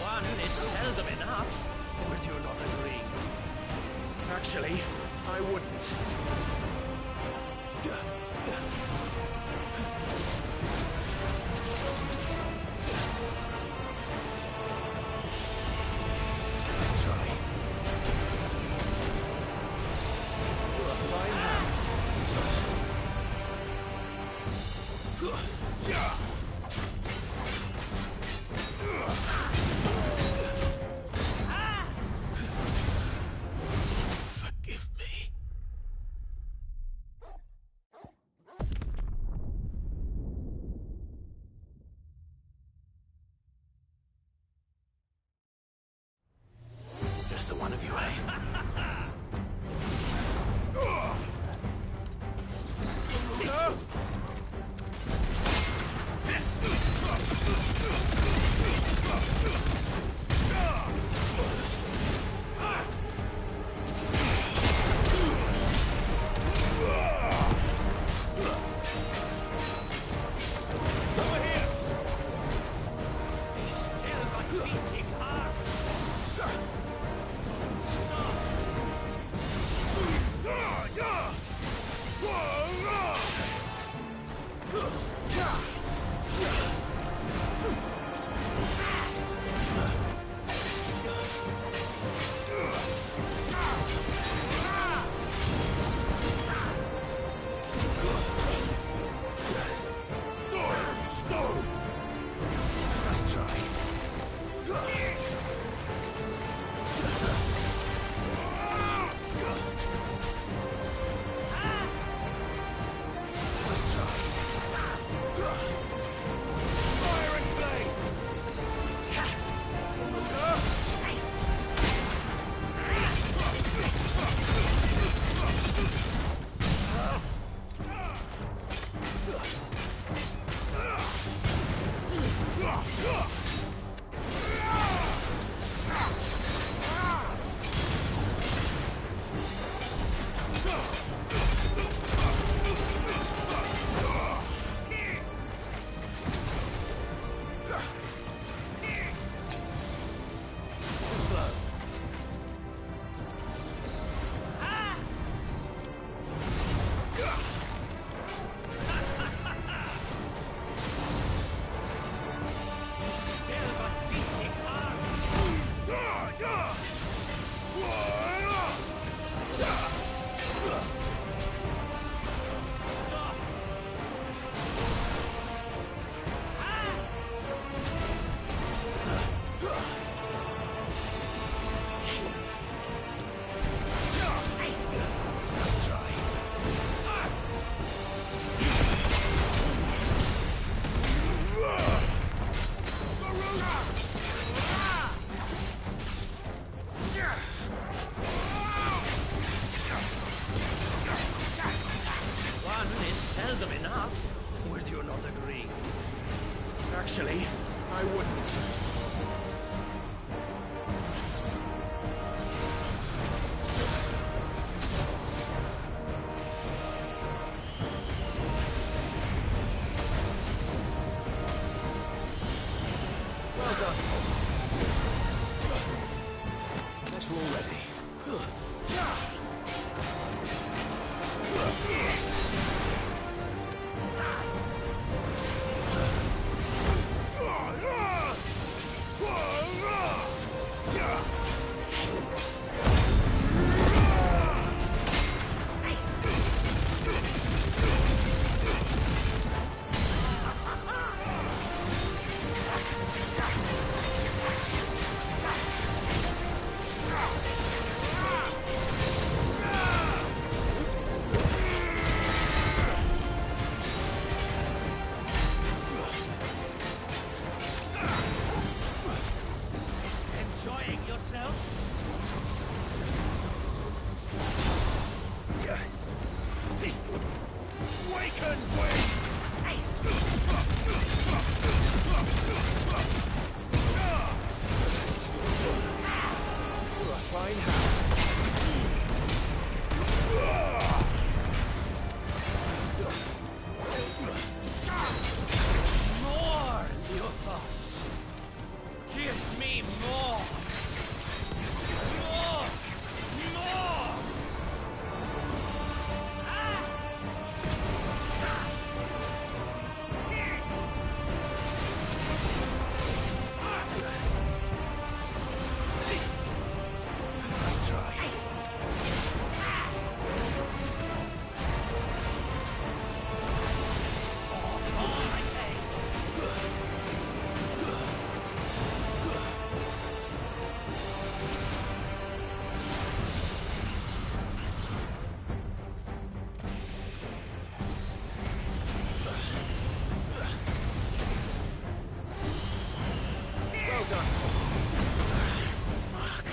One is seldom enough. Would you not agree? Actually, I wouldn't. Let's try. Fine hand. Forgive me. Actually, I wouldn't. Well done, Tom. Guess we're all ready. Enjoying yourself? Waken, wings! Fine hand. More, Leothos! Give me more! More! More! Nice try. Well done, Tom. Fuck.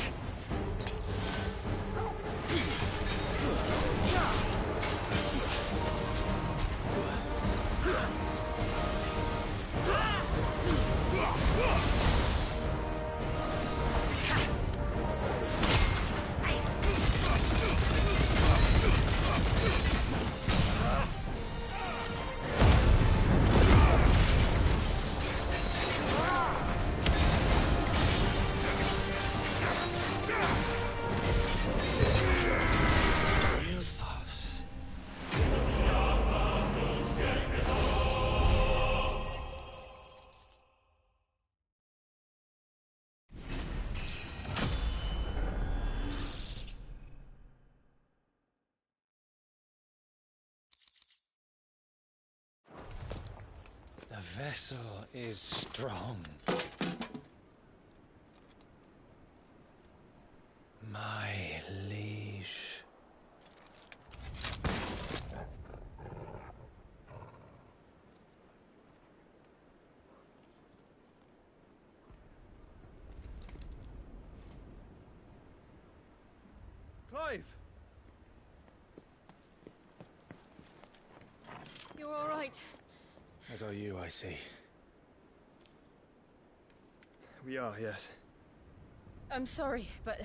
The vessel is strong. My liege. Clive! You're all right. As are you, I see. We are, yes. I'm sorry, but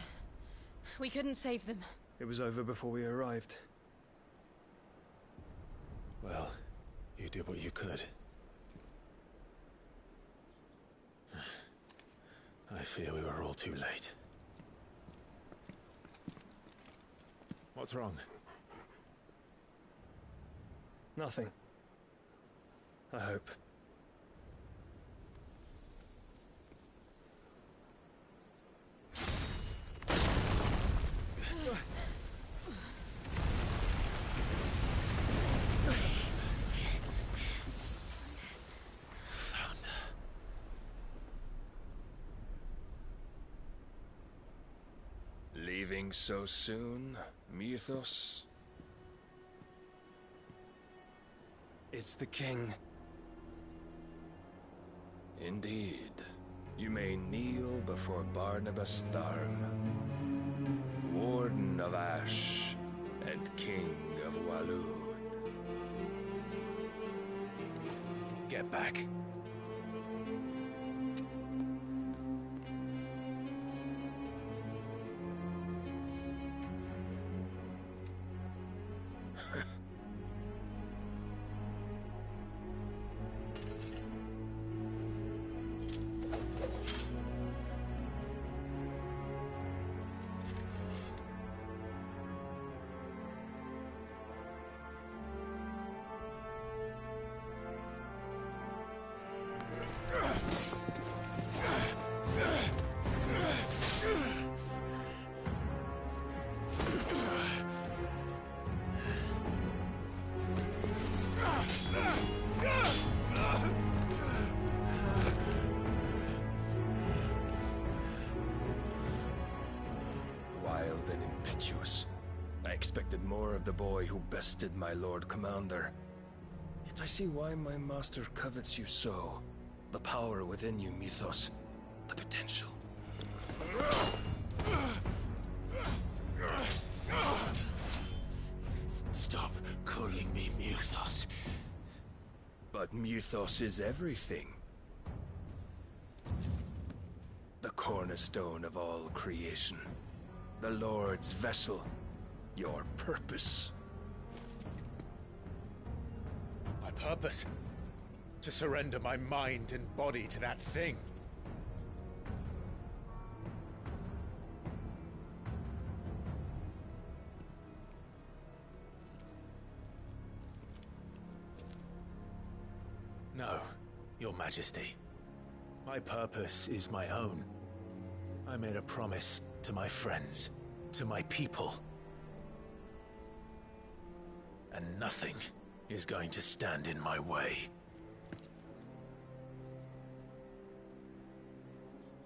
we couldn't save them. It was over before we arrived. Well, you did what you could. I fear we were all too late. What's wrong? Nothing. I hope. Leaving so soon, Mythos? It's the king. Indeed. You may kneel before Barnabas Tharm, Warden of Ash and King of Waloed. Get back. presumptuous. I expected more of the boy who bested my Lord Commander. Yet I see why my master covets you so. The power within you, Mythos. The potential. Stop calling me Mythos. But Mythos is everything. The cornerstone of all creation. The Lord's vessel. Your purpose. My purpose? To surrender my mind and body to that thing. No, Your Majesty. My purpose is my own. I made a promise to my friends, to my people. And nothing is going to stand in my way.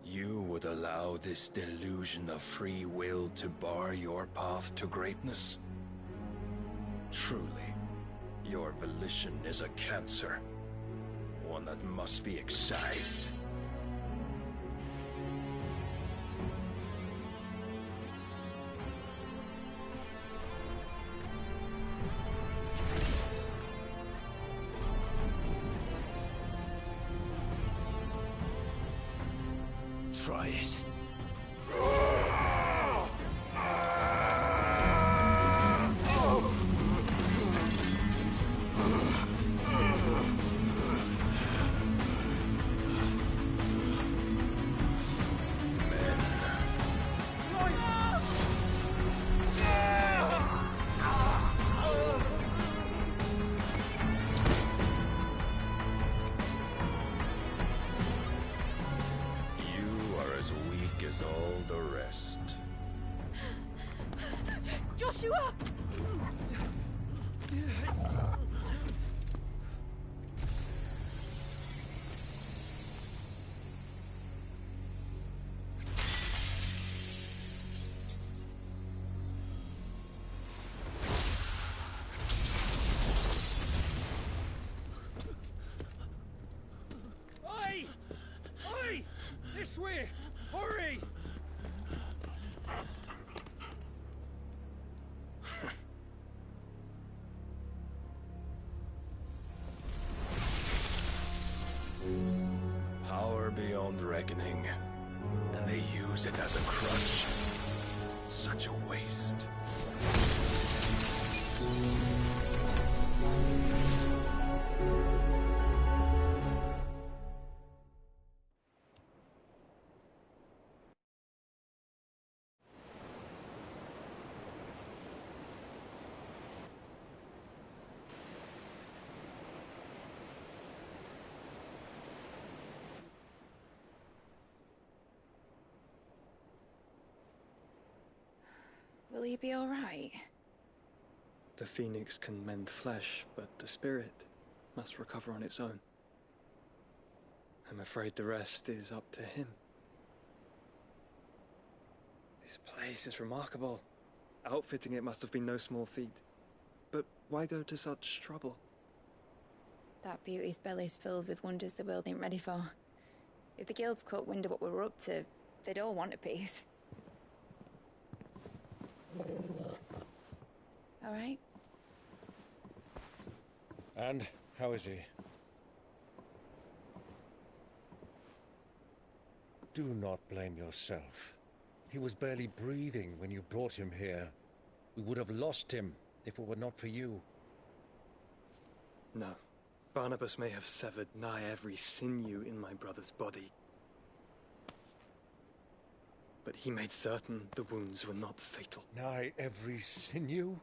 You would allow this delusion of free will to bar your path to greatness? Truly, your volition is a cancer. One that must be excised. Try it. As all the rest. Joshua! Oi! Oi! This way! Hurry! Power beyond reckoning, and they use it as a crutch. Such a waste. Will he be all right? The phoenix can mend flesh, but the spirit must recover on its own. I'm afraid the rest is up to him. This place is remarkable. Outfitting it must have been no small feat. But why go to such trouble? That beauty's belly's filled with wonders the world ain't ready for. If the guilds caught wind of what we were up to, they'd all want a piece. All right? And how is he? Do not blame yourself. He was barely breathing when you brought him here. We would have lost him if it were not for you. No. Barnabas may have severed nigh every sinew in my brother's body. But he made certain the wounds were not fatal. Nigh every sinew?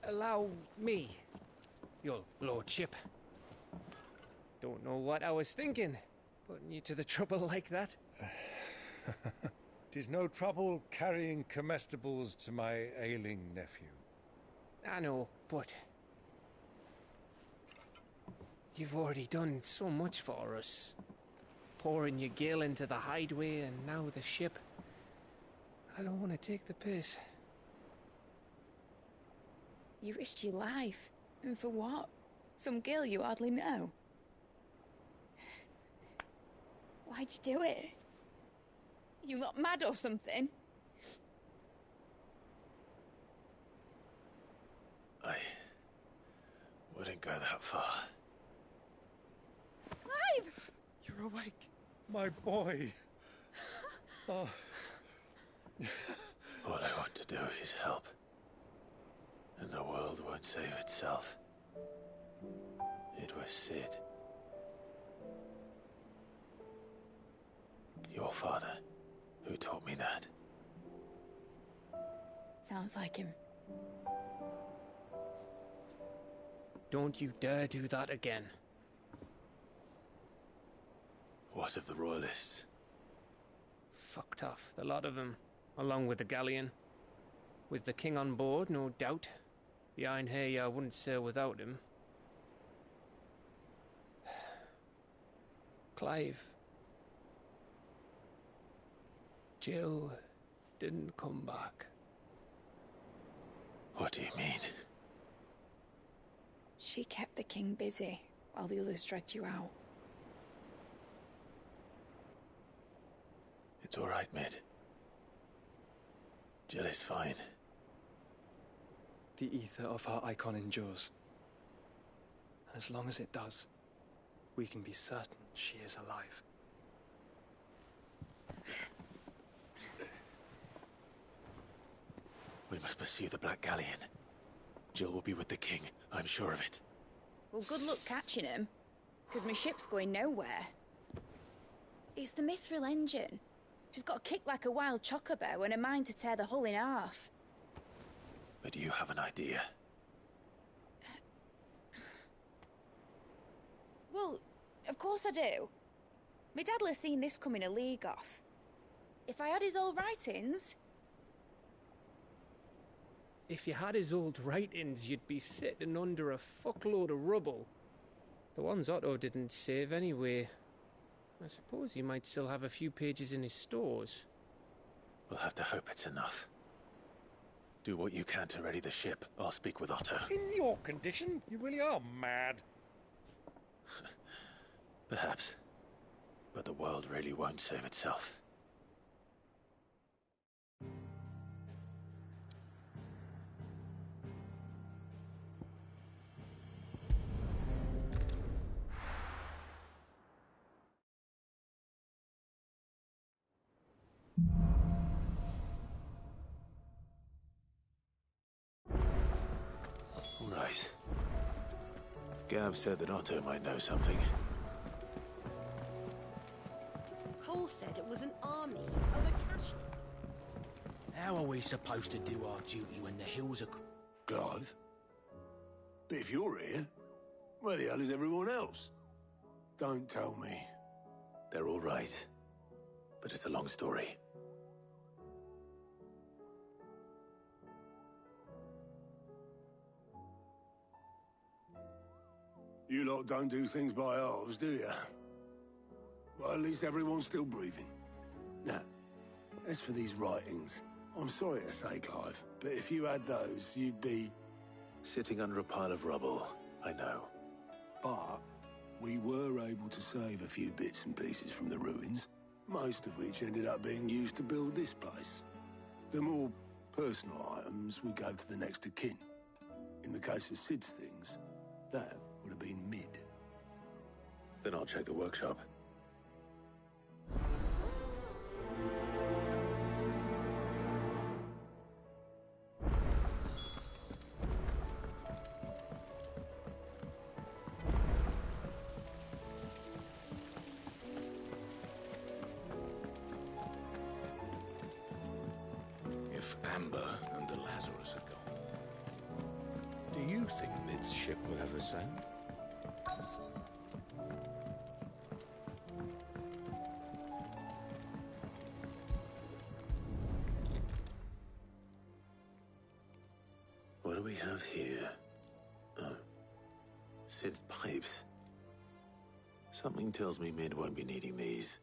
Allow me, your lordship. Don't know what I was thinking, putting you to the trouble like that. 'Tis no trouble carrying comestibles to my ailing nephew. I know, but you've already done so much for us. pouring your gil into the hideaway and now the ship. I don't want to take the piss. You risked your life. And for what? Some girl you hardly know. Why'd you do it? You not mad or something? I wouldn't go that far. Clive! You're awake, my boy. Oh. All I want to do is help. And the world won't save itself. It was Sid. Your father, who taught me that. Sounds like him. Don't you dare do that again. What of the Royalists? Fucked off, the lot of them, along with the galleon. With the king on board, no doubt. Behind here, I wouldn't sail without him. Clive. Jill didn't come back. What do you mean? She kept the king busy while the others dragged you out. It's all right, Mid. Jill is fine. The ether of her icon endures. And as long as it does, we can be certain she is alive. We must pursue the Black Galleon. Jill will be with the king, I'm sure of it. Well, good luck catching him, because my ship's going nowhere. It's the Mithril engine. She's got a kick like a wild chocobo and a mind to tear the hull in half. But you have an idea. Well, of course I do. My dad'll have seen this coming a league off. If I had his old writings... If you had his old writings, you'd be sitting under a fuckload of rubble. The ones Otto didn't save anyway. I suppose he might still have a few pages in his stores. We'll have to hope it's enough. Do what you can to ready the ship. I'll speak with Otto. In your condition, you really are mad. Perhaps. But the world really won't save itself. Right. Gav said that Otto might know something. Cole said it was an army of a cash. How are we supposed to do our duty when the hills are... Clive? But if you're here, where the hell is everyone else? Don't tell me. They're all right. But it's a long story. You lot don't do things by halves, do you? Well, at least everyone's still breathing. Now, as for these writings, I'm sorry to say, Clive, but if you had those, you'd be... Sitting under a pile of rubble, I know. But we were able to save a few bits and pieces from the ruins, most of which ended up being used to build this place. The more personal items we gave to the next of kin. In the case of Sid's things, that would have been Mid. Then I'll check the workshop. If Amber and the Lazarus are gone, do you think Mid's ship will ever sail? What do we have here? Oh. Sid's pipes. Something tells me Mid won't be needing these.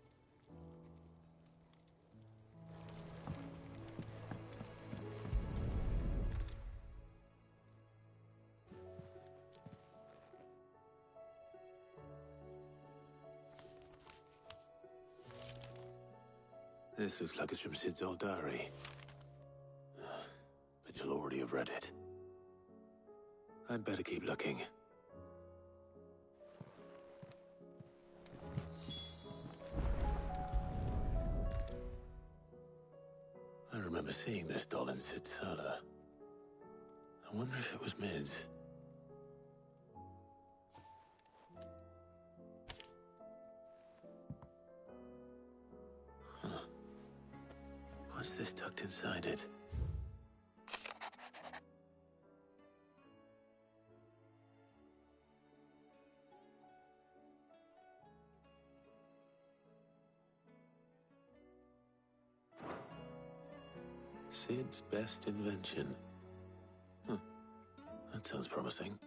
This looks like it's from Sid's old diary. But you'll already have read it. I'd better keep looking. I remember seeing this doll in Sid's cellar. I wonder if it was Mid's. Huh. What's this tucked inside it? Sid's best invention. Huh. That sounds promising.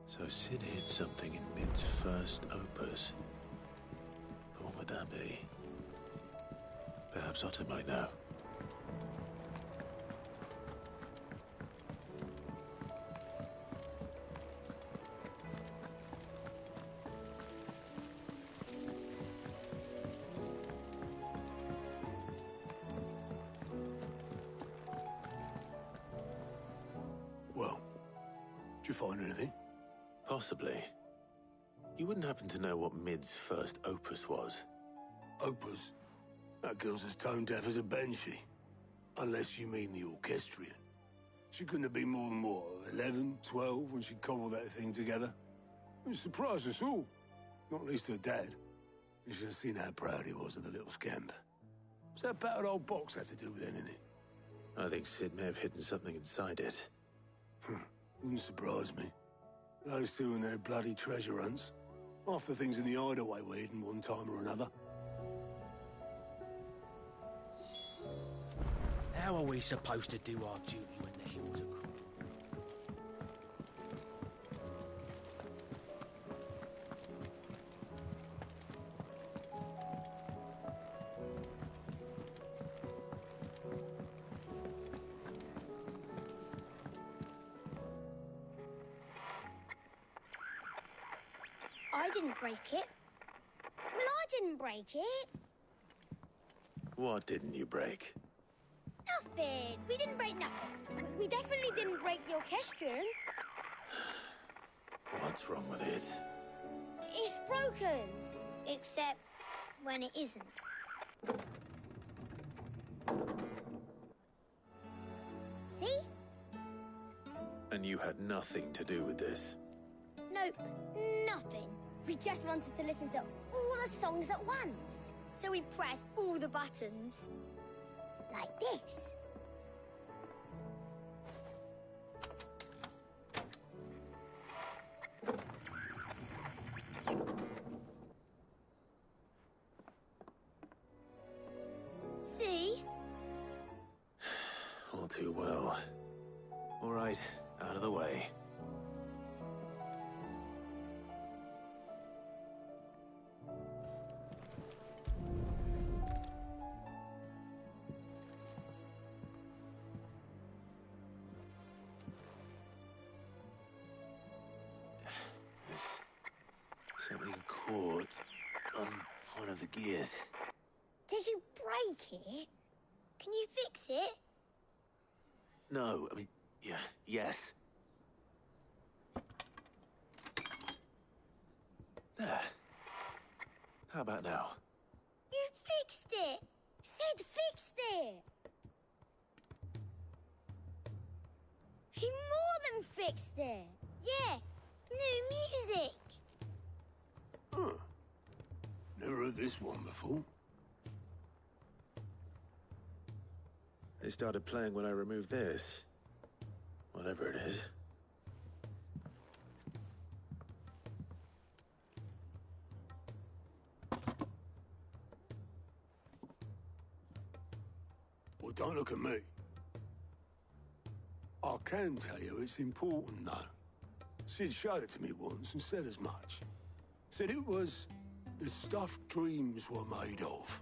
So Sid hid something in Mid's first opus. But what would that be? Perhaps Otto might know. Did you find anything? Possibly. You wouldn't happen to know what Mid's first opus was? Opus? That girl's as tone deaf as a banshee. Unless you mean the orchestrion. She couldn't have been more than, what, 11, 12 when she cobbled that thing together? It surprised us all. Not least her dad. You should have seen how proud he was of the little scamp. What's that battered old box had to do with anything? I think Sid may have hidden something inside it. Wouldn't surprise me. Those two and their bloody treasure hunts. Half the things in the hideaway were hidden one time or another. How are we supposed to do our duty when the hills are crooked? I didn't break it. Well, I didn't break it. What didn't you break? Nothing. We didn't break nothing. We definitely didn't break the orchestrion. What's wrong with it? It's broken. Except when it isn't. See? And you had nothing to do with this? Nope, nothing. We just wanted to listen to all the songs at once. So we pressed all the buttons. Like this. See? All too well. All right, out of the way. Something caught on one of the gears. Did you break it? Can you fix it? No, I mean, yeah, yes. There. How about now? You fixed it! Sid fixed it! He more than fixed it! Yeah, new music! Huh. Never heard this one before. They started playing when I removed this. Whatever it is. Well, don't look at me. I can tell you it's important, though. Sid showed it to me once and said as much. Said it was the stuff dreams were made of.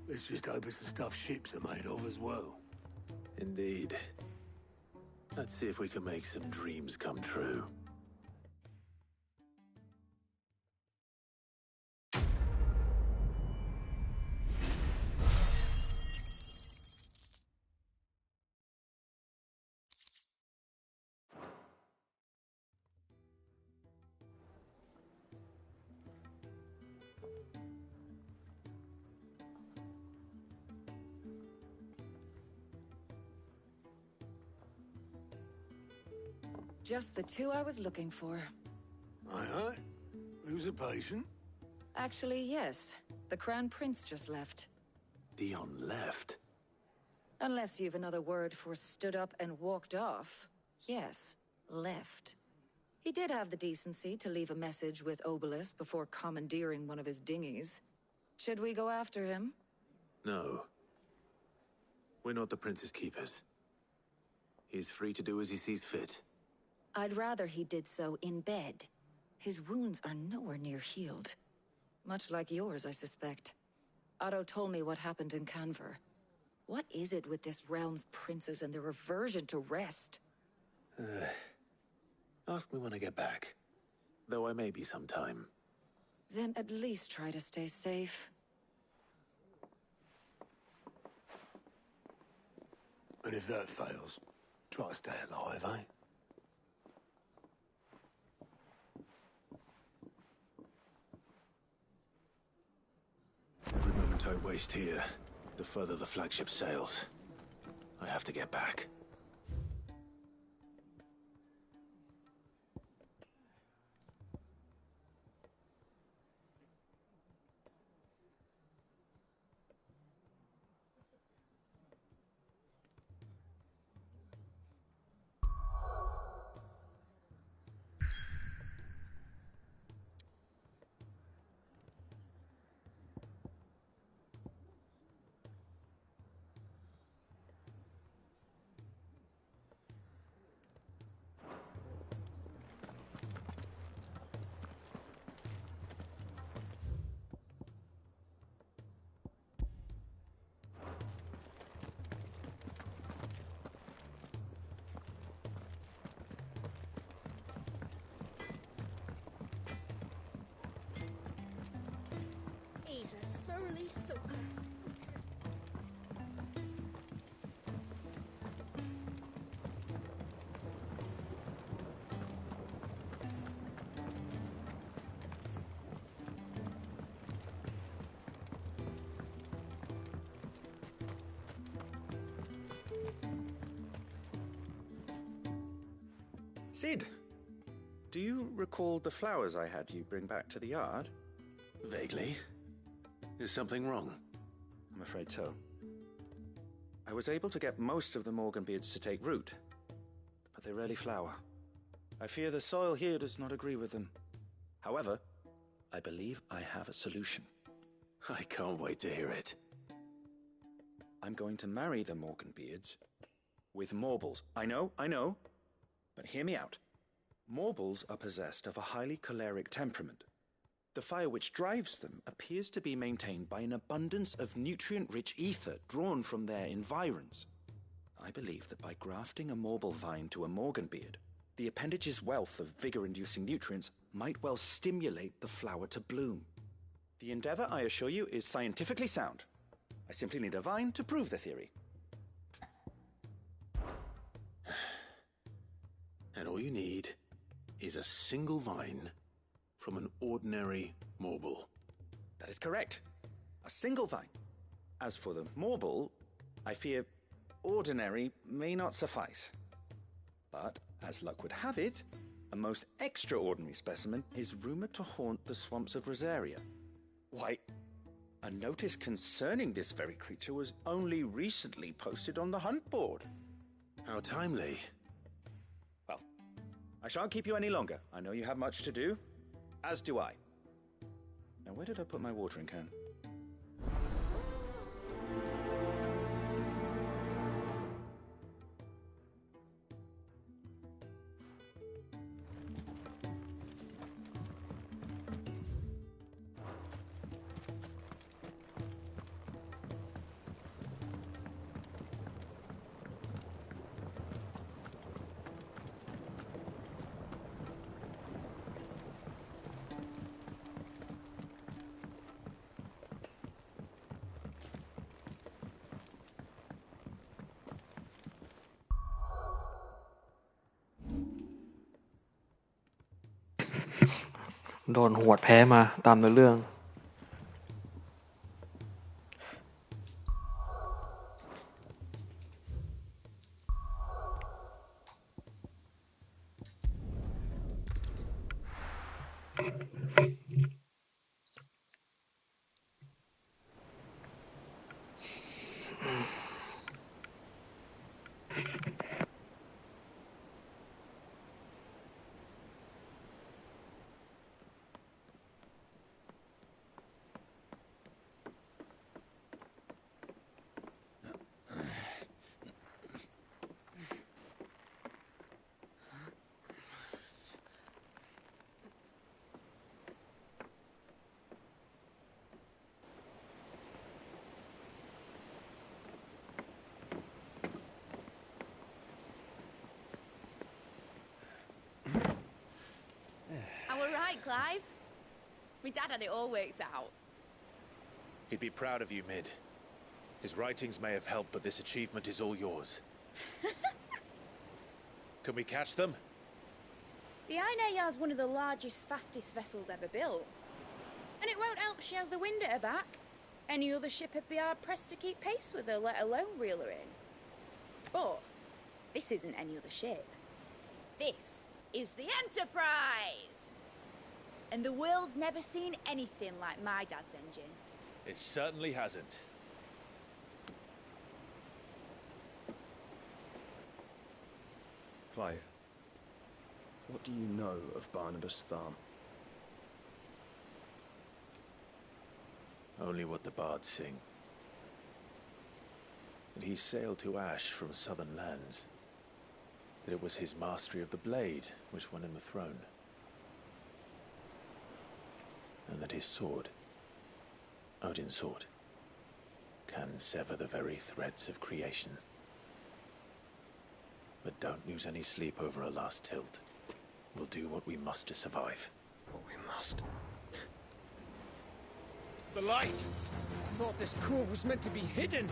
Let's just hope it's the stuff ships are made of as well. Indeed. Let's see if we can make some dreams come true. Just the two I was looking for. Aye. Who's a patient? Actually, yes. The Crown Prince just left. Dion left? Unless you've another word for stood up and walked off. Yes, left. He did have the decency to leave a message with Obelisk before commandeering one of his dinghies. Should we go after him? No. We're not the Prince's keepers. He's free to do as he sees fit. I'd rather he did so in bed. His wounds are nowhere near healed. Much like yours, I suspect. Otto told me what happened in Canver. What is it with this realm's princes and their aversion to rest? Ask me when I get back. Though I may be sometime. Then at least try to stay safe. And if that fails, try to stay alive, eh? Every moment I waste here, the further the flagship sails. I have to get back. He's a surly soaker. Sid, do you recall the flowers I had you bring back to the yard? Vaguely. Is something wrong? I'm afraid so. I was able to get most of the Morganbeards to take root, but they rarely flower. I fear the soil here does not agree with them. However, I believe I have a solution. I can't wait to hear it. I'm going to marry the Morganbeards with Morbles. I know, but hear me out. Morbles are possessed of a highly choleric temperament. The fire which drives them appears to be maintained by an abundance of nutrient-rich ether drawn from their environs. I believe that by grafting a Morble vine to a Morganbeard, the appendage's wealth of vigor-inducing nutrients might well stimulate the flower to bloom. The endeavor, I assure you, is scientifically sound. I simply need a vine to prove the theory. And all you need is a single vine from an ordinary Morble. That is correct. A single vine. As for the Morble, I fear ordinary may not suffice. But, as luck would have it, a most extraordinary specimen is rumored to haunt the swamps of Rosaria. Why, a notice concerning this very creature was only recently posted on the hunt board. How timely. Well, I shan't keep you any longer. I know you have much to do, as do I. Now, where did I put my watering can? โดนหวดแพ้มาตามเนื้อเรื่องClive? My dad had it all worked out. He'd be proud of you, Mid. His writings may have helped, but this achievement is all yours. Can we catch them? The Aine Yard's one of the largest, fastest vessels ever built. And it won't help she has the wind at her back. Any other ship would be hard-pressed to keep pace with her, let alone reel her in. But this isn't any other ship. This is the Enterprise! And the world's never seen anything like my dad's engine. It certainly hasn't. Clive, what do you know of Barnabas Tharm? Only what the bards sing. That he sailed to Ash from southern lands. That it was his mastery of the blade which won him the throne. And that his sword, Odin's sword, can sever the very threads of creation. But don't lose any sleep over a last tilt. We'll do what we must to survive. What we must. The light! I thought this cove was meant to be hidden.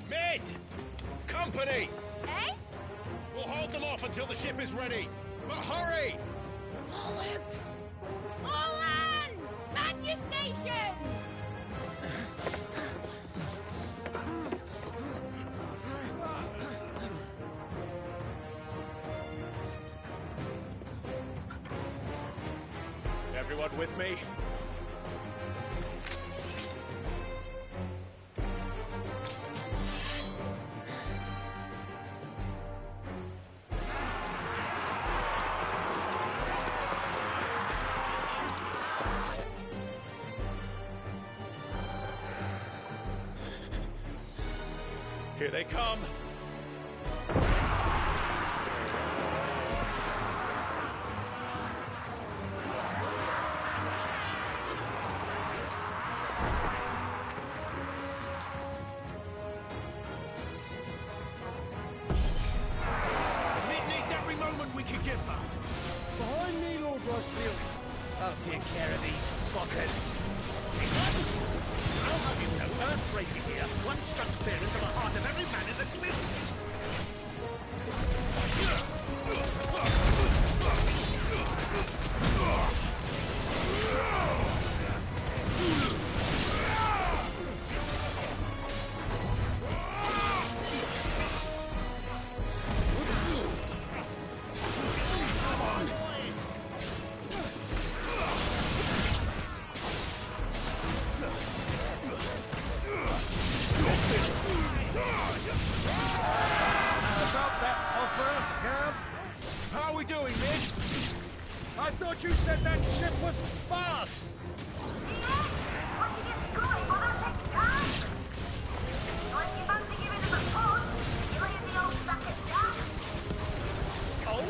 Mid! Company! Eh? We'll hold them off until the ship is ready. But hurry! Bollocks! All hands! Man your stations! Everyone with me? Here they come. Mid needs every moment we can give her. Behind me, Lord Rosfield. I'll take care of these fuckers. I'll have you know, Earthbreaker here once struck fear into the heart of every man in the cliffs. You said that ship was fast! Oh?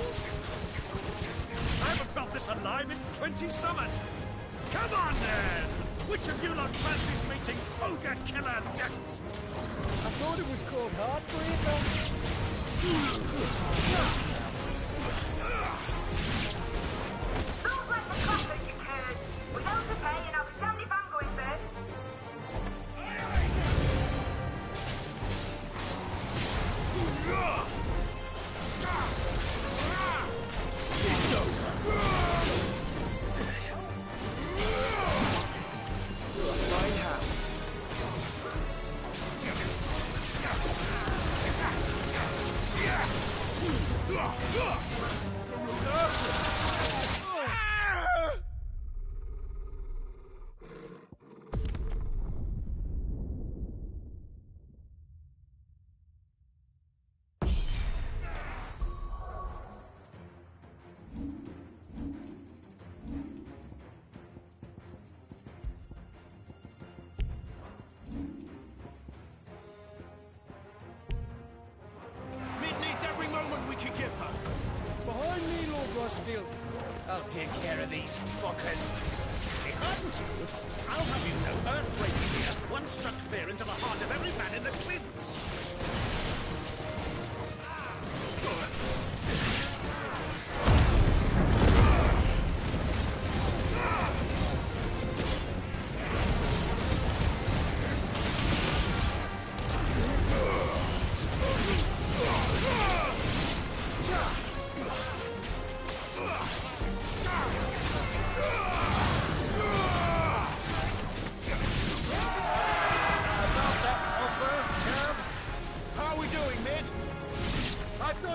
I haven't felt this alive in 20 summers! Come on then! Which of you lot fancies meeting Ogre Killer next? I thought it was called Heartbreaker. I'll take care of these fuckers. Hadn't you? I'll have you know, earthquake here once struck fear into the heart of every man in the cliffs.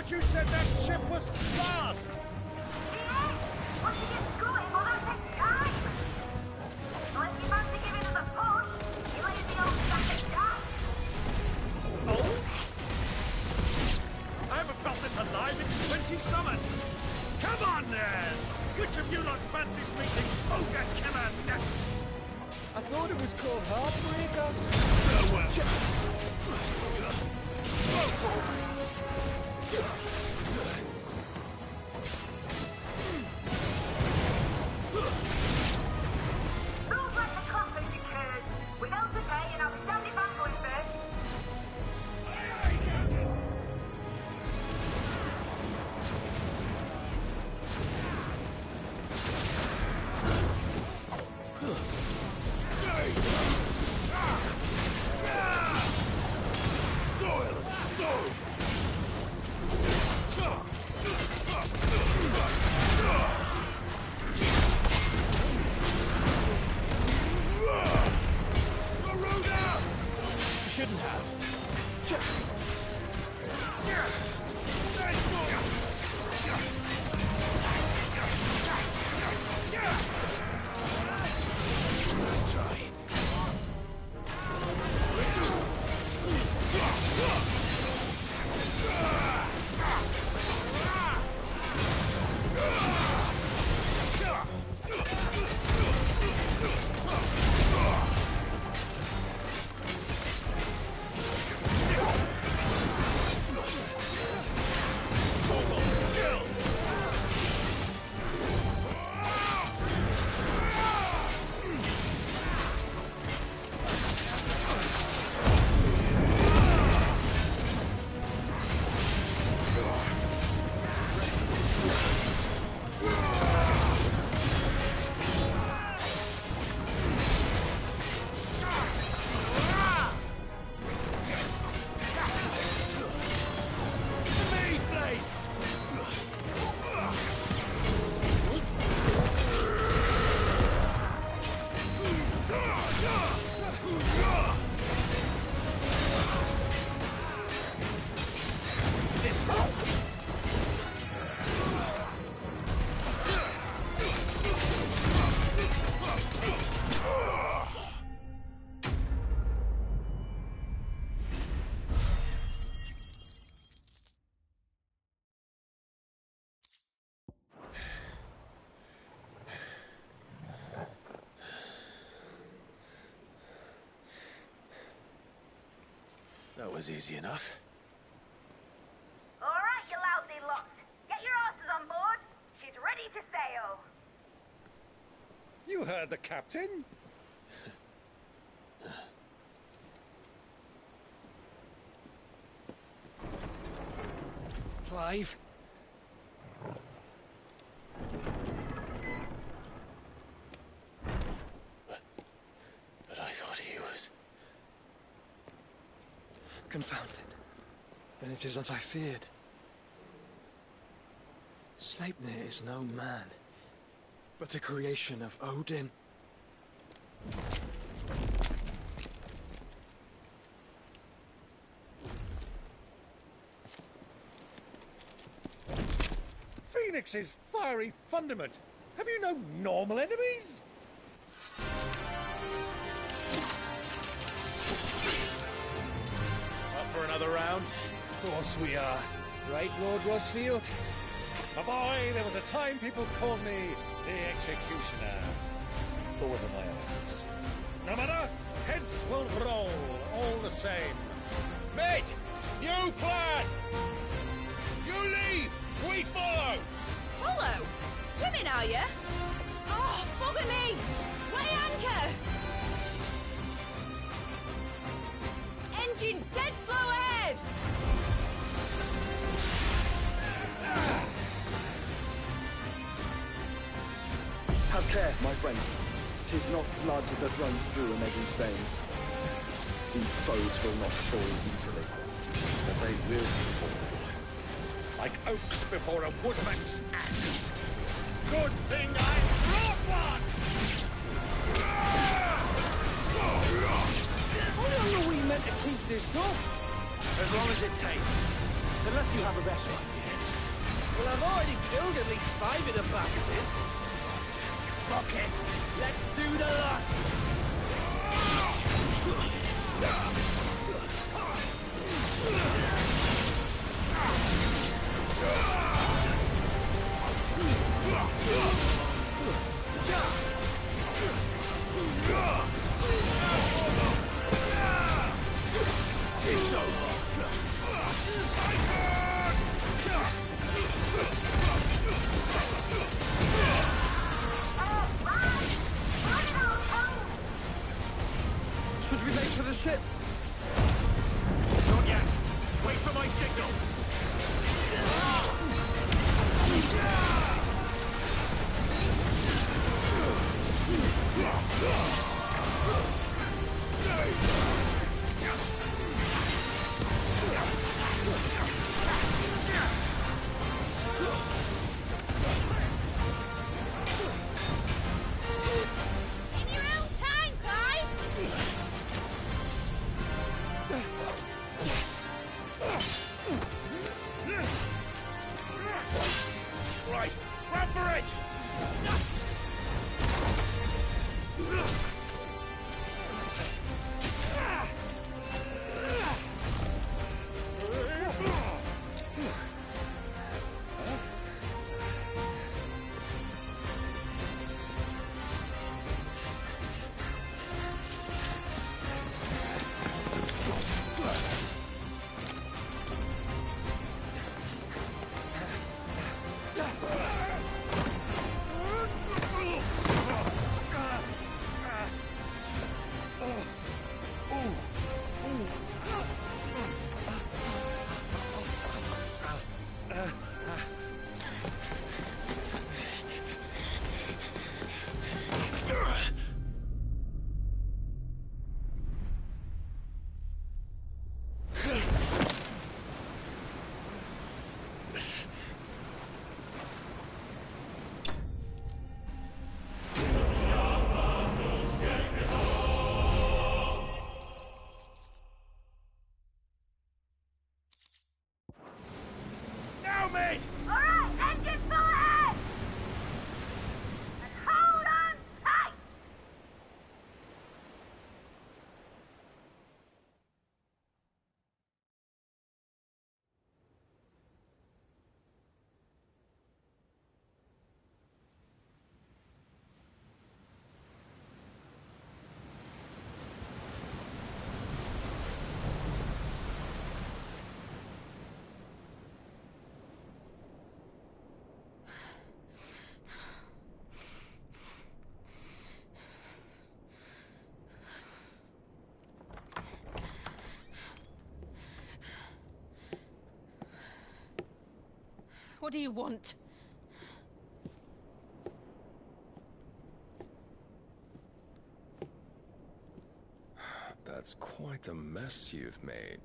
You said that ship was fast! Once it gets going, well, that takes time! So if you fancy giving us a push, you let the old second die. Oh? I haven't felt this alive in 20 summers! Come on, then! Which of you lot fancies meeting Ogre Killer next? I thought it was called Heartbreaker. Rules like the compass occurred. Without the day, and I'll be standing back going first. Soil and stone! Shouldn't have. Let's try. That was easy enough. All right, you lousy lot. Get your asses on board. She's ready to sail. You heard the captain. Clive? But I thought he was... Confounded. Then it is as I feared. Sleipnir is no man, but a creation of Odin. Phoenix's fiery fundament. Have you no normal enemies? Up for another round? Of course we are. Right, Lord Rosfield? My boy, there was a time people called me the Executioner. Those are my eyes. No matter, heads will roll, all the same. Mate! New plan! You leave! We follow! Follow? Swimming, are you? Oh, bugger me! Weigh anchor! Engine's dead slow ahead! Have care, my friends. 'Tis not blood that runs through a Megan's veins. These foes will not fall easily, but they will fall. Like oaks before a woodman's axe. Good thing I brought one! How long are we meant to keep this up? As long as it takes. Unless you have a better idea. Well, I've already killed at least 5 of the bastards. Fuck it! Let's do the lot! It's over! Should we make for the ship? Not yet. Wait for my signal. In your own time, Clive! Right, run for it! Now, mate! Alright, engine full ahead! And hold on tight! What do you want? That's quite a mess you've made.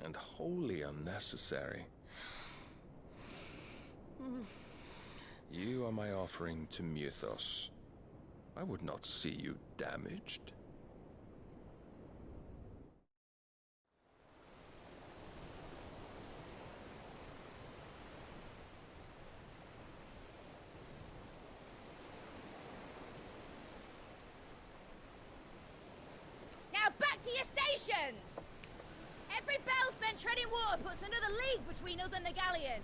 And wholly unnecessary. You are my offering to Mythos. I would not see you damaged. Preparations! Every bell spent treading water puts another league between us and the galleon.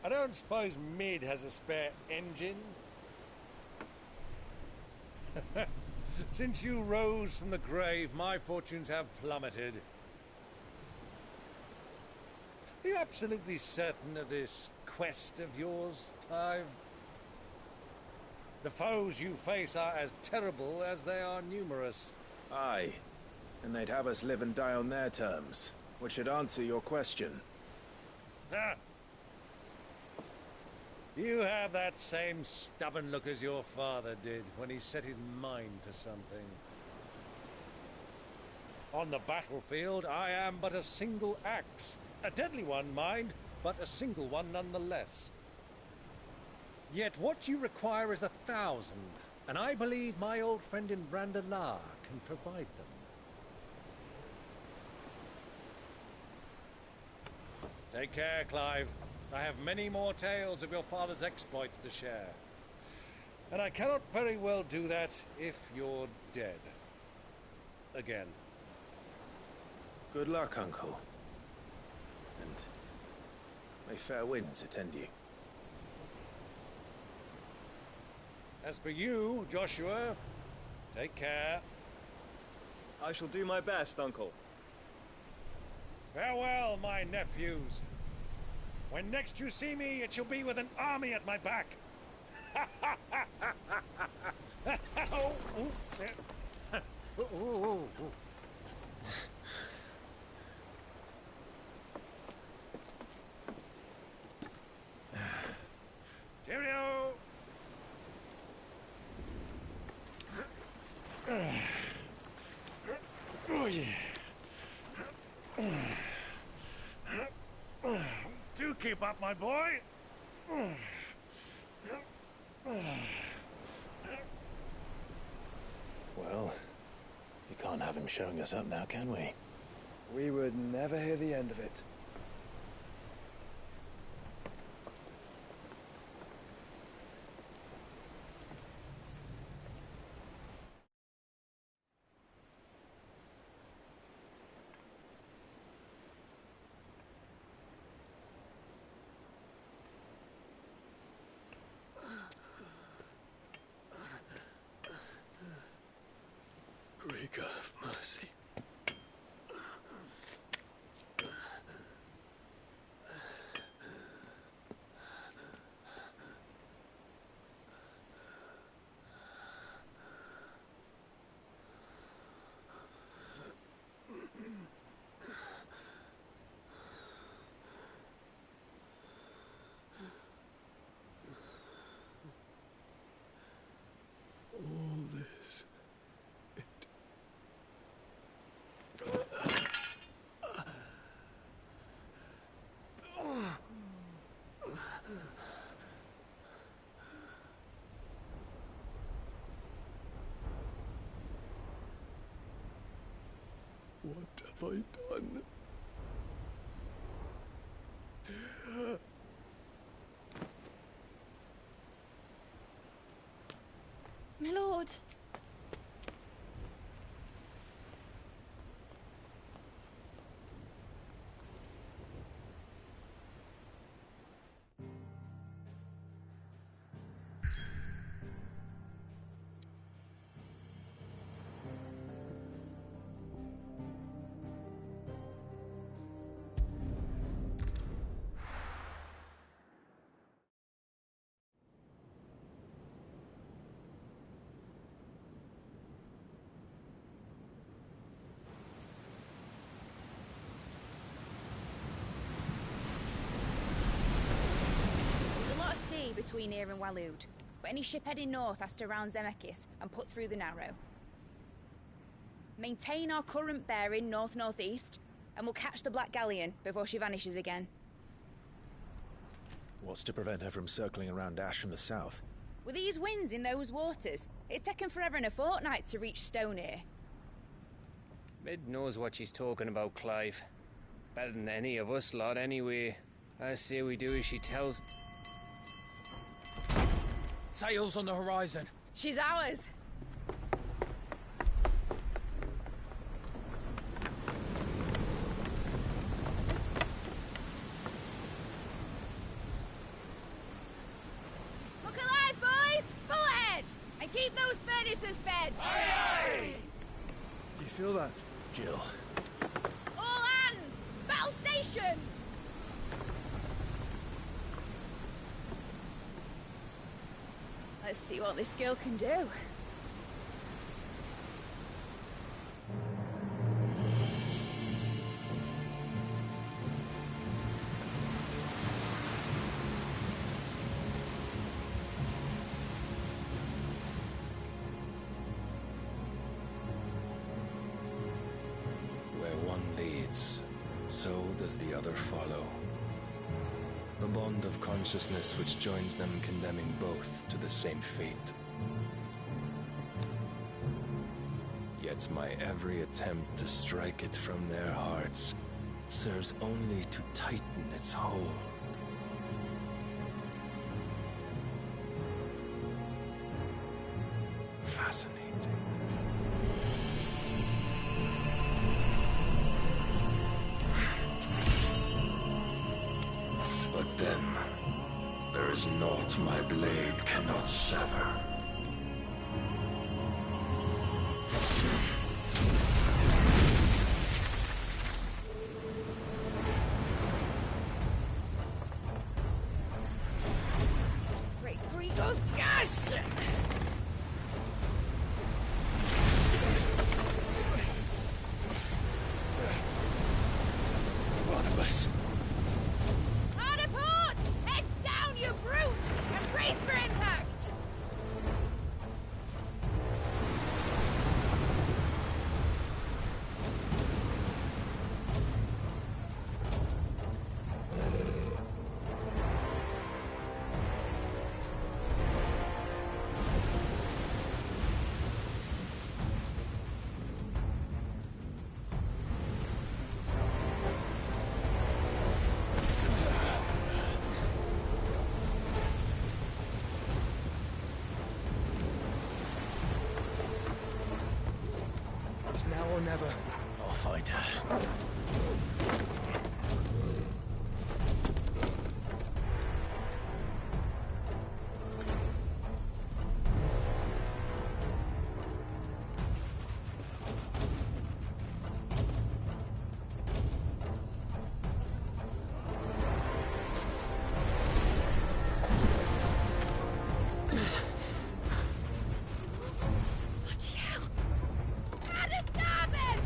I don't suppose Mid has a spare engine? Since you rose from the grave, my fortunes have plummeted. Are you absolutely certain of this quest of yours, Clive? The foes you face are as terrible as they are numerous. Aye. And they'd have us live and die on their terms, which should answer your question. Ha! You have that same stubborn look as your father did when he set his mind to something. On the battlefield, I am but a single axe. A deadly one, mind, but a single one nonetheless. Yet what you require is 1,000, and I believe my old friend in Brandalar can provide them. Take care, Clive. I have many more tales of your father's exploits to share. And I cannot very well do that if you're dead. Again. Good luck, Uncle. And may fair winds attend you. As for you, Joshua, take care. I shall do my best, Uncle. Farewell, my nephews. When next you see me, it shall be with an army at my back. Oh, ooh. Cheerio! Oh, yeah. Do keep up, my boy. Well, you can't have him showing us up now, can we? We would never hear the end of it. Greek of mercy. All this. What have I done? My lord. Between here and Waloed, but any ship heading north has to round Zemeckis and put through the Narrow. Maintain our current bearing north-northeast, and we'll catch the Black Galleon before she vanishes again. What's to prevent her from circling around Ash from the south? With these winds in those waters, it'd taken forever and a fortnight to reach Stone here. Mid knows what she's talking about, Clive. Better than any of us lot, anyway. I say we do as she tells. Sails on the horizon. She's ours. Look alive, boys! Full ahead! And keep those furnaces fed! Aye! Do you feel that? Jill. All hands! Battle stations! Let's see what this girl can do. Where one leads, so does the other follow. The bond of consciousness which joins them condemning both to the same fate. Yet my every attempt to strike it from their hearts serves only to tighten its hold. Fascinating. But then, there is naught my blade cannot sever. Great Gregor's gosh! Barnabas. Hard port! Heads down, you brutes! And brace for impact! It's now or never. I'll find her. Bloody hell! How to stop it!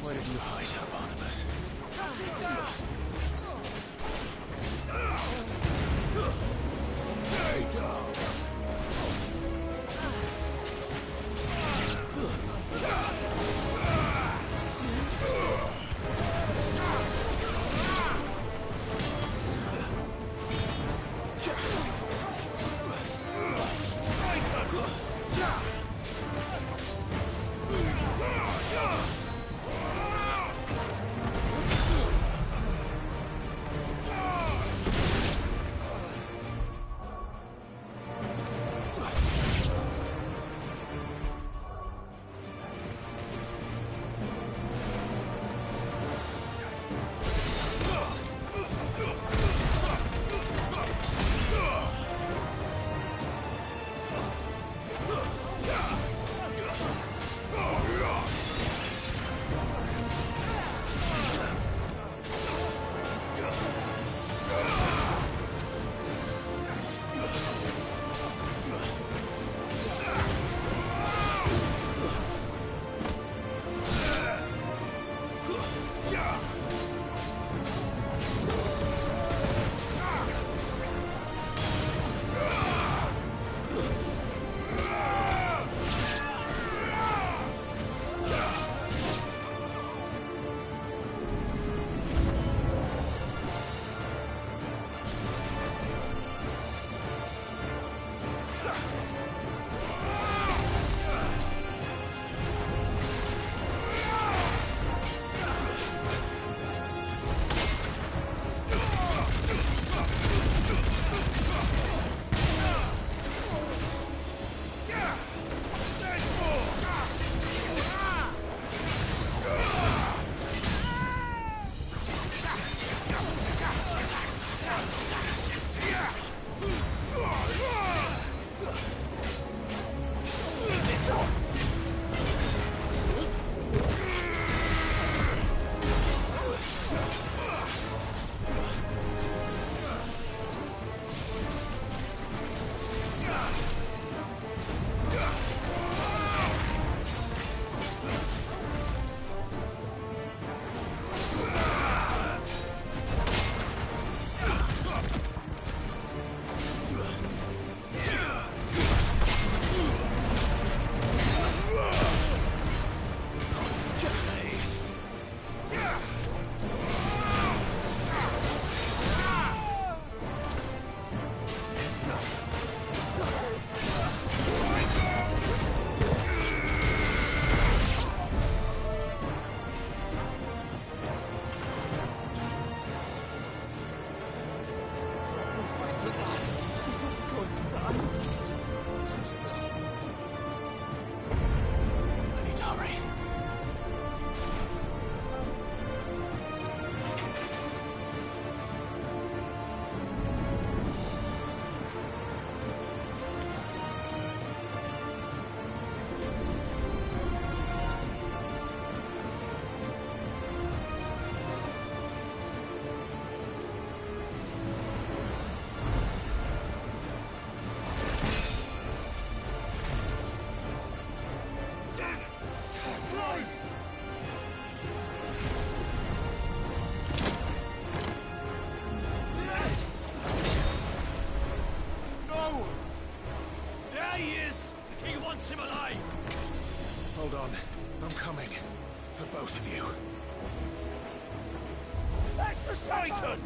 Where did you hide her, Barnabas? Stay down! coming for both of you. That's the Titan!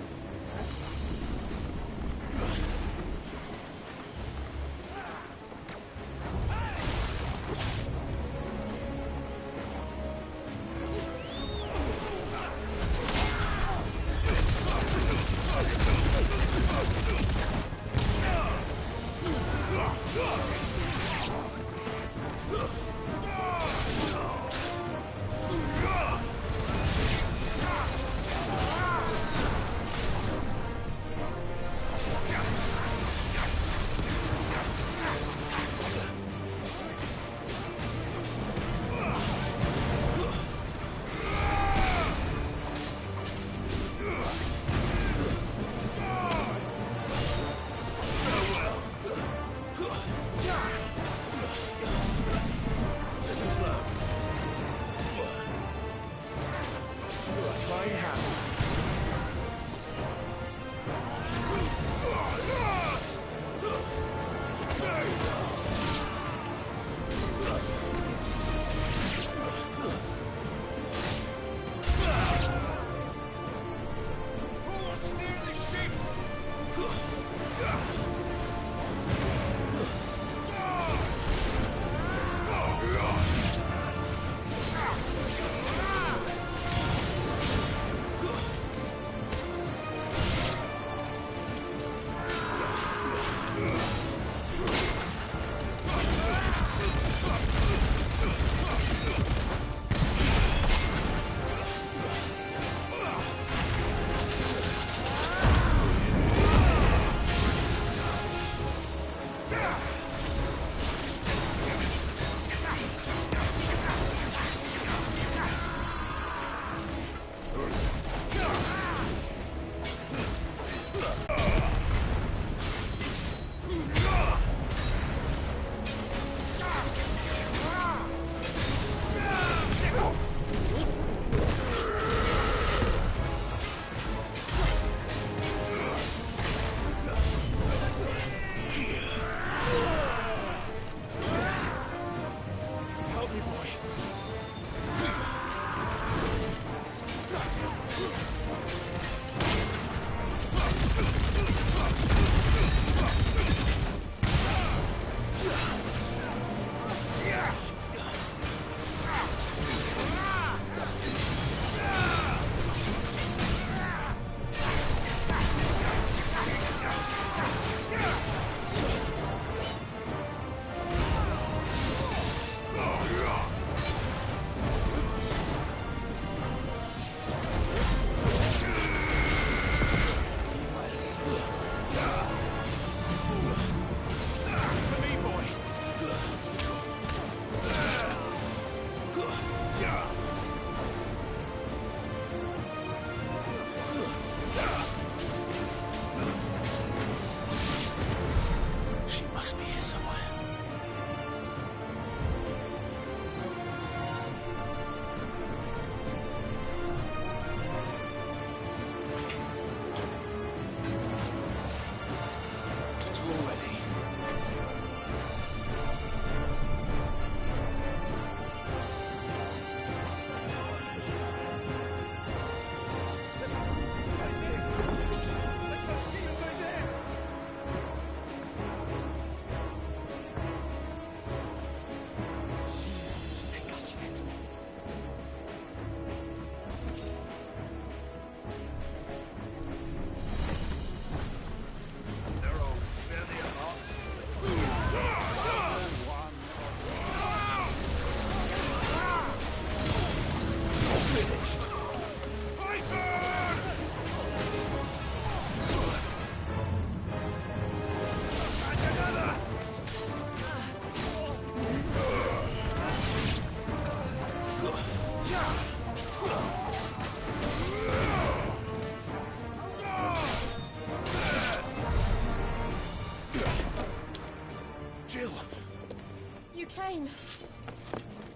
Kane!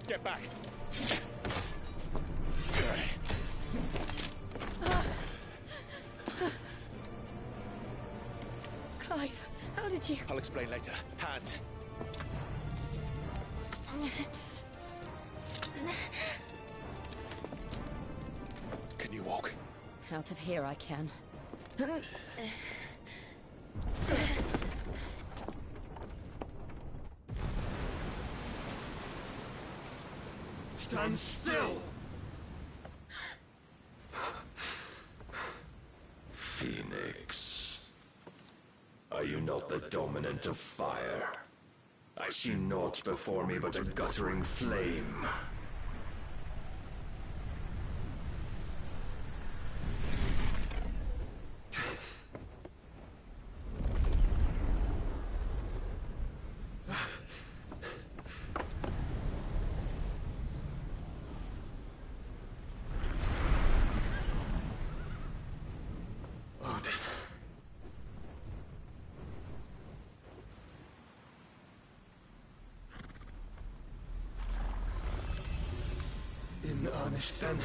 Get back! Clive, how did you... I'll explain later. Hands! Out of here I can. Stand still! Phoenix. Are you not the dominant of fire? I see naught before me but a guttering flame. In earnest, then.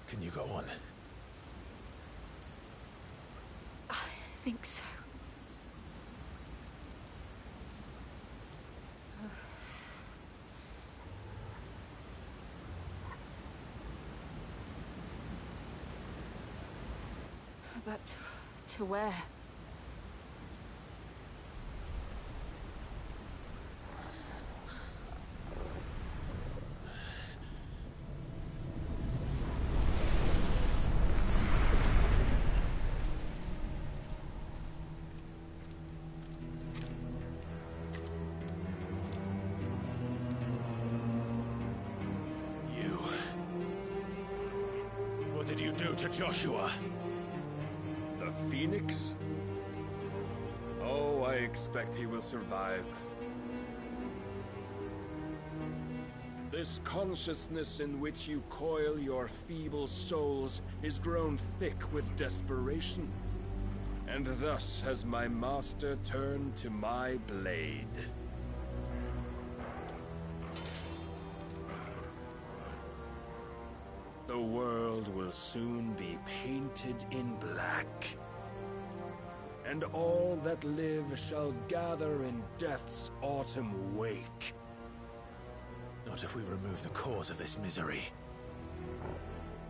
Can you go on? I think so. But to where? What did you do to Joshua? The Phoenix? Oh, I expect he will survive. This consciousness in which you coil your feeble souls is grown thick with desperation. And thus has my master turned to my blade. The world will soon be painted in black. And all that live shall gather in death's autumn wake. Not if we remove the cause of this misery.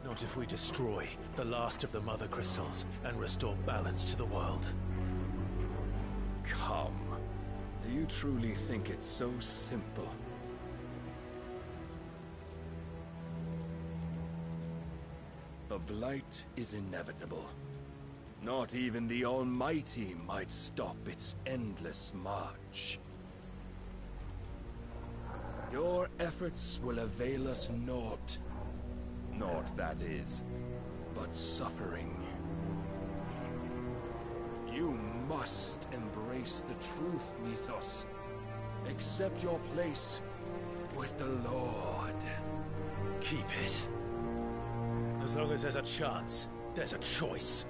Not if we destroy the last of the Mother Crystals and restore balance to the world. Come. Do you truly think it's so simple? The blight is inevitable. Not even the Almighty might stop its endless march. Your efforts will avail us naught. Naught, that is, but suffering. You must embrace the truth, Mythos. Accept your place with the Lord. Keep it. As long as there's a chance, there's a choice.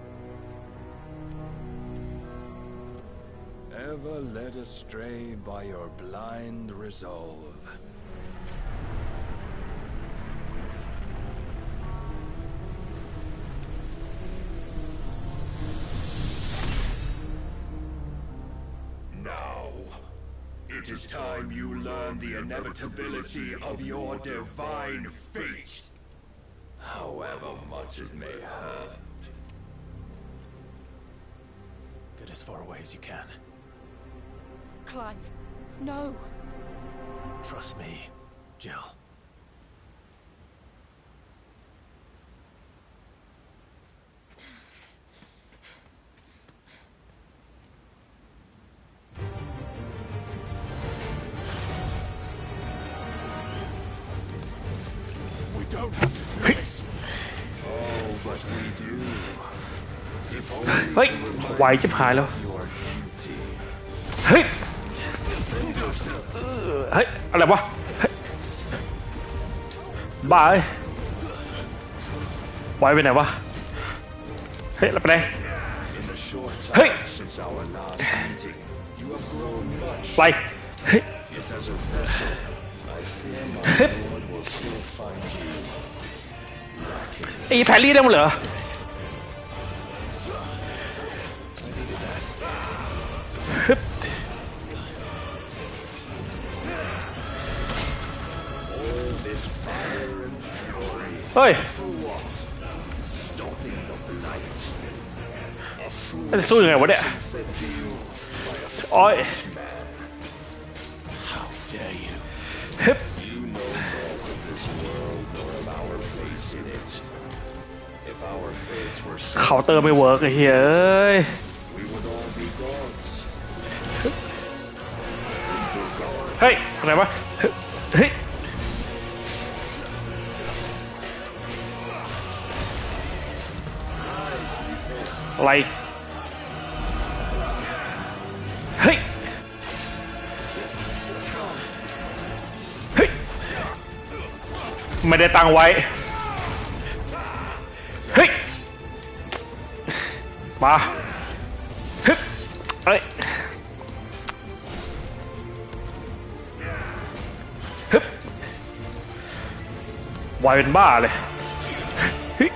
Ever led astray by your blind resolve. is time you learn the inevitability of your divine fate. However much it may hurt. Get as far away as you can. Clive, no. Trust me, Jill. We don't have to do this. Oh, but we do. If เฮ้ย only ไวชิบหายแล้ว your duty. เฮ้ย เฮ้ย อะไรวะ บ้าเอ้ยไวไปไหนวะ เฮ้ย แล้วไปไหน In the short Hey! time since our last meeting, you have grown much. ไว เฮ้ย Yet as a vessel, I fear my Lord will still find you lacking. ไอ้แพรรี่ได้หมดเหรอ ฮึบ All this fire and fury. เฮ้ย For what? Stopping the blight. A fool จะสู้ยังไงวะเนี่ย fed to you by a โอ้ย foolish man. How dare you? ฮึบ You know more of this world nor of our place in it. If our fates were เคาน์เตอร์ไม่เวิร์กไอ้เหี้ยเอ้ย we would all be gods. เฮ้ยอะไรวะ เฮ้ย อะไร เฮ้ย เฮ้ย ไม่ได้ตั้งไว้ เฮ้ย มาฮึบเฮ้ย ฮึบไวเป็นบ้าเลยเฮ้ย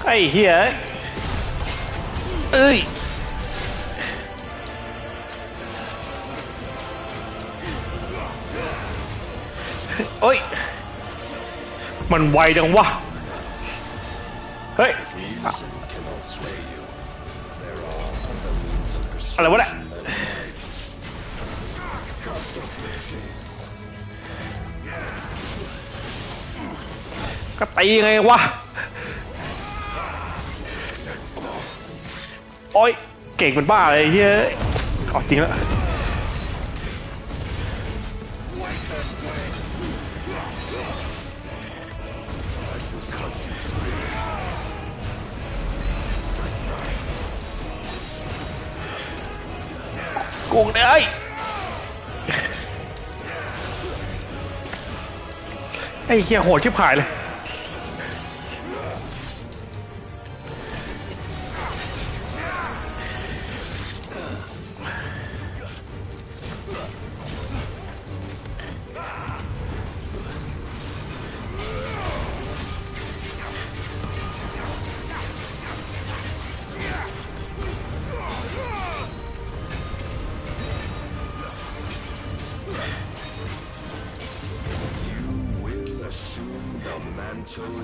ไอ้เหี้ยเอ้ย โอ้ย มันไวจังวะ เฮ้ย Reason cannot sway you. There are other means of อะไรวะเนี่ย persuasion than might. Cost of riches. ก็ตีไงวะ โอ้ย เก่งเป็นบ้าเลยเฮ้ยเอาจริงแล้วกูเลยไอ้เหี้ยโหดชิบหายเลย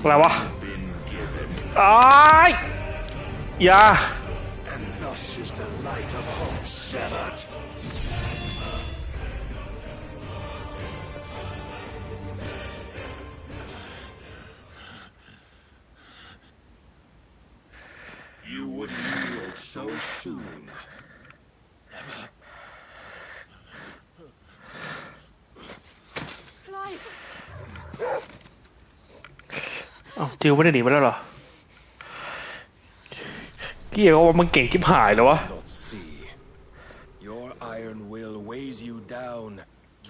อะไรวะ อ้ายอย่า And thus is the light of hope severed. You would yield so soon. Never. Clive! เอ้าจิวไม่ได้หนีไปแล้วเหรอเกี่ยวว่ามันเก่งชิบหายเลยวะ Not see. Your iron will weighs you down,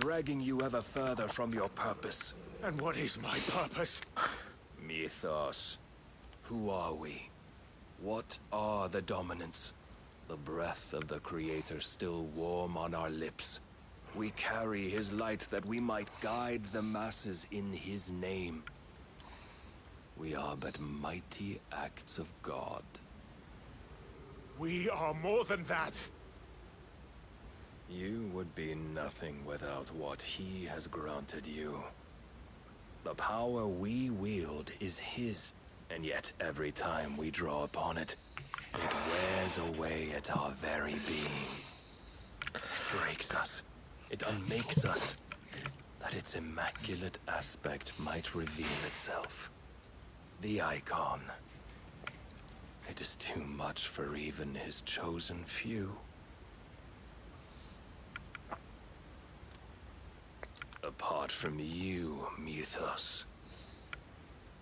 dragging you ever further from your purpose. And what is my purpose? Mythos. Who are we? What are the dominants? The breath of the Creator still warm on our lips. We carry his light that we might guide the masses in his name. We are but mighty acts of God. We are more than that. You would be nothing without what he has granted you. The power we wield is his, and yet every time we draw upon it, it wears away at our very being. It breaks us. It unmakes us, that its immaculate aspect might reveal itself. The icon. It is too much for even his chosen few. Apart from you, Mythos,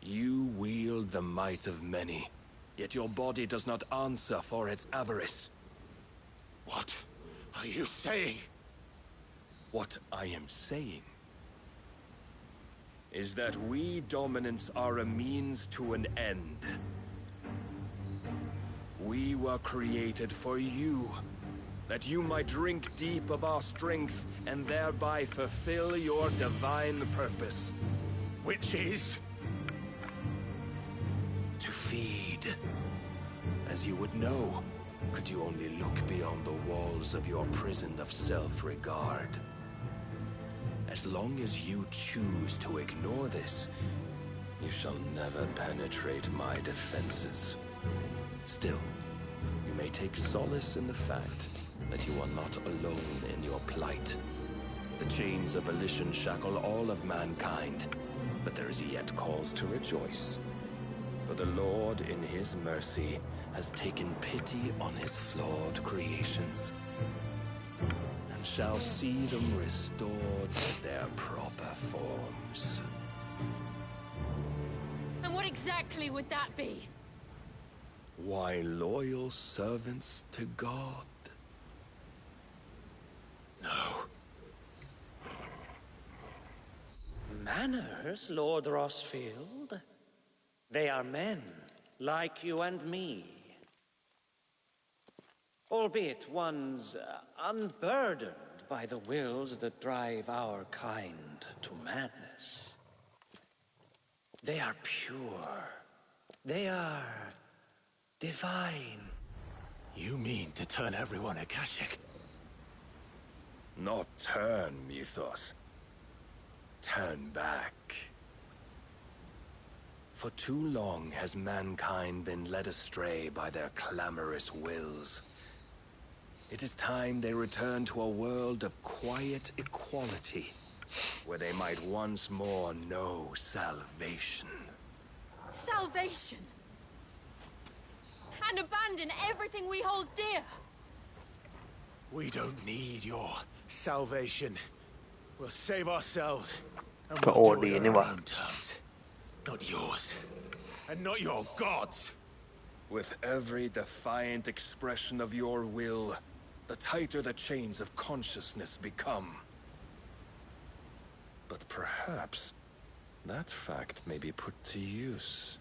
you wield the might of many, yet your body does not answer for its avarice. What are you saying? What I am saying is that we dominants are a means to an end. We were created for you, that you might drink deep of our strength and thereby fulfill your divine purpose. Which is? To feed. As you would know, could you only look beyond the walls of your prison of self-regard. As long as you choose to ignore this, you shall never penetrate my defenses. Still, you may take solace in the fact that you are not alone in your plight. The chains of volition shackle all of mankind, but there is yet cause to rejoice. For the Lord, in his mercy, has taken pity on his flawed creations, and shall see them restored to their proper forms. And what exactly would that be? Why, loyal servants to God. No. Manners, Lord Rossfield? They are men, like you and me. Albeit ones unburdened by the wills that drive our kind to madness. They are pure. They are divine. You mean to turn everyone Akashic? Not turn, Mythos. Turn back. For too long has mankind been led astray by their clamorous wills. It is time they return to a world of quiet equality, where they might once more know salvation. Salvation! And abandon everything we hold dear! We don't need your salvation. We'll save ourselves, and ก็ we'll โอ do ดี it on นี่ our หว่า own terms. Not yours. And not your gods. With every defiant expression of your will, the tighter the chains of consciousness become. But perhaps that fact may be put to use.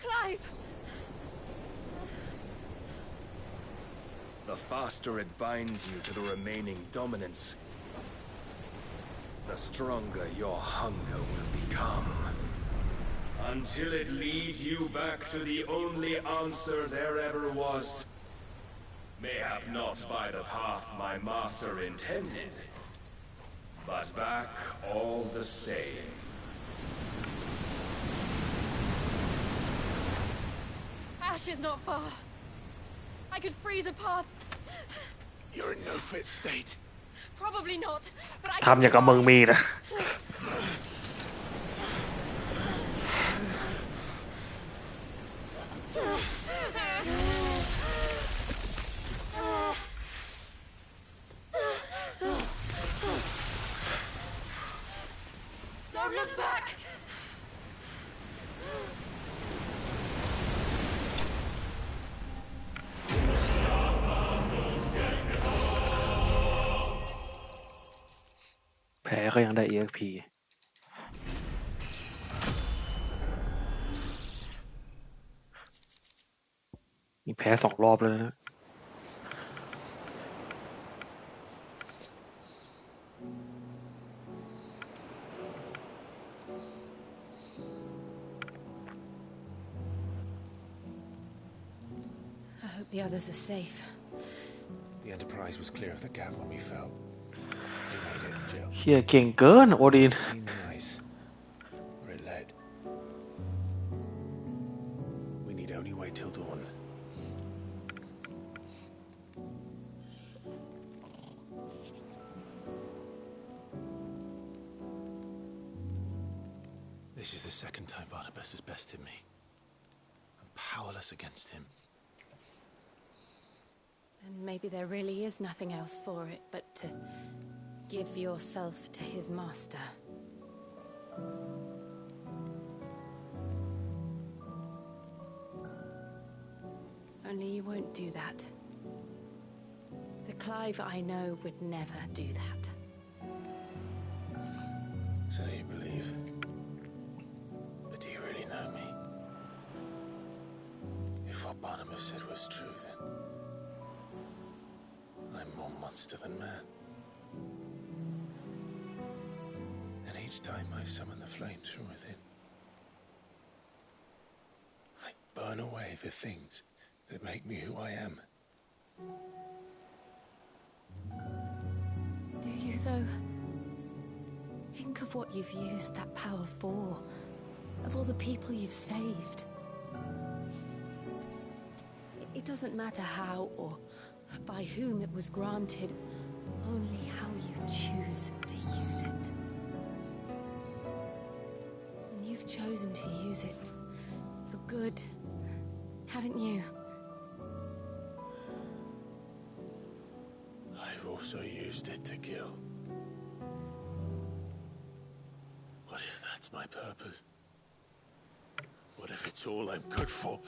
Clive! The faster it binds you to the remaining dominance, the stronger your hunger will become. Until it leads you back to the only answer there ever was. Mayhap not by the path my master intended, but back all the same. Ash is not far. I could freeze a path. You're in no fit state. Probably not, but I ทำอย่างกับมึงมีนะ Don't look back! แพ้ก็ยังได้ EXP มีแพ้2 รอบเลยนะ Hope the others are safe. The Enterprise was clear of the gap when we fell. They made it, Jill. เฮียเก่งเกินโอดิน Seen the ice, where it led. We need only wait till dawn. This is the second time Barnabas has bested me. I'm powerless against him. And maybe there really is nothing else for it but to give yourself to his master. Only you won't do that. The Clive I know would never do that. So you believe? But do you really know me? If what Barnabas said was true, then I'm more monster than man. And each time I summon the flames from within, I burn away the things that make me who I am. Do you, though? Think of what you've used that power for, of all the people you've saved. It doesn't matter how or by whom it was granted, only how you choose to use it. And you've chosen to use it for good, haven't you? I've also used it to kill. What if that's my purpose? What if it's all I'm good for?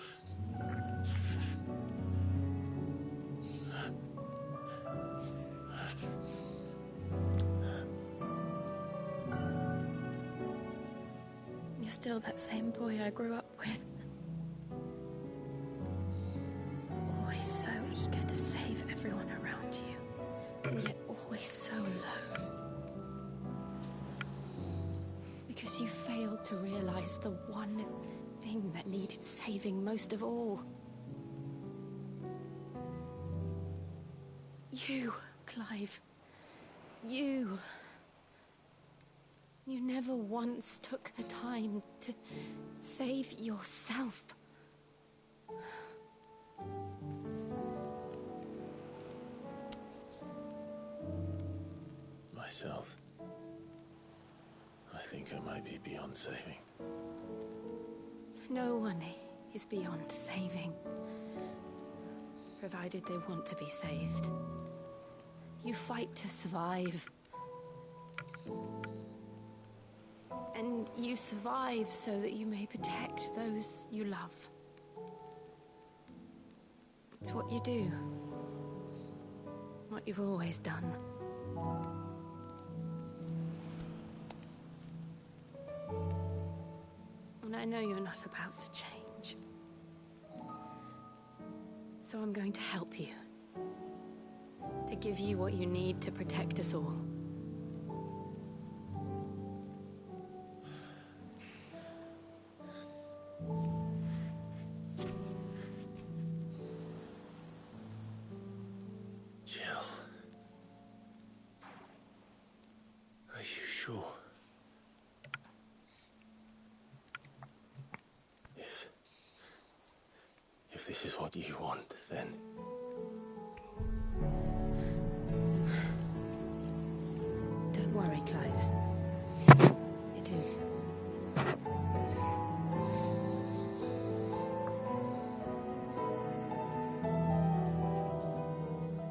You're still that same boy I grew up with. Always so eager to save everyone around you, and yet always so alone. Because you failed to realize the one thing that needed saving most of all. You, Clive. You. You never once took the time to save yourself. Myself? I think I might be beyond saving. No one is beyond saving, provided they want to be saved. You fight to survive. And you survive so that you may protect those you love. It's what you do. What you've always done. And I know you're not about to change. So I'm going to help you. To give you what you need to protect us all. Jill. Are you sure? If this is what you want, then... Don't worry, Clive. It is.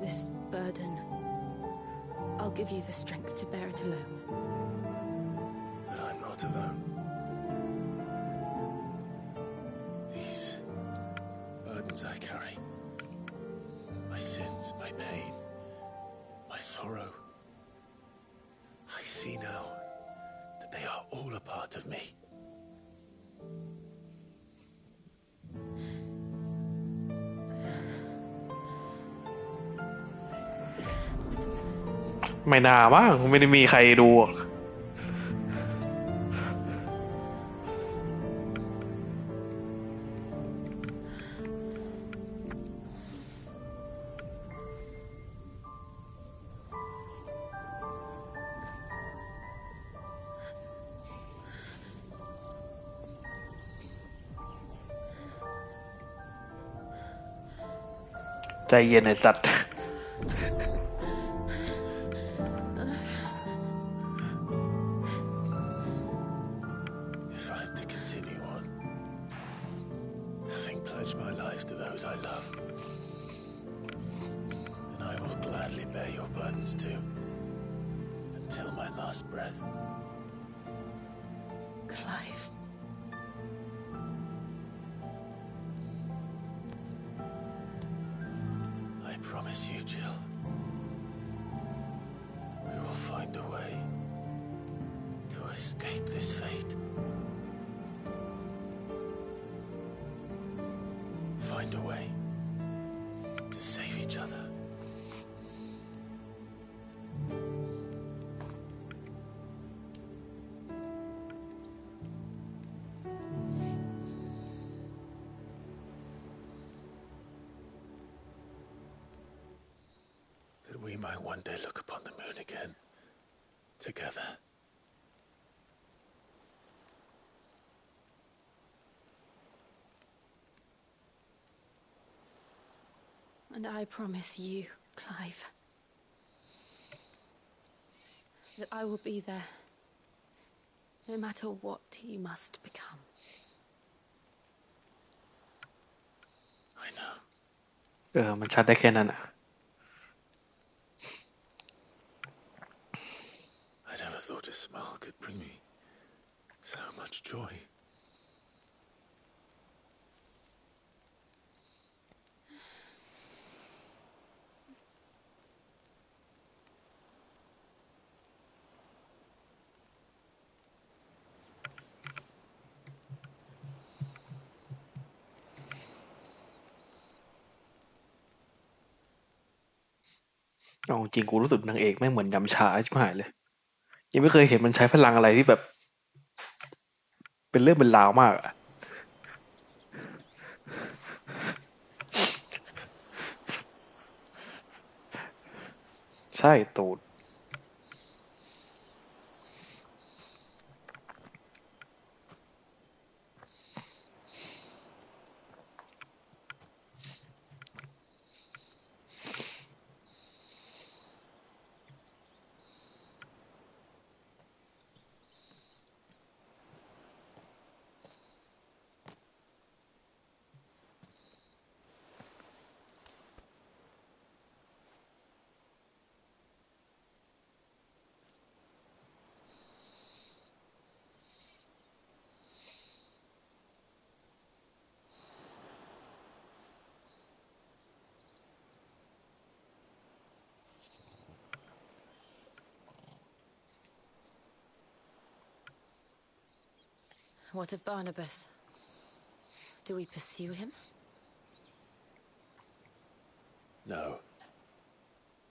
This burden, I'll give you the strength to bear it alone. But I'm not alone. These burdens I carry, my sins, my pain, my sorrow, I see now that they are all a part of me. ไม่น่ามั้งไม่ได้มีใครดู I ใจเย็นไอ้สัตว์ If I'm to continue on, having pledged my life to those I love, then I will gladly bear your burdens too, until my last breath. Clive. I promise you, Jill, we will find a way to escape this fate. Find a way to save each other. That we might one day look upon the moon again, together. And I promise you, Clive, that I will be there, no matter what you must become. I know. มันชัดได้แค่นั้นอะ I never thought a smile could bring me so much joy.เอาจริงกูรู้สึกนางเอกแม่งเหมือนยำชาชิบหายเลยยังไม่เคยเห็นมันใช้พลังอะไรที่แบบเป็นเรื่องเป็นราวมากอะใช่ตูดWhat of Barnabas? Do we pursue him? No.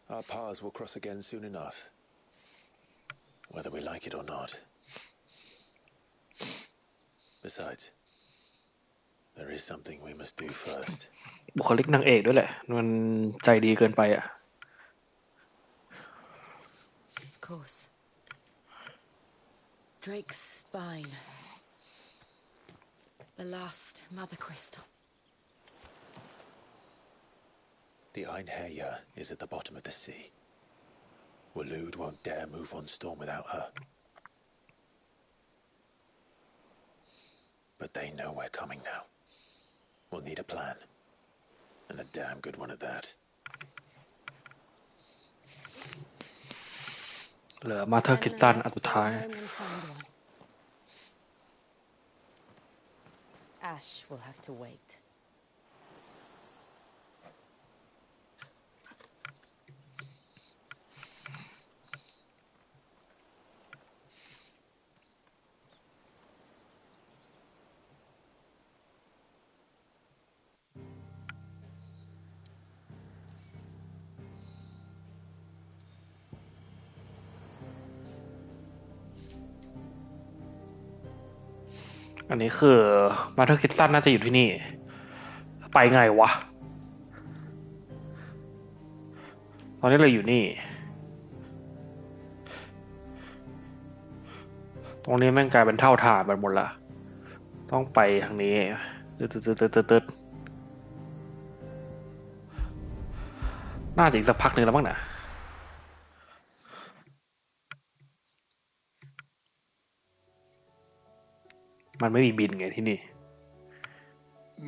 Our paths will cross again soon enough, whether we like it or not. Besides, there is something we must do first. บุคลิกนางเอกด้วยแหละมันใจดีเกินไปอะ Of course. Drake's spine. The last mother crystal. The Einherjar is at the bottom of the sea. Waloed won't dare move on Storm without her. But they know we're coming now. We'll need a plan. And a damn good one at that. เหลือมาเธอร์คิสตันอันสุดท้าย Ash will have to wait. อันนี้คือมาเธอร์คิสตันน่าจะอยู่ที่นี่ไปไงวะตอนนี้เราอยู่นี่ตรงนี้แม่งกลายเป็นเท่าฐานไปหมดละต้องไปทางนี้ตึ๊ด น่าจะอีกสักพักหนึ่งแล้วมั้งนะมันไม่มีบินไงที่นี่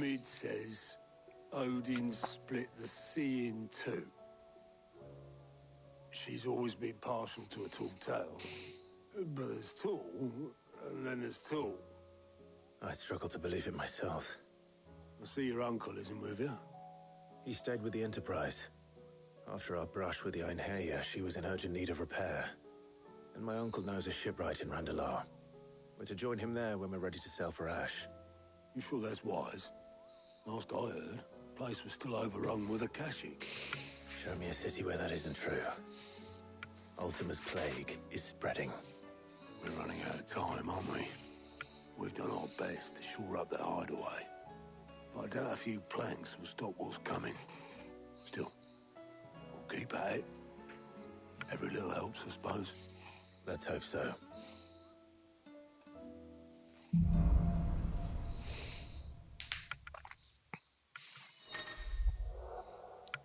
Mid says Odin split the sea in two. She's always been partial to a tall tale. But there's tall, and then there's tall. I struggle to believe it myself. I see your uncle isn't with you. He stayed with the Enterprise. After our brush with the Einherja, she was in urgent need of repair. And my uncle knows a shipwright in Randalar. We're to join him there when we're ready to sail for Ash. You sure that's wise? Last I heard, the place was still overrun with Akashic. Show me a city where that isn't true. Ultima's plague is spreading. We're running out of time, aren't we? We've done our best to shore up that hideaway. But I doubt a few planks will stop what's coming. Still, we'll keep at it. Every little helps, I suppose. Let's hope so.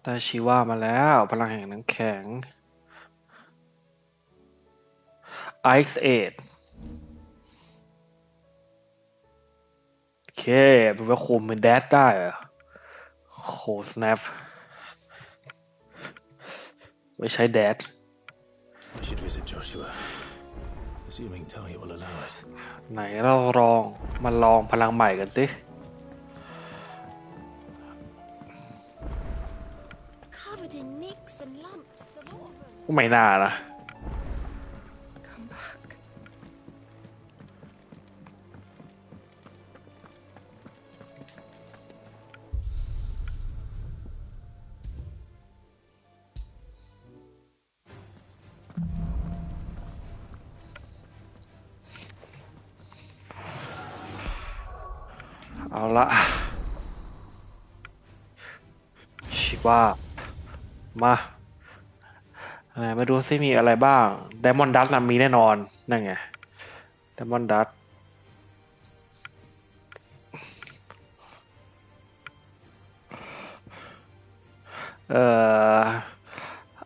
ได้ชีว่ามาแล้วพลังแห่งน้ำแข็ง Ice Age โอเคเป็นว่าคุมเป็นแดดได้เหรอโห snap ไว้ใช้แดด We should visit Joshua, assuming Talia will allow it. ไหนเรามาลองพลังใหม่กันสิ Covered in nicks and lumps, the lot of them. ไม่น่านะ Come back. เอาละชิว่ามาดูซิมีอะไรบ้าง Diamond Dust นะมีแน่นอนนั่นไง Diamond Dust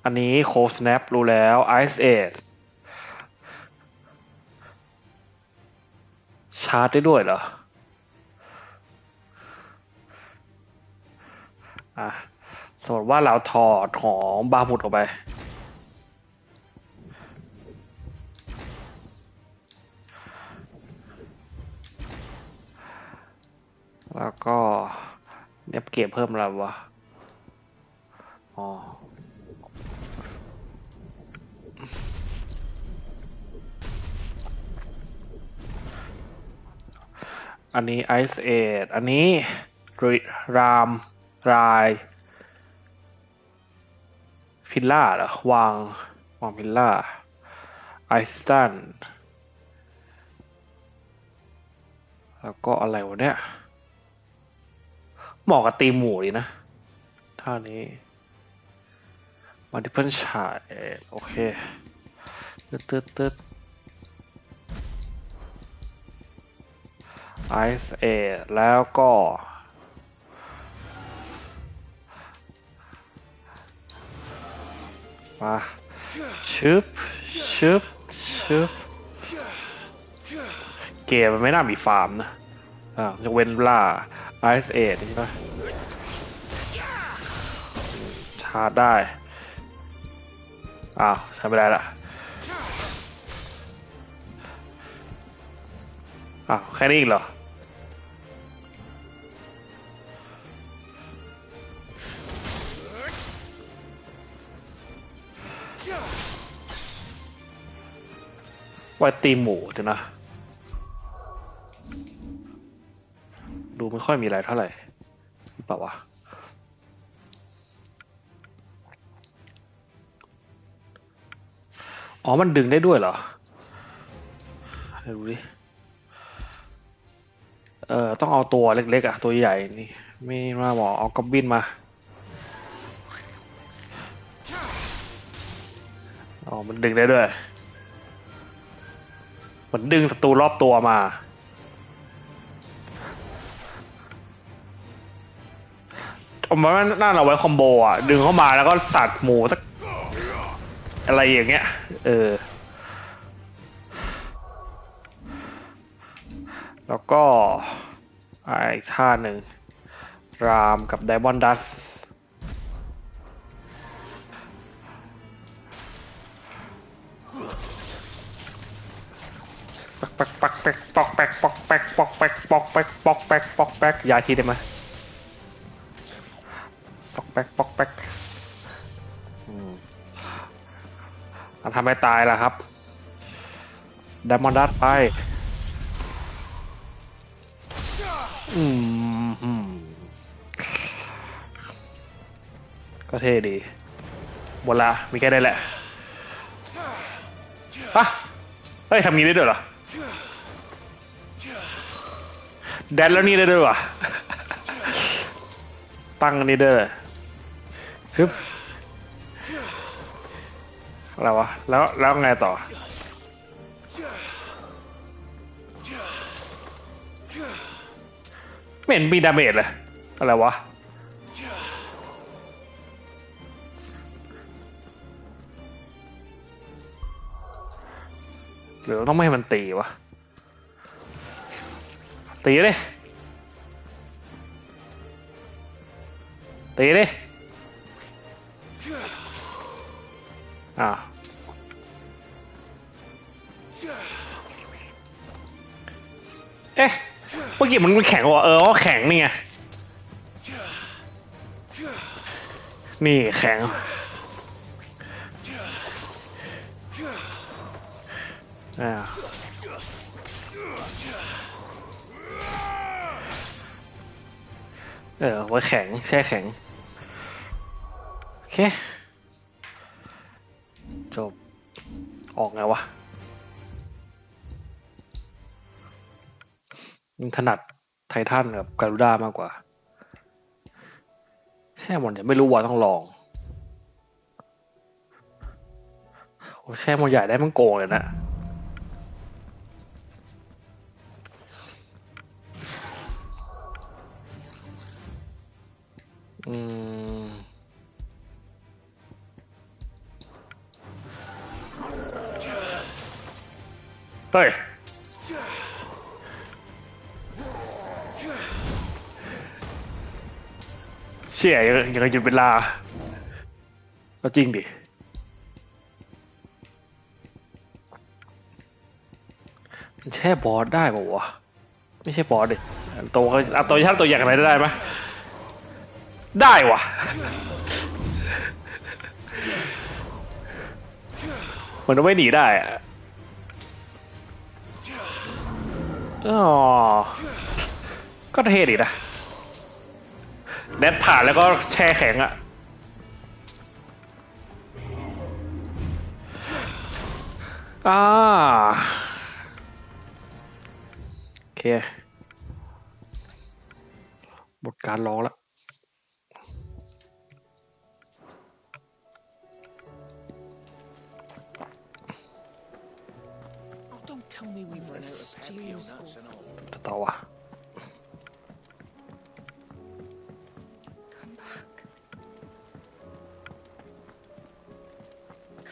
อันนี้ Cold Snap รู้แล้ว Ice Age ชาร์จได้ด้วยเหรอสมมติว่าเราถอดของบาหมุดออกไปแล้วก็เนี่ยเก็บเพิ่มอะไรวะอันนี้ Ice Age อันนี้รายพิลล่าเหรอวางพิลล่าไอสตันแล้วก็อะไรวะเนี่ยเหมาะกับตีมหมูดีนะท่านี้มัลติเพิลชาร์จโอเคตึ๊ดไอซ์แล้วก็มาชึบเกมมันไม่น่ามีฟาร์มนะยกเว้นล่าไอซ์ใช่ไหมชาร์จได้ใช้ไม่ได้ละแค่นี้อีกเหรอไว้ตีหมูจ้ะนะดูไม่ค่อยมีอะไรเท่าไหร่หรือเปล่าวะมันดึงได้ด้วยเหรอดูดิต้องเอาตัวเล็กๆตัวใหญ่นี่ไม่มาบอกเอากอบบินมามันดึงได้ด้วยมันดึงศัตรูรอบตัวมา มันน่าเอาไว้คอมโบอ่ะดึงเข้ามาแล้วก็ตัดหมูสักอะไรอย่างเงี้ยแล้วก็อีกท่าหนึ่งรามกับไดมอนด์ดัสปักปักแป๊กปอกแป๊กปอกแป๊กปอกแป๊กปอกแป๊กปอกแป๊กปอกแป๊กยาทีได้ไหมปอกแป๊กปอกแป๊กทำให้ตายล่ะครับไดมอนด์ดัสไปก็เท่ดีหมดละมีแค่ได้แหละฮะเฮ้ยทำงี้ได้ด้วยเหรอแดนแล้วนี่ได้ด้วยวะตั้งนี่ได้เลยฮึบอะไรวะแล้วไงต่อไม่เห็นมีดาเมจเลยอะไรวะหรือต้องไม่ให้มันตีวะตีเลยตีเลยเอ๊ะเมื่อกี้มันแข็งวะแข็งนี่ไงนี่แข็งไว้แข็งแช่แข็งโอเคจบออกไงวะถนัดไททันกับการูด้ามากกว่าแช่หมดเนี่ยไม่รู้ว่าต้องลองโอ้แช่หมดใหญ่ได้มันโกงเลยนะเฮ้ยเชี่ยยังหยุดเวลาก็จริงดิมันแช่บอสได้ป่าวะไม่ใช่บอสดิตัวช่างตัวใหญ่อะไรได้ไหมได้วะมันไม่หนีได้อะก็เท่ดีนะแดดผ่านแล้วก็แช่แข็งอ่ะโอเคหมดการร้องแล้วต่อวะ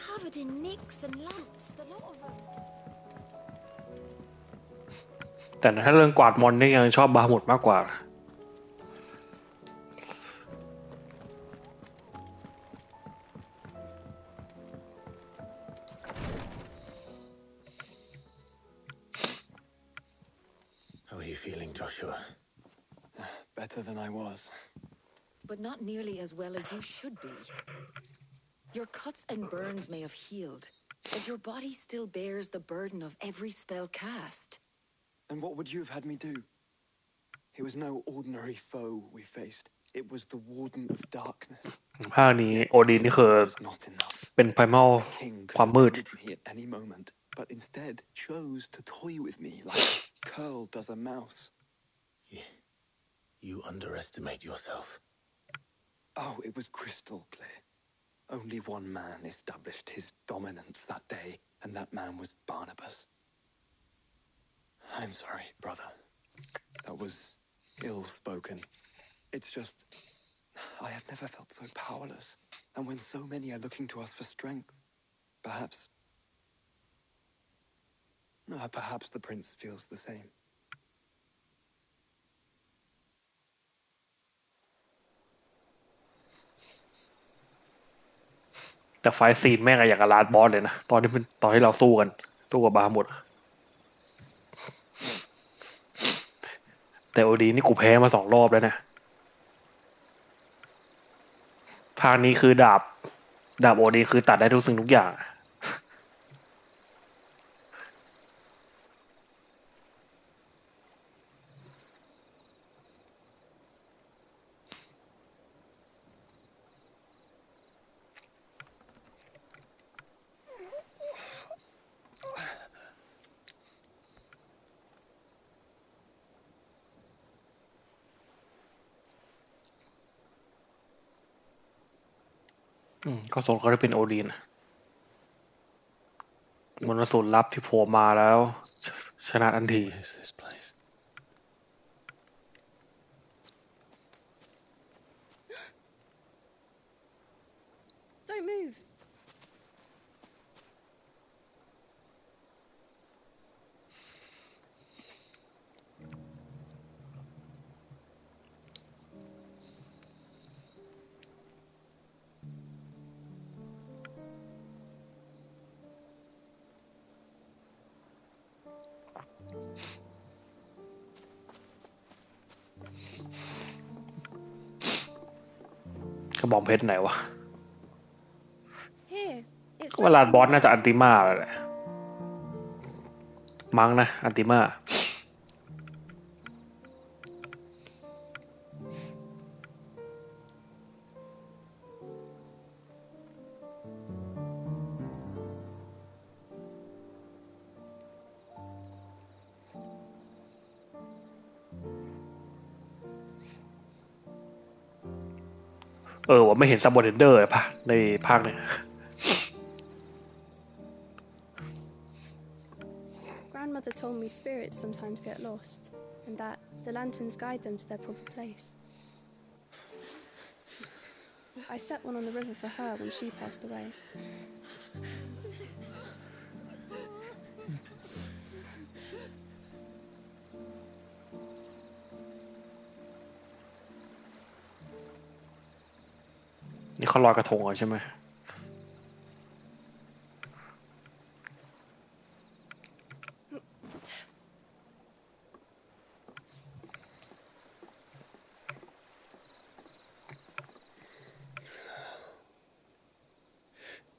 Covered in nicks and lumps, the lot of them. แต่ถ้าเรื่องกวาดมอนนี่ยังชอบบาหมุดมากกว่า How are you feeling, Joshua? Better than I was. But not nearly as well as you should be. Your cuts and burns may have healed, but your body still bears the burden of every spell cast. Then what would you have had me do? It was no ordinary foe we faced. It was the Warden of Darkness. ภาคนี้โอดินนี่คือเป็นไพรมัลความมืด me at any moment, but instead chose to toy with me like a curl does a mouse. You underestimate yourself. Oh, it was crystal clear. Only one man established his dominance that day, and that man was Barnabas. I'm sorry, brother. That was ill-spoken. It's just, I have never felt so powerless. And when so many are looking to us for strength, perhaps the prince feels the same. แต่ไฟท์ซีนแม่งอะอย่างกับลาดบอสเลยนะตอนที่เราสู้กับบาหมดแต่โอดีนี่กูแพ้มา2 รอบแล้วนะภาคนี้คือดาบโอดีคือตัดได้ทุกสิ่งทุกอย่างก็สมก็ได้เป็นโอดีนมนต์สูตรลับที่โผล่มาแล้วชนะทันที What is this place? Don't move.กระบองเพชรไหนวะ Here. It's เวลา fresh from บอ the สน่าจะ well. อันติมาแล้วแหละมั้งนะอันติมาว่าไม่เห็นซับบอร์เทนเดอร์ป่ะในภาคเนี่ย Grandmother told me spirits sometimes get lost, and that the lanterns guide them to their proper place. I set one on the river for her when she passed away. นี่เขาลอยกระทงเหรอใช่ไหม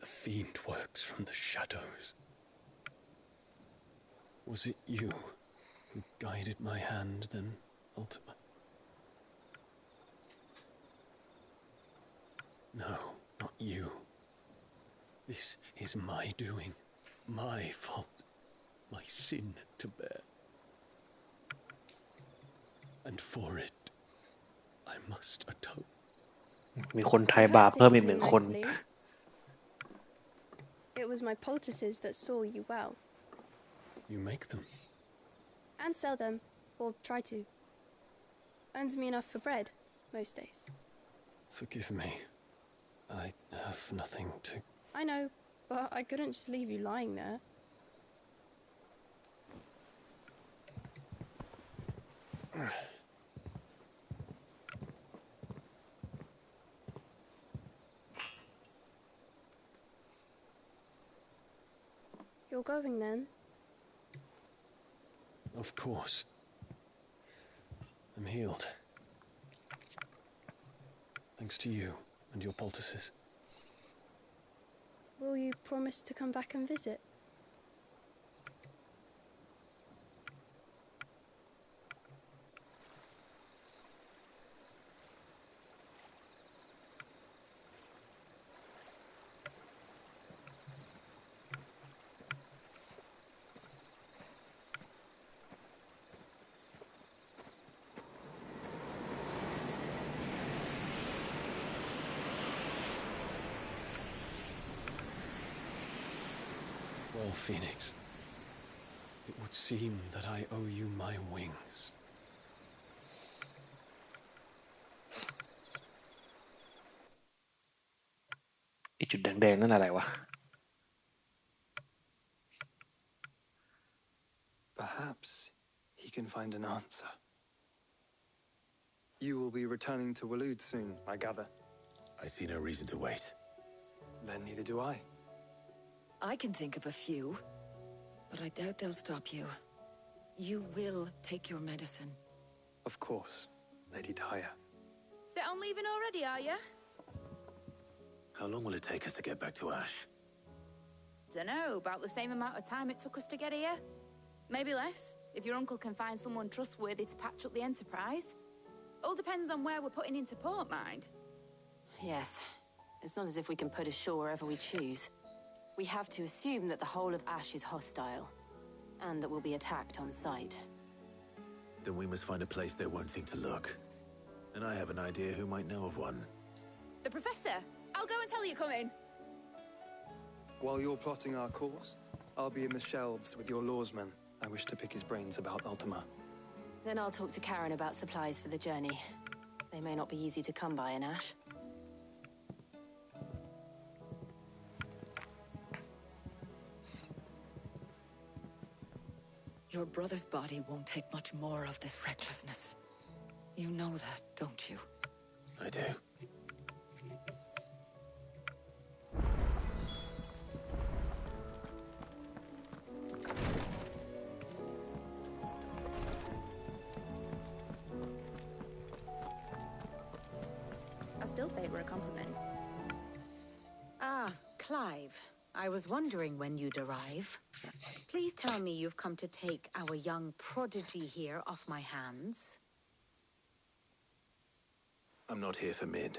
The fiend works from the shadows. Was it you who guided my hand then, Ultima? No, not you. This is my doing, my fault, my sin to bear. And for it, I must atone. มีคนไทยบาปเพิ่มอีก1 คน It was my poultices that saw you well. You make them? And sell them, or try to. Earns me enough for bread, most days. Forgive me. I have nothing to... I know, but I couldn't just leave you lying there. You're going then? Of course. I'm healed. Thanks to you and your poultices. Will you promise to come back and visit? Well, Phoenix, it would seem that I owe you my wings. จุดแดงๆนั่นอะไรวะ Perhaps he can find an answer. You will be returning to Waloed soon, I gather. I see no reason to wait. Then neither do I. I can think of a few, but I doubt they'll stop you. You will take your medicine. Of course, Lady Daya. Set on leaving already, are you? How long will it take us to get back to Ash? Dunno, about the same amount of time it took us to get here. Maybe less, if your uncle can find someone trustworthy to patch up the Enterprise. All depends on where we're putting into port, mind. Yes. It's not as if we can put ashore wherever we choose. We have to assume that the whole of Ash is hostile, and that we'll be attacked on sight. Then we must find a place they won't think to look. And I have an idea who might know of one. The Professor! I'll go and tell you come in. While you're plotting our course, I'll be in the shelves with your lawsman. I wish to pick his brains about Ultima. Then I'll talk to Karen about supplies for the journey. They may not be easy to come by in Ash. Your brother's body won't take much more of this recklessness. You know that, don't you? I do. I still say we're a compliment. Ah, Clive. I was wondering when you'd arrive. Please tell me you've come to take our young prodigy here off my hands. I'm not here for Mid.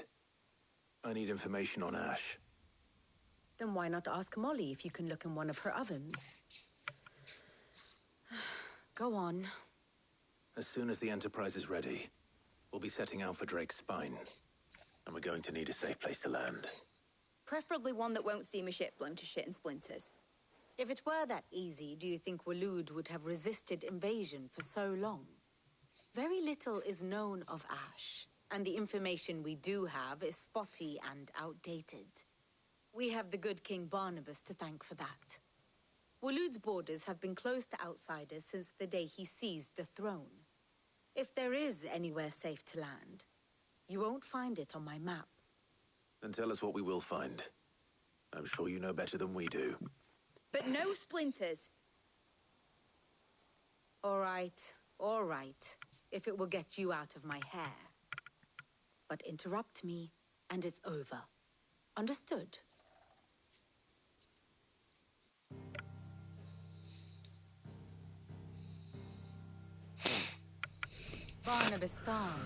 I need information on Ash. Then why not ask Molly if you can look in one of her ovens? Go on. As soon as the Enterprise is ready, we'll be setting out for Drake's Spine. And we're going to need a safe place to land. Preferably one that won't see my ship blown to shit and splinters. If it were that easy, do you think Waloed would have resisted invasion for so long? Very little is known of Ash, and the information we do have is spotty and outdated. We have the good King Barnabas to thank for that. Waloed's borders have been closed to outsiders since the day he seized the throne. If there is anywhere safe to land, you won't find it on my map. Then tell us what we will find. I'm sure you know better than we do. But no splinters. All right, if it will get you out of my hair. But interrupt me, and it's over. Understood? Barnabas Thorn,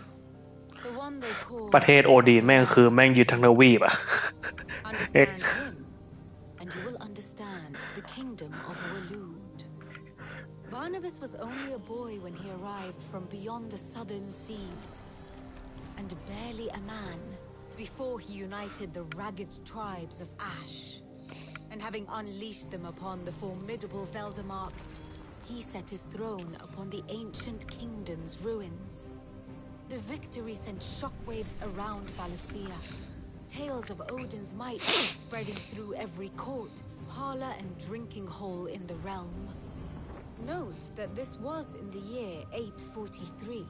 the one they call ประเทศโอดีนแม่งคือแม่งยึดทั้งทวีปอะ Understand him, and you will understand the kingdom of Waloed. Barnabas was only a boy when he arrived from beyond the southern seas, and barely a man before he united the ragged tribes of Ash. And having unleashed them upon the formidable Veldamark, he set his throne upon the ancient kingdom's ruins. The victory sent shockwaves around Valisthea. Tales of Odin's might spreading through every court, parlor, and drinking hole in the realm. Note that this was in the year 843,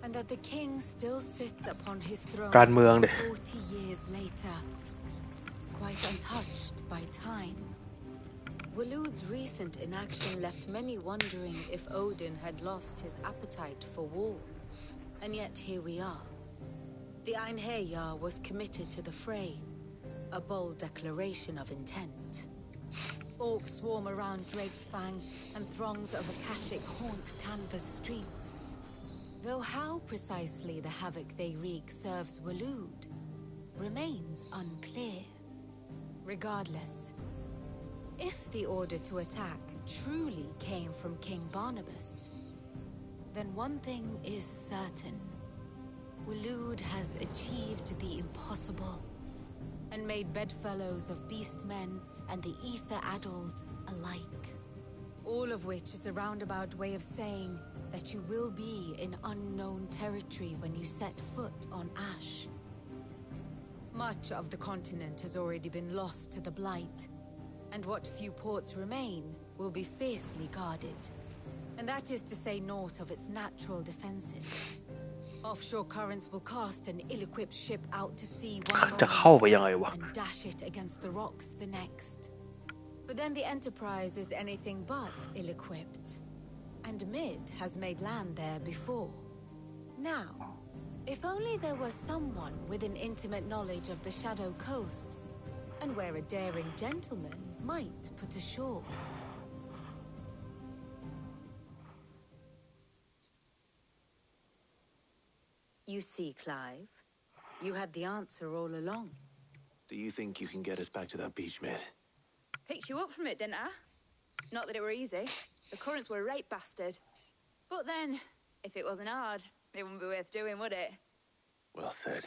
and that the king still sits upon his throne การเมืองดิ 40 years later, quite untouched by time. Waloed's recent inaction left many wondering if Odin had lost his appetite for war. And yet here we are. The Einherjar was committed to the fray, a bold declaration of intent. Orcs swarm around Drake's Fang, and throngs of Akashic haunt canvas streets. Though how precisely the havoc they wreak serves Waloed remains unclear. Regardless, if the order to attack truly came from King Barnabas, then one thing is certain. Waloed has achieved the impossible and made bedfellows of beastmen and the ether-addled alike. All of which is a roundabout way of saying that you will be in unknown territory when you set foot on Ash. Much of the continent has already been lost to the Blight, and what few ports remain will be fiercely guarded. And that is to say naught of its natural defenses. Offshore currents will cast an ill-equipped ship out to sea one จะเข้าไป moment ยังไงวะ and dash it against the rocks the next. But then the Enterprise is anything but ill-equipped. And Mid has made land there before. Now, if only there were someone with an intimate knowledge of the Shadow Coast, and where a daring gentleman might put ashore. You see, Clive, you had the answer all along. Do you think you can get us back to that beach, mate? Picked you up from it, didn't I? Not that it were easy. The currents were a right bastard. But then, if it wasn't hard, it wouldn't be worth doing, would it? Well said.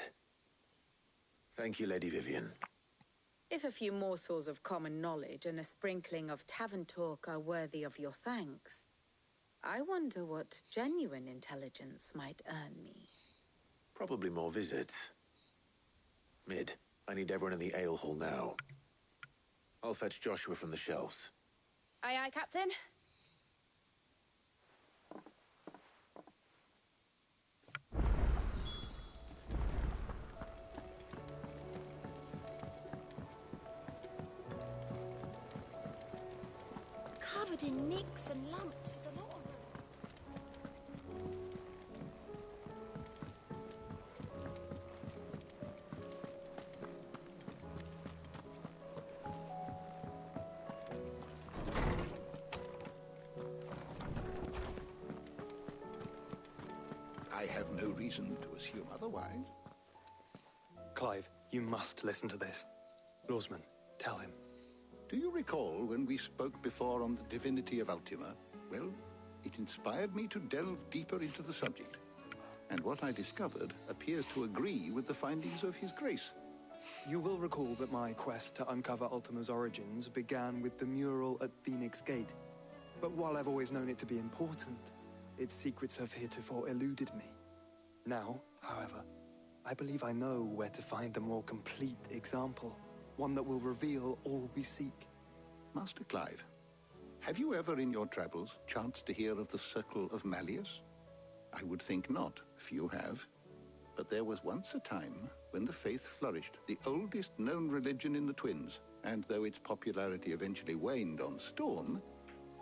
Thank you, Lady Vivian. If a few morsels of common knowledge and a sprinkling of tavern talk are worthy of your thanks, I wonder what genuine intelligence might earn me. Probably more visits. Mid, I need everyone in the ale hall now. I'll fetch Joshua from the shelves. Aye, aye, Captain. Covered in nicks and lumps, the lot of them. I have no reason to assume otherwise. Clive, you must listen to this. Lawsman, tell him. Do you recall when we spoke before on the divinity of Ultima? Well, it inspired me to delve deeper into the subject. And what I discovered appears to agree with the findings of His Grace. You will recall that my quest to uncover Ultima's origins began with the mural at Phoenix Gate. But while I've always known it to be important, its secrets have heretofore eluded me. Now, however, I believe I know where to find the more complete example. One that will reveal all we seek. Master Clive, have you ever in your travels chanced to hear of the Circle of Malleus? I would think not, few have. But there was once a time when the faith flourished, the oldest known religion in the Twins, and though its popularity eventually waned on storm,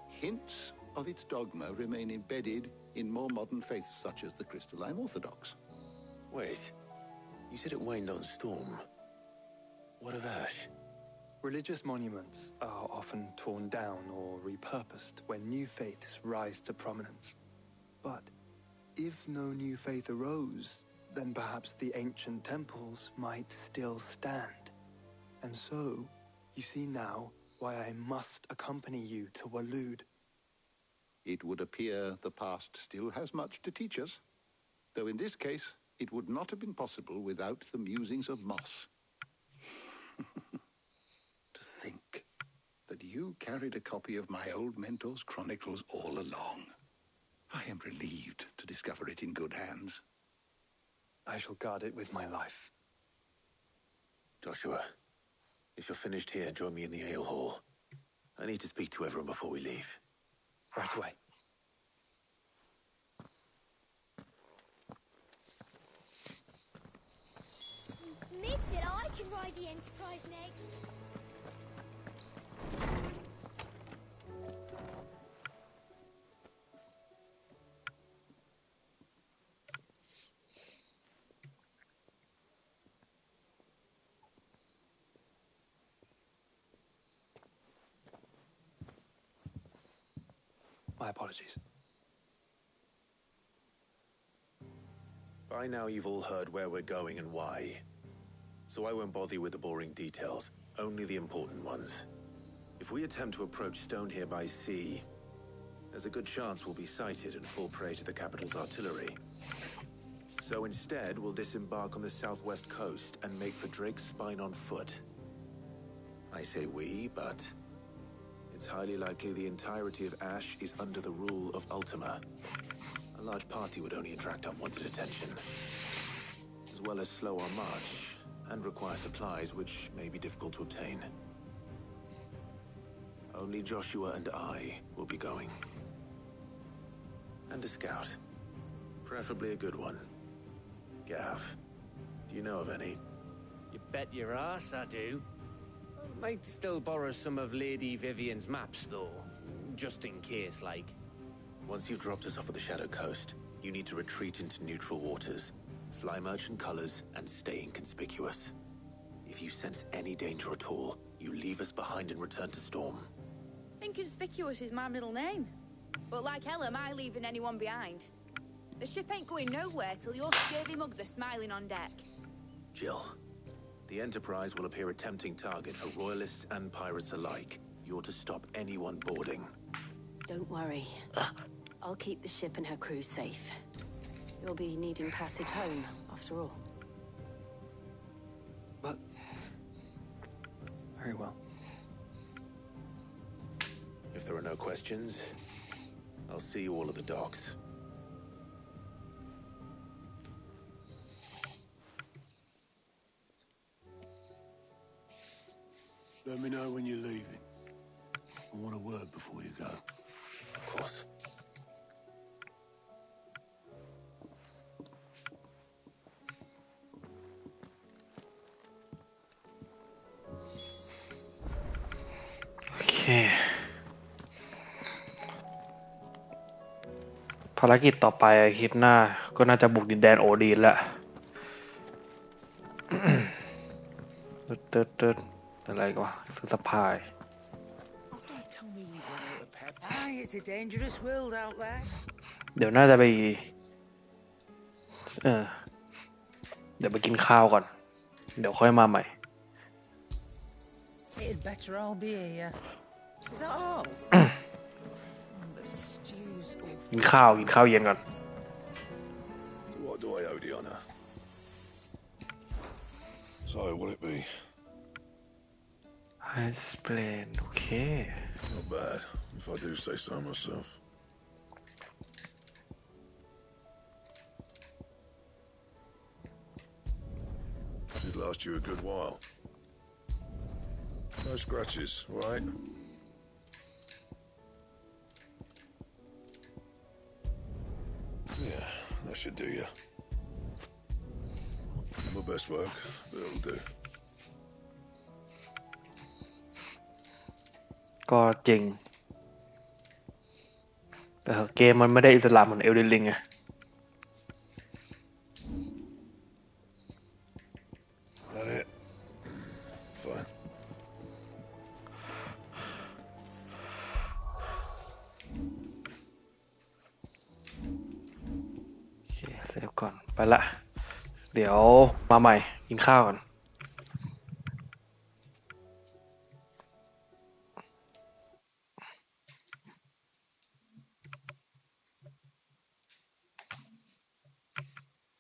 hints of its dogma remain embedded in more modern faiths such as the Crystalline Orthodox. Wait, you said it waned on storm. What of Ash? Religious monuments are often torn down or repurposed when new faiths rise to prominence. But if no new faith arose, then perhaps the ancient temples might still stand. And so, you see now why I must accompany you to Waloed. It would appear the past still has much to teach us, though in this case, it would not have been possible without the musings of Moss. To think that you carried a copy of my old mentor's chronicles all along. I am relieved to discover it in good hands. I shall guard it with my life. Joshua, if you're finished here, join me in the ale hall. I need to speak to everyone before we leave. Right away. Mid said I can ride the Enterprise next. My apologies. By now you've all heard where we're going and why. So I won't bother you with the boring details, only the important ones. If we attempt to approach Stone here by sea, there's a good chance we'll be sighted and fall prey to the capital's artillery. So instead, we'll disembark on the southwest coast and make for Drake's Spine on foot. I say we, but it's highly likely the entirety of Ash is under the rule of Ultima. A large party would only attract unwanted attention, as well as slow our march and require require supplies which may be difficult to obtain. Only Joshua and I will be going. And a scout. Preferably a good one. Gav, do you know of any? You bet your ass I do. Might still borrow some of Lady Vivian's maps, though. Just in case, like. Once you've dropped us off at the Shadow Coast, you need to retreat into neutral waters, fly merchant colors, and stay inconspicuous. If you sense any danger at all, you leave us behind and return to Storm. Inconspicuous is my middle name. But like hell am I leaving anyone behind. The ship ain't going nowhere till your scurvy mugs are smiling on deck. Jill, the Enterprise will appear a tempting target for royalists and pirates alike. You're to stop anyone boarding. Don't worry. I'll keep the ship and her crew safe. You'll be needing passage home, after all. But... very well. If there are no questions, I'll see you all at the docks. Let me know when you're leaving. I want a word before you go. Of course.โอเคภารกิจต่อไปคลิปหน้าก็น่าจะบุกดินแดนโอดีนละ ตึ๊ดอะไรก็ซื้อสะพาย Tell me we've run out of pep. Aye, it's a dangerous world out there. เดี๋ยวน่าจะไปเดี๋ยวไปกินข้าวก่อนเดี๋ยวค่อยมาใหม่ It'd better all be here. Is that all? The stew's awful. กินข้าวเย็นก่อน What do I owe the honor? So, will it be? explain โอเค Not bad, if I do say so myself. Should last you a good while. No scratches, right? Yeah, that should do you. My best work, but it'll do. ก็จริงแต่เกมมันไม่ได้อิสระเหมือนเอลเดนริงไง That it? Fine. โอเคเซฟก่อนไปละเดี๋ยวมาใหม่กินข้าวก่อน